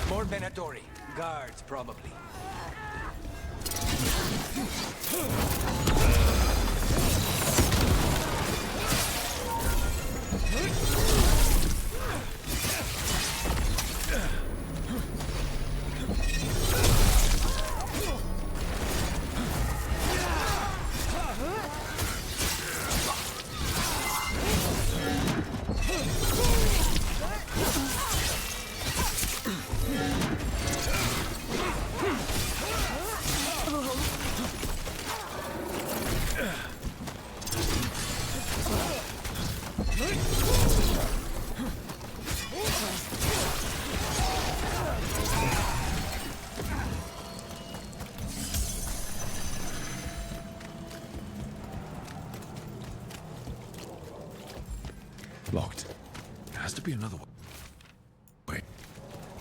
More Venatori. Guards, probably. Locked. There has to be another one. Wait.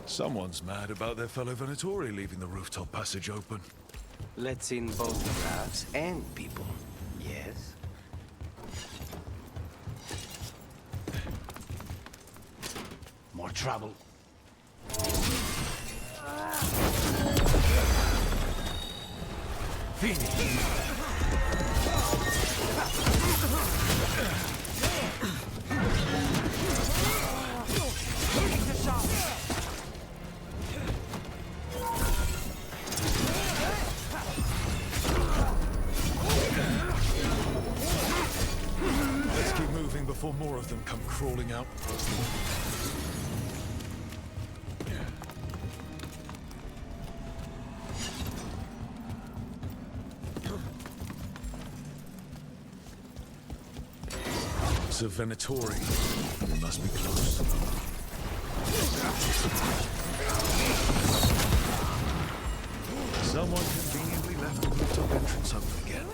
Someone's mad about their fellow Venatori leaving the rooftop passage open. Let's in both crafts and people. Yes? More trouble. Finish. Let's keep moving before more of them come crawling out. It's a Venatori. We must be close. Someone conveniently left the rooftop entrance open again.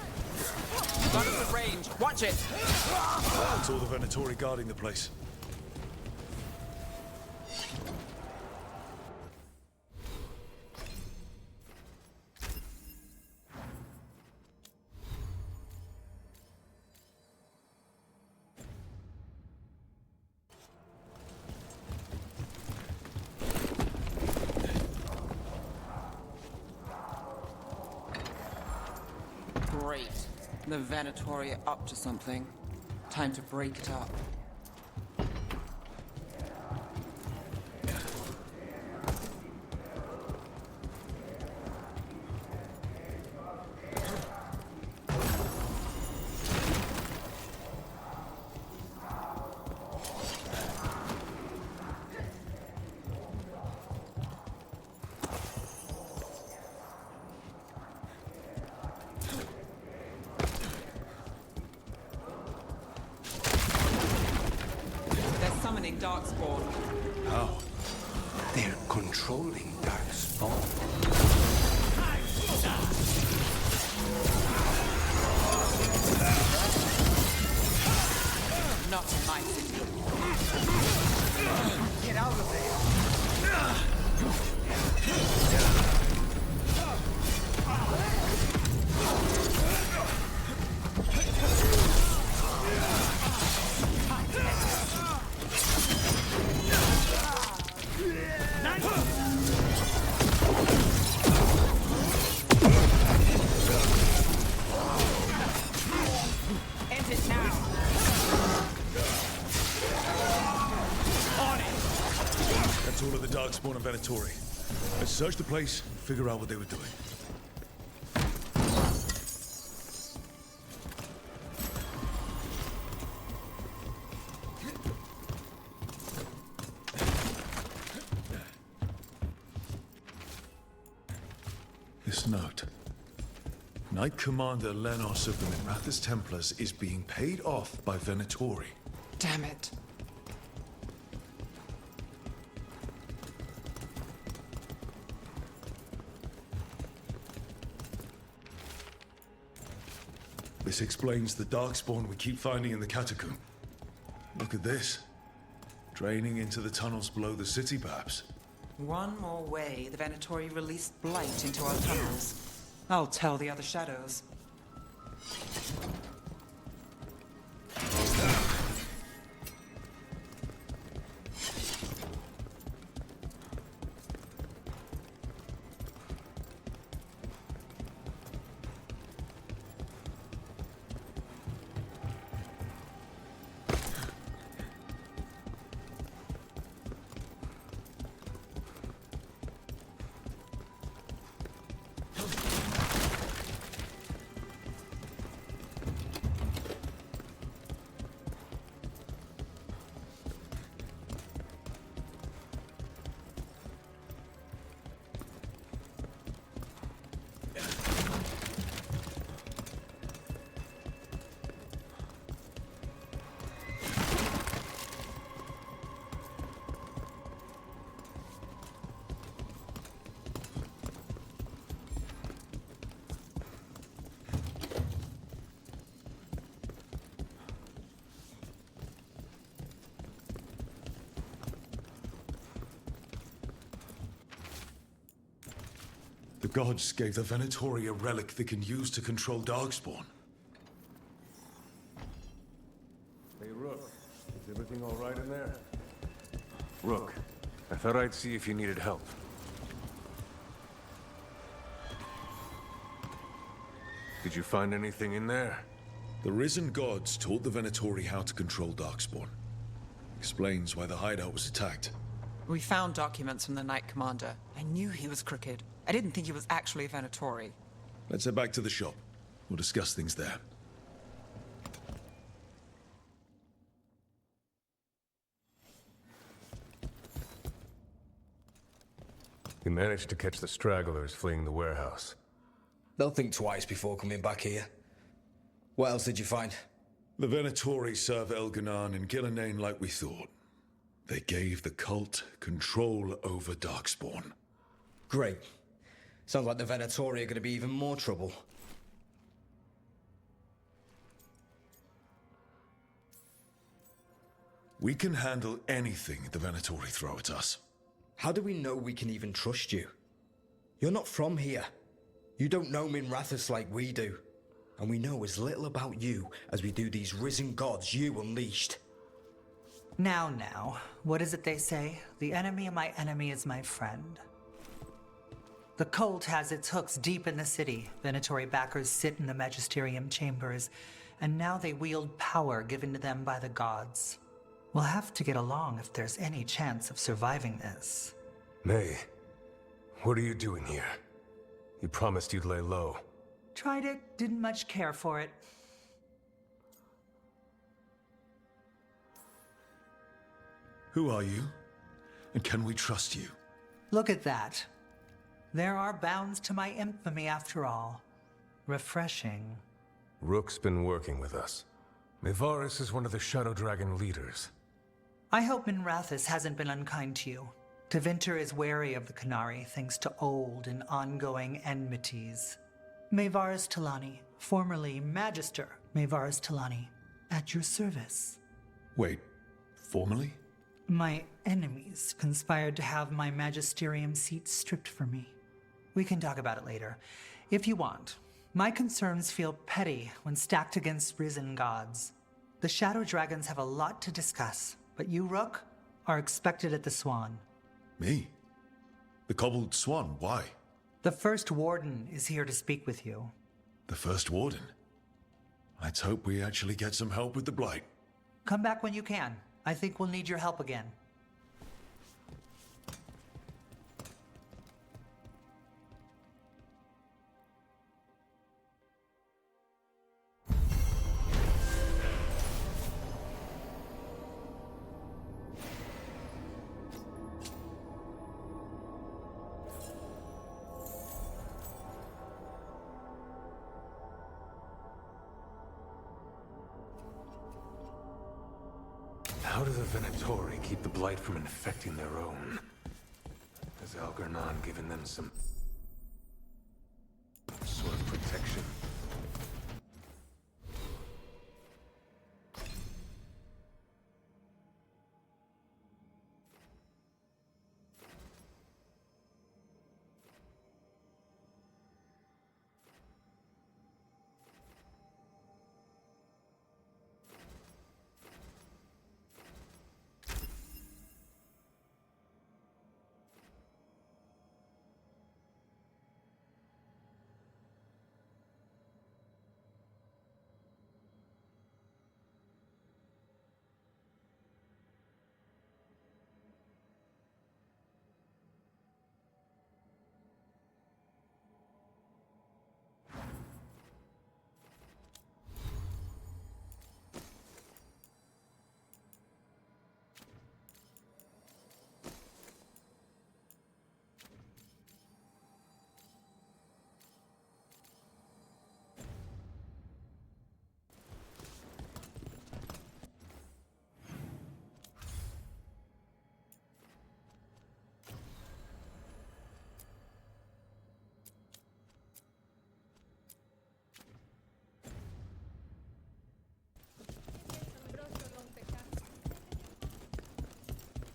Got us at range. Watch it! It's all the Venatori guarding the place. Great. The Venatori are up to something. Time to break it up. Summoning Darkspawn. How? They're controlling Darkspawn. Not in my city. Get out of there! That's all of the Darkspawn and Venatori. Let's search the place, figure out what they were doing. This note. Knight Commander Lenos of the Minrathous Templars is being paid off by Venatori. Damn it. This explains the Darkspawn we keep finding in the catacomb. Look at this. Draining into the tunnels below the city, perhaps. One more way the Venatori released blight into our tunnels. I'll tell the other shadows. The gods gave the Venatori a relic they can use to control Darkspawn. Hey, Rook. Is everything all right in there? Rook, I thought I'd see if you needed help. Did you find anything in there? The risen gods taught the Venatori how to control Darkspawn. Explains why the hideout was attacked. We found documents from the Knight Commander. I knew he was crooked. I didn't think he was actually a Venatori. Let's head back to the shop. We'll discuss things there. You managed to catch the stragglers fleeing the warehouse. They'll think twice before coming back here. What else did you find? The Venatori serve Elganan and Gillenane like we thought. They gave the cult control over Darkspawn. Great. Sounds like the Venatori are going to be even more trouble. We can handle anything the Venatori throw at us. How do we know we can even trust you? You're not from here. You don't know Minrathous like we do. And we know as little about you as we do these risen gods you unleashed. Now, what is it they say? The enemy of my enemy is my friend. The cult has its hooks deep in the city. Venatory backers sit in the magisterium chambers, and now they wield power given to them by the gods. We'll have to get along if there's any chance of surviving this. May, what are you doing here? You promised you'd lay low. Tried it, didn't much care for it. Who are you? And can we trust you? Look at that. There are bounds to my infamy after all. Refreshing. Rook's been working with us. Mevaris is one of the Shadow Dragon leaders. I hope Minrathis hasn't been unkind to you. Tevinter is wary of the Qunari thanks to old and ongoing enmities. Mevaris Talani, formerly Magister Mevaris Talani, at your service. Wait, formally? My enemies conspired to have my magisterium seat stripped from me. We can talk about it later, if you want. My concerns feel petty when stacked against risen gods. The Shadow Dragons have a lot to discuss, but you, Rook, are expected at the Swan. Me? The Cobbled Swan, why? The First Warden is here to speak with you. The First Warden? Let's hope we actually get some help with the Blight. Come back when you can. I think we'll need your help again. How do the Venatori keep the Blight from infecting their own? Has Algernon given them some sort of protection?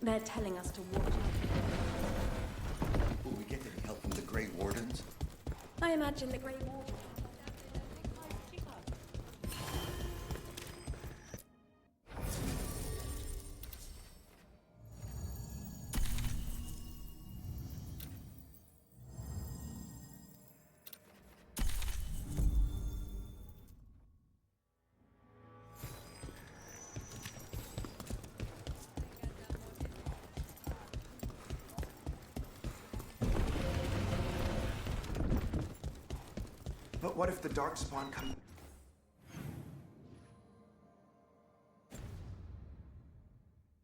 They're telling us to watch. Will we get any help from the Grey Wardens? I imagine the Grey Warden. But what if the Darkspawn come...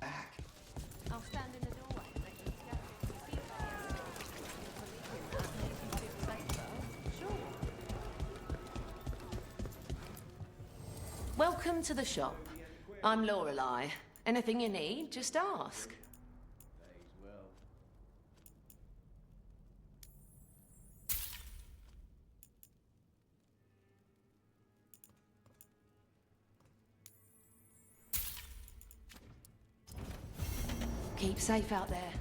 back? I'll stand in the doorway. Welcome to the shop. I'm Lorelei. Anything you need, just ask. Keep safe out there.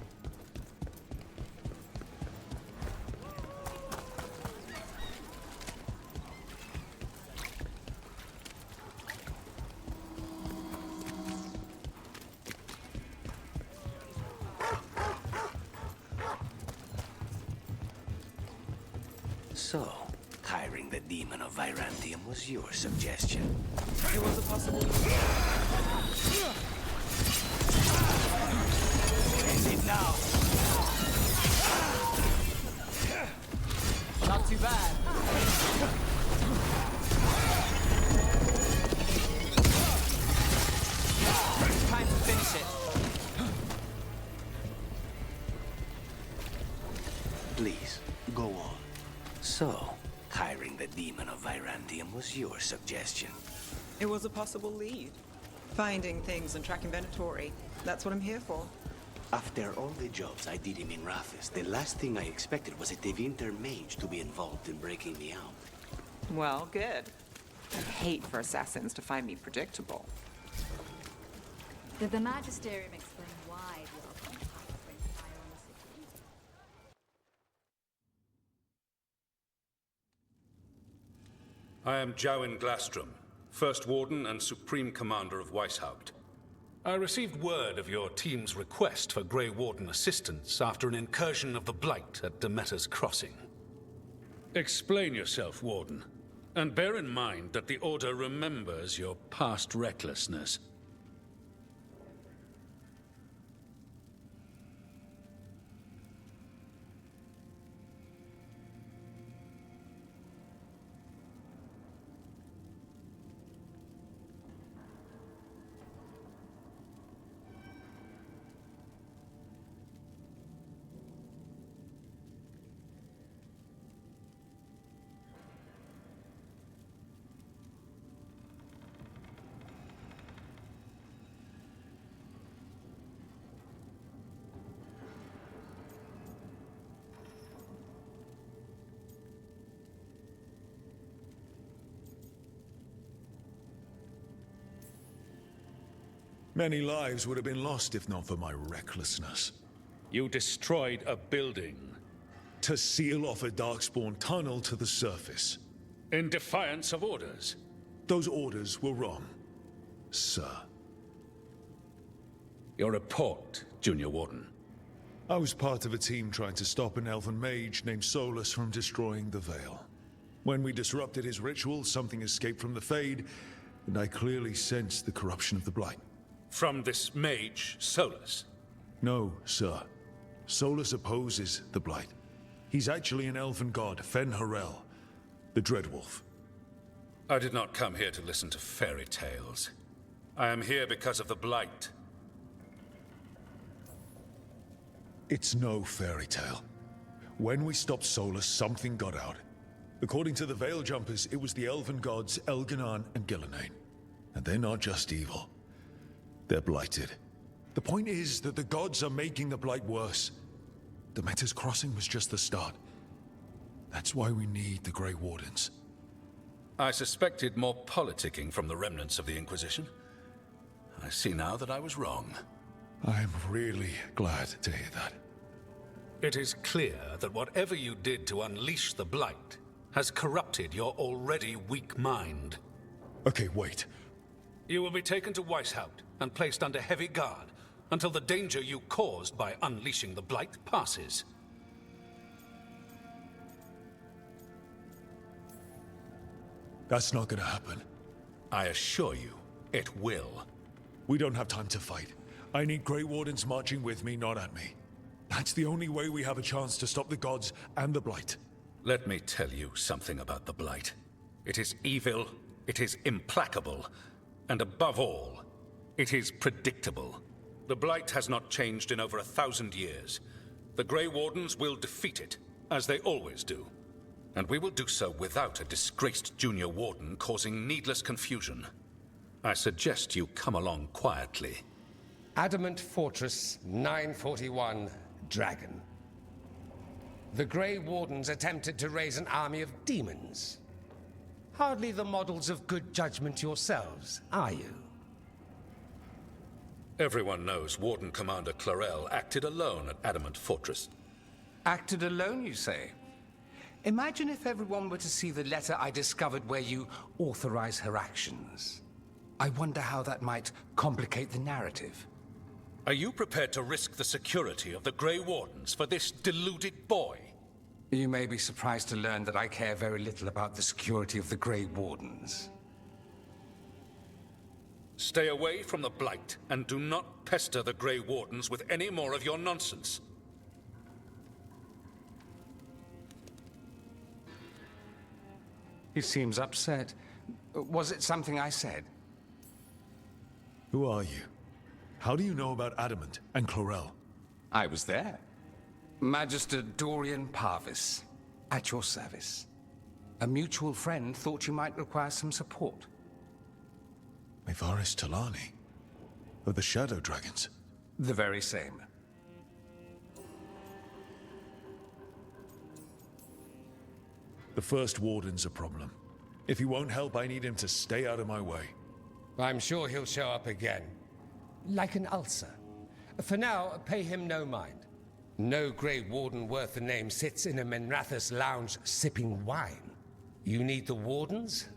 So, hiring the demon of Virantium was your suggestion. It was a possibility. End it now! Not too bad. Time to finish it. Please, go on. So, hiring the demon of Virantium was your suggestion. It was a possible lead. Finding things and tracking Venatori. That's what I'm here for. After all the jobs I did in Minrathis, the last thing I expected was a Tevinter mage to be involved in breaking me out. Well, good. I hate for assassins to find me predictable. Did the Magisterium explain why the Archon went fire on the city? I am Jowin Glastrom, First Warden and Supreme Commander of Weishaupt. I received word of your team's request for Grey Warden assistance after an incursion of the Blight at Demeter's Crossing. Explain yourself, Warden, and bear in mind that the Order remembers your past recklessness. Many lives would have been lost if not for my recklessness. You destroyed a building. To seal off a Darkspawn tunnel to the surface. In defiance of orders. Those orders were wrong, sir. Your report, Junior Warden. I was part of a team trying to stop an elven mage named Solus from destroying the Veil. When we disrupted his ritual, something escaped from the Fade, and I clearly sensed the corruption of the Blight. From this mage, Solus? No, sir. Solus opposes the Blight. He's actually an elven god, Fen Harel, the Dreadwolf. I did not come here to listen to fairy tales. I am here because of the Blight. It's no fairy tale. When we stopped Solus, something got out. According to the Veil Jumpers, it was the elven gods Elganan and Gillenane. And they're not just evil. They're blighted. The point is that the gods are making the Blight worse. Demeter's Crossing was just the start. That's why we need the Grey Wardens. I suspected more politicking from the remnants of the Inquisition. I see now that I was wrong. I'm really glad to hear that. It is clear that whatever you did to unleash the Blight has corrupted your already weak mind. Okay, wait. You will be taken to Weishaupt and placed under heavy guard until the danger you caused by unleashing the Blight passes. That's not gonna happen. I assure you, it will. We don't have time to fight. I need Grey Wardens marching with me, not at me. That's the only way we have a chance to stop the gods and the Blight. Let me tell you something about the Blight. It is evil, it is implacable, and above all, it is predictable. The Blight has not changed in over 1,000 years. The Grey Wardens will defeat it, as they always do. And we will do so without a disgraced junior warden causing needless confusion. I suggest you come along quietly. Adamant Fortress 941, Dragon. The Grey Wardens attempted to raise an army of demons. Hardly the models of good judgment yourselves, are you? Everyone knows Warden Commander Clarel acted alone at Adamant Fortress. Acted alone, you say? Imagine if everyone were to see the letter I discovered where you authorize her actions. I wonder how that might complicate the narrative. Are you prepared to risk the security of the Grey Wardens for this deluded boy? You may be surprised to learn that I care very little about the security of the Grey Wardens. Stay away from the Blight, and do not pester the Grey Wardens with any more of your nonsense. He seems upset. Was it something I said? Who are you? How do you know about Adamant and Chlorel? I was there. Magister Dorian Parvis, at your service. A mutual friend thought you might require some support. Mevaris Talani? Of the Shadow Dragons? The very same. The First Warden's a problem. If he won't help, I need him to stay out of my way. I'm sure he'll show up again. Like an ulcer. For now, pay him no mind. No Grey Warden worth the name sits in a Menrathus lounge sipping wine. You need the Wardens?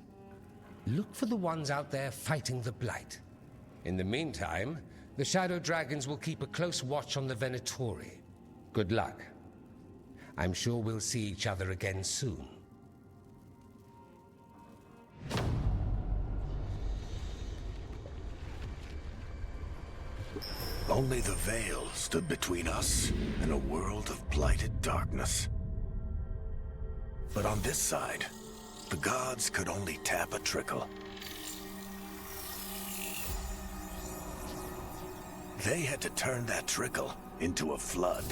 Look for the ones out there fighting the Blight. In the meantime, the Shadow Dragons will keep a close watch on the Venatori. Good luck. I'm sure we'll see each other again soon. Only the Veil stood between us and a world of blighted darkness. But on this side, the gods could only tap a trickle. They had to turn that trickle into a flood.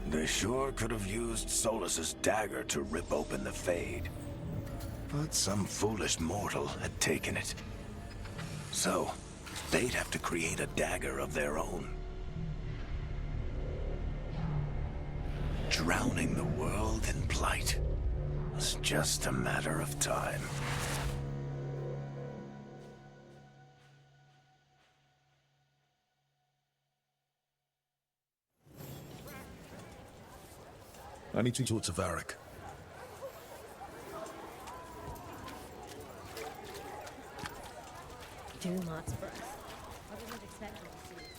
They sure could have used Solus's dagger to rip open the Fade. But some foolish mortal had taken it. So, they'd have to create a dagger of their own. Drowning the world in blight was just a matter of time. I need to talk to Varric. Dumlart's breath. I wasn't expecting to see it.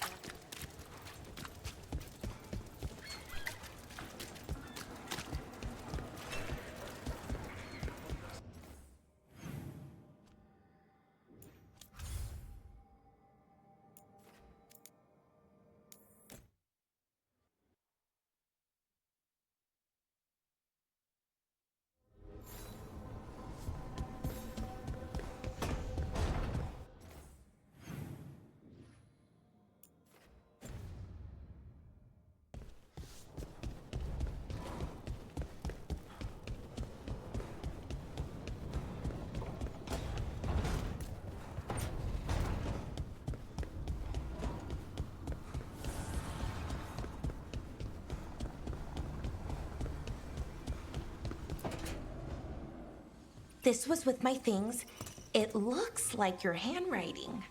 This was with my things. It looks like your handwriting.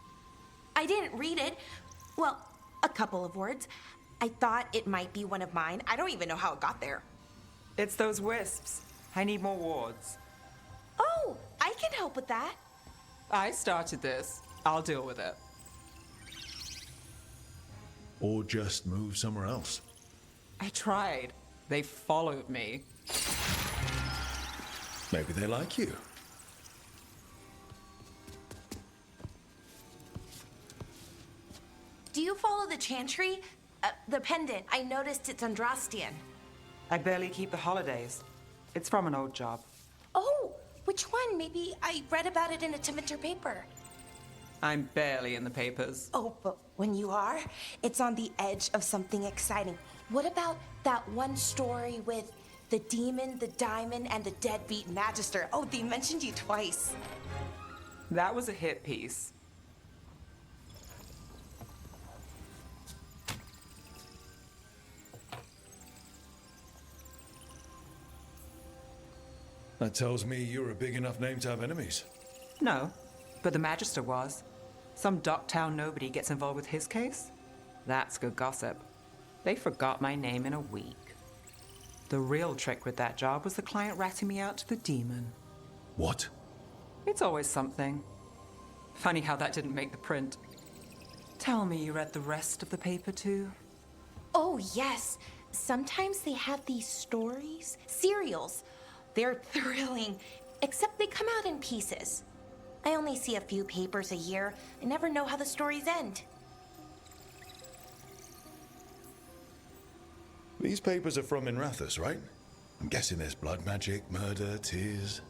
I didn't read it. Well, a couple of words. I thought it might be one of mine. I don't even know how it got there. It's those wisps. I need more wards. Oh, I can help with that. I started this. I'll deal with it. Or just move somewhere else. I tried. They followed me. Maybe they like you. Do you follow the chantry? The pendant. I noticed it's Andrastian. I barely keep the holidays. It's from an old job. Oh, which one? Maybe I read about it in a Timenter paper. I'm barely in the papers. Oh, but when you are, it's on the edge of something exciting. What about that one story with the demon, the diamond, and the deadbeat magister? Oh, they mentioned you twice. That was a hit piece. That tells me you're a big enough name to have enemies. No, but the magister was. Some docktown nobody gets involved with his case? That's good gossip. They forgot my name in a week. The real trick with that job was the client ratting me out to the demon. What? It's always something. Funny how that didn't make the print. Tell me you read the rest of the paper too? Oh, yes. Sometimes they have these stories, serials. They're thrilling, except they come out in pieces. I only see a few papers a year. I never know how the stories end. These papers are from Inrathus, right? I'm guessing there's blood magic, murder, tears.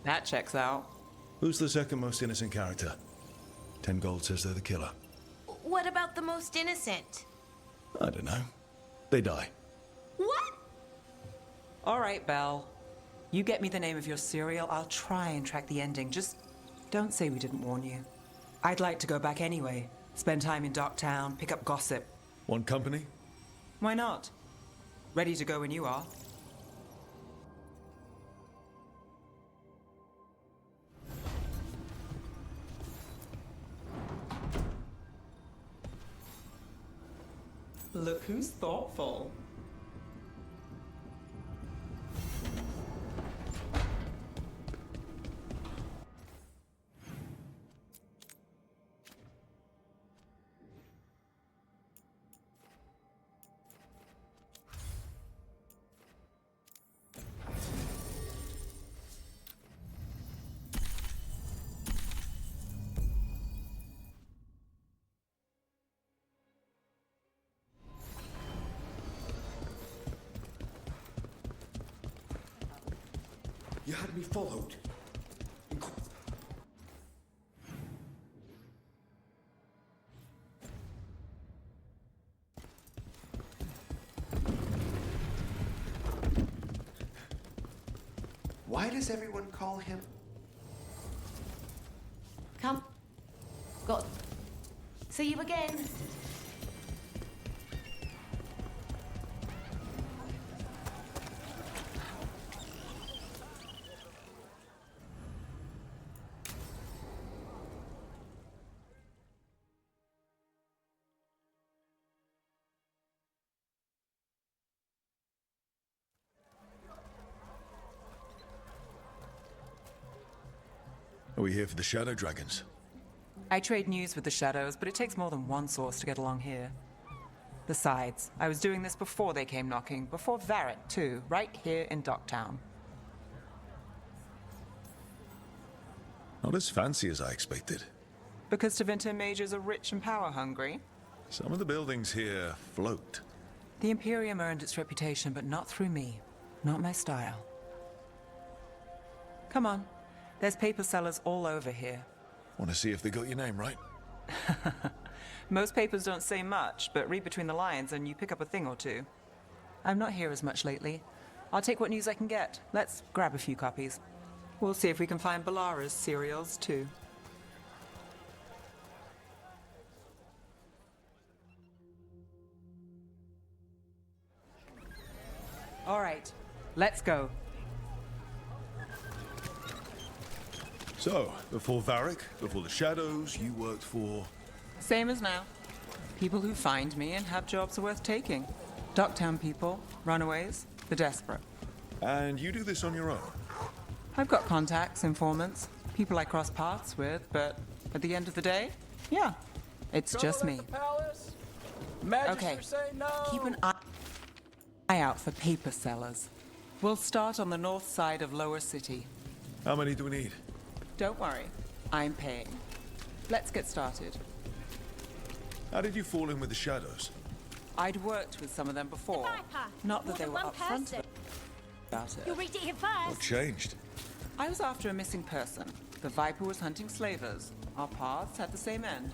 That checks out. Who's the second most innocent character? 10 gold says they're the killer. What about the most innocent? I don't know. They die. What? All right, Belle. You get me the name of your serial, I'll try and track the ending. Just don't say we didn't warn you. I'd like to go back anyway. Spend time in Docktown, pick up gossip. Want company? Why not? Ready to go when you are. Look who's thoughtful. You had me followed. Why does everyone call him? Come. Go. See you again. Are we here for the Shadow Dragons? I trade news with the Shadows, but it takes more than one source to get along here. Besides, I was doing this before they came knocking, before Varret, too, right here in Docktown. Not as fancy as I expected. Because Tevinter mages are rich and power-hungry? Some of the buildings here float. The Imperium earned its reputation, but not through me. Not my style. Come on. There's paper sellers all over here. Want to see if they got your name right? Most papers don't say much, but read between the lines and you pick up a thing or two. I'm not here as much lately. I'll take what news I can get. Let's grab a few copies. We'll see if we can find Balara's serials, too. All right, let's go. So, before Varric, before the Shadows, you worked for... Same as now. People who find me and have jobs worth taking. Docktown people, runaways, the desperate. And you do this on your own? I've got contacts, informants, people I cross paths with, but at the end of the day, yeah, it's just me. Okay, keep an eye out for paper sellers. We'll start on the north side of Lower City. How many do we need? Don't worry, I'm paying. Let's get started. How did you fall in with the Shadows? I'd worked with some of them before. Not that they were upfront about it. You'll read it here first. What changed? I was after a missing person. The Viper was hunting slavers. Our paths had the same end.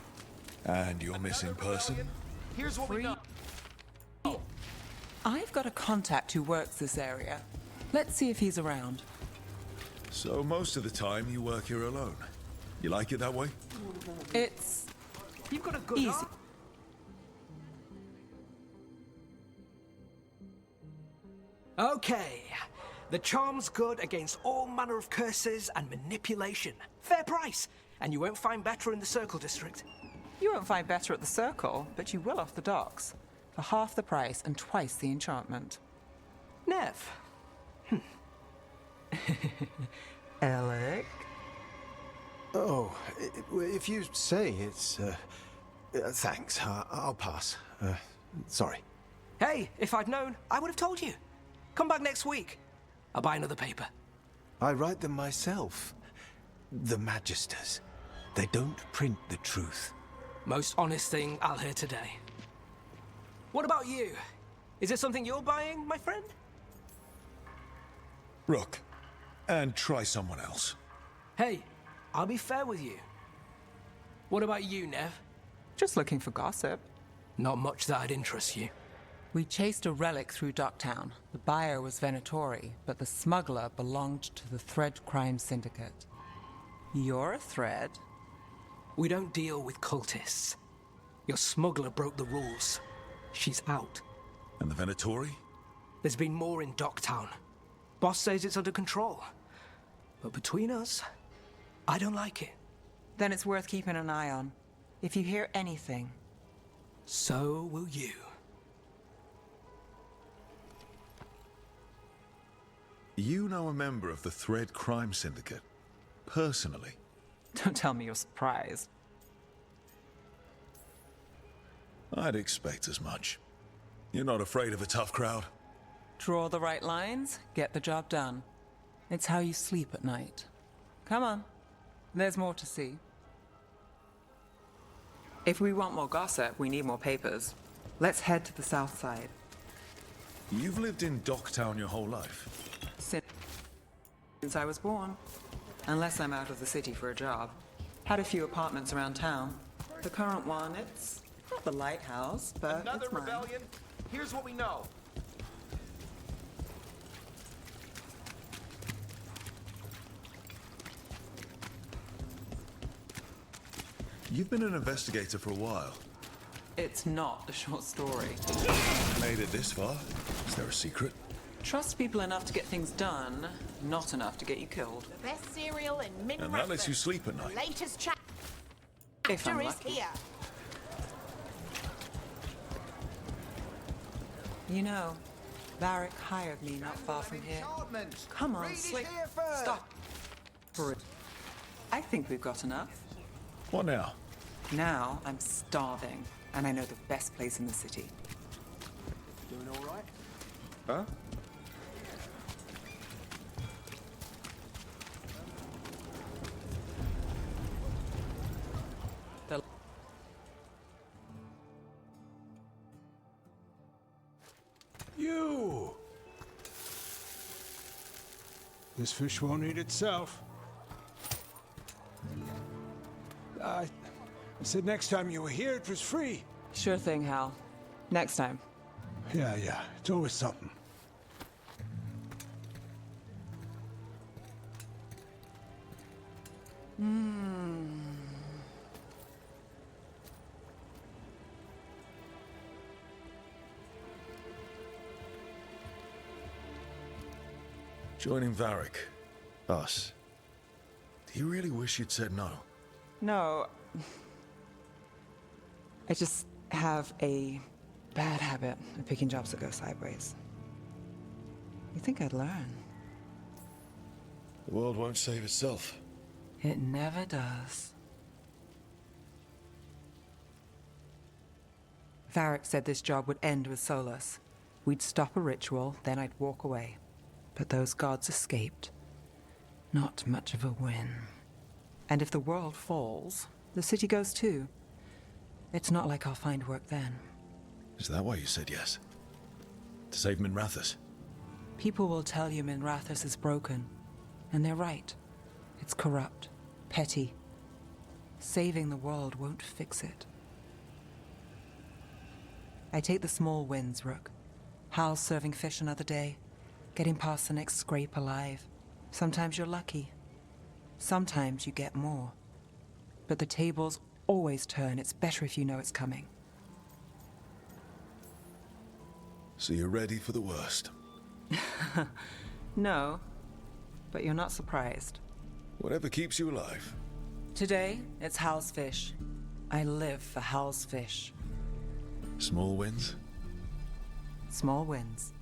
And your missing person? Here's what we know. I've got a contact who works this area. Let's see if he's around. So most of the time you work here alone. You like it that way? It's You've got a good easy. arm. Okay. The charm's good against all manner of curses and manipulation. Fair price. And you won't find better in the Circle District. You won't find better at the Circle, but you will off the docks. For half the price and twice the enchantment. Nev. Alec? Oh, if you say it's... thanks, I'll pass. Sorry. Hey, if I'd known, I would have told you. Come back next week. I'll buy another paper. I write them myself. The Magisters. They don't print the truth. Most honest thing I'll hear today. What about you? Is it something you're buying, my friend? Rook, and try someone else. Hey, I'll be fair with you. What about you, Nev? Just looking for gossip. Not much that'd interest you. We chased a relic through Docktown. The buyer was Venatori, but the smuggler belonged to the Thread Crime Syndicate. You're a Thread? We don't deal with cultists. Your smuggler broke the rules. She's out. And the Venatori? There's been more in Docktown. Boss says it's under control. But between us, I don't like it. Then it's worth keeping an eye on. If you hear anything. So will you. You know a member of the Thread Crime Syndicate? Personally? Don't tell me you're surprised. I'd expect as much. You're not afraid of a tough crowd? Draw the right lines, get the job done. It's how you sleep at night. Come on. There's more to see. If we want more gossip, we need more papers. Let's head to the south side. You've lived in Docktown your whole life? Since I was born. Unless I'm out of the city for a job. Had a few apartments around town. The current one, it's not the lighthouse, but Another it's mine. rebellion? Here's what we know. You've been an investigator for a while. It's not a short story. Made it this far? Is there a secret? Trust people enough to get things done, not enough to get you killed. The best cereal in Min And that lets you sleep at The night. latest If I'm chapter is lucky. here. You know, Varric hired me not far from here. Come on, Slick. Stop. For it. I think we've got enough. What now? Now I'm starving, and I know the best place in the city. Doing all right? Huh? You! This fish won't eat itself. I said next time you were here, it was free. Sure thing, Hal. Next time. Yeah, it's always something. Joining Varric. Us. Do you really wish you'd said no? No. I just have a bad habit of picking jobs that go sideways. You think I'd learn? The world won't save itself. It never does. Varric said this job would end with Solus. We'd stop a ritual, then I'd walk away. But those gods escaped. Not much of a win. And if the world falls, the city goes too. It's not like I'll find work then. Is that why you said yes? To save Minrathous? People will tell you Minrathous is broken. And they're right. It's corrupt. Petty. Saving the world won't fix it. I take the small wins, Rook. Hal's serving fish another day. Getting past the next scrape alive. Sometimes you're lucky. Sometimes you get more. But the tables always turn. It's better if you know it's coming. So you're ready for the worst? No, but you're not surprised. Whatever keeps you alive. Today, it's Hal's fish. I live for Hal's fish. Small wins? Small wins.